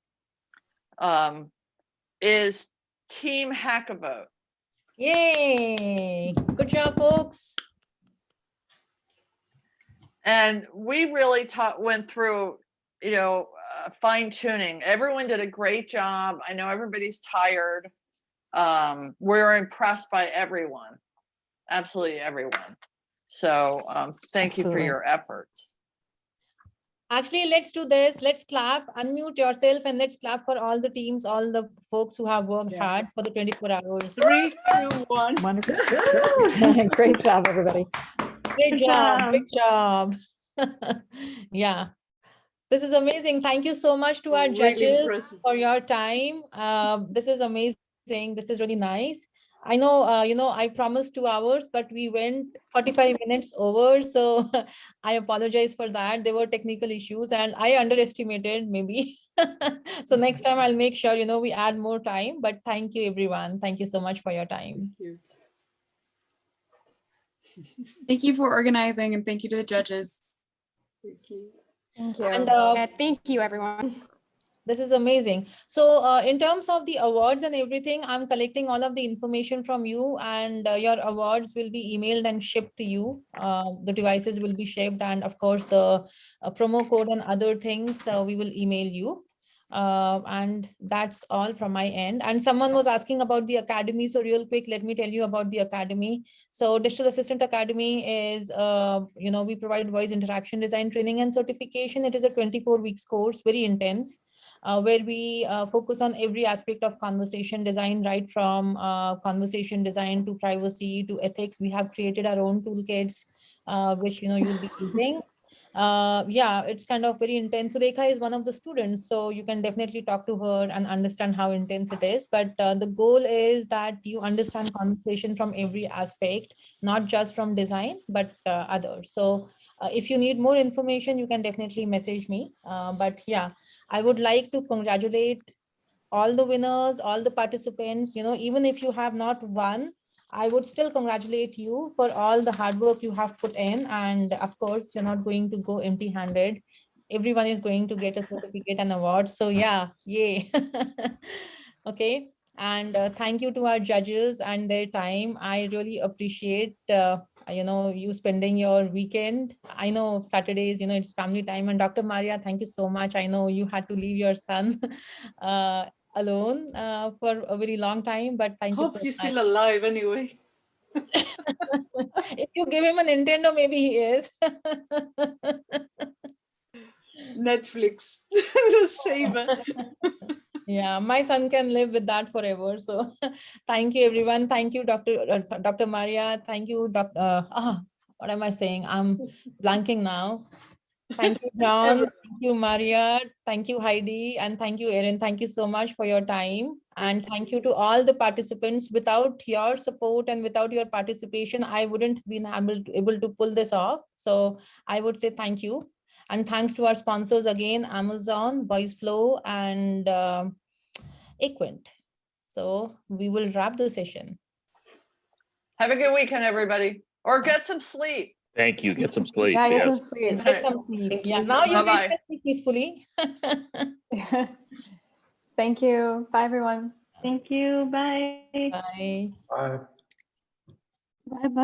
is Team Hackabot. Yay. Good job, folks. And we really went through, fine tuning. Everyone did a great job. I know everybody's tired. We're impressed by everyone, absolutely everyone. So thank you for your efforts. Actually, let's do this. Let's clap, unmute yourself, and let's clap for all the teams, all the folks who have worked hard for the 24 hours. 3, 2, 1. Wonderful. Great job, everybody. Great job. Good job. Yeah. This is amazing. Thank you so much to our Really judges impressive. for your time. This is amazing. This is really nice. I know, I promised 2 hours, but we went 45 minutes over. So I apologize for that. There were technical issues and I underestimated maybe. So next time I'll make sure, we add more time, but thank you, everyone. Thank you so much for your time. Thank you. Thank you for organizing and thank you to the judges. Thank you. Thank you. And thank you, everyone. This is amazing. So in terms of the awards and everything, I'm collecting all of the information from you, and your awards will be emailed and shipped to you. The devices will be shipped, and of course the promo code and other things we will email you. And that's all from my end. And someone was asking about the Academy. So real quick, let me tell you about the Academy. So Digital Assistant Academy is, we provide voice interaction design training and certification. It is a 24 weeks course, very intense. Where we focus on every aspect of conversation design, right from conversation design to privacy to ethics. We have created our own toolkits, which you'll be using. Yeah, it's kind of very intense. Surekha is one of the students, so you can definitely talk to her and understand how intense it is. But the goal is that you understand conversation from every aspect, not just from design, but others. So if you need more information, you can definitely message me. But yeah, I would like to congratulate all the winners, all the participants. Even if you have not won, I would still congratulate you for all the hard work you have put in. And of course, you're not going to go empty-handed. Everyone is going to get a certificate and award. So yeah, yay. Okay. And thank you to our judges and their time. I really appreciate you spending your weekend. I know Saturdays, it's family time. And Dr. Maria, thank you so much. I know you had to leave your son alone for a very long time, but thank you Hope so he's much. still alive anyway. If you give him a Nintendo, maybe he is. Netflix. Save it. Yeah, my son can live with that forever. So thank you, everyone. Thank you, Dr. Maria. Thank you, what am I saying? I'm blanking now. Thank you, John. Thank you, Maria. Thank you, Heidi. And thank you, Erin. Thank you so much for your time. And thank you to all the participants. Without your support and without your participation, I wouldn't been able to pull this off. So I would say thank you. And thanks to our sponsors again, Amazon, VoiceFlow, and Equint. So we will wrap the session. Have a good weekend, everybody. Or get some sleep. Thank you. Get some sleep. Yeah, get some Yes. sleep. Get some sleep. Thank Yeah, you now so you guys Bye-bye. can sleep peacefully. Thank you. Bye, everyone. Thank you. Bye. Bye. Bye. Bye bye.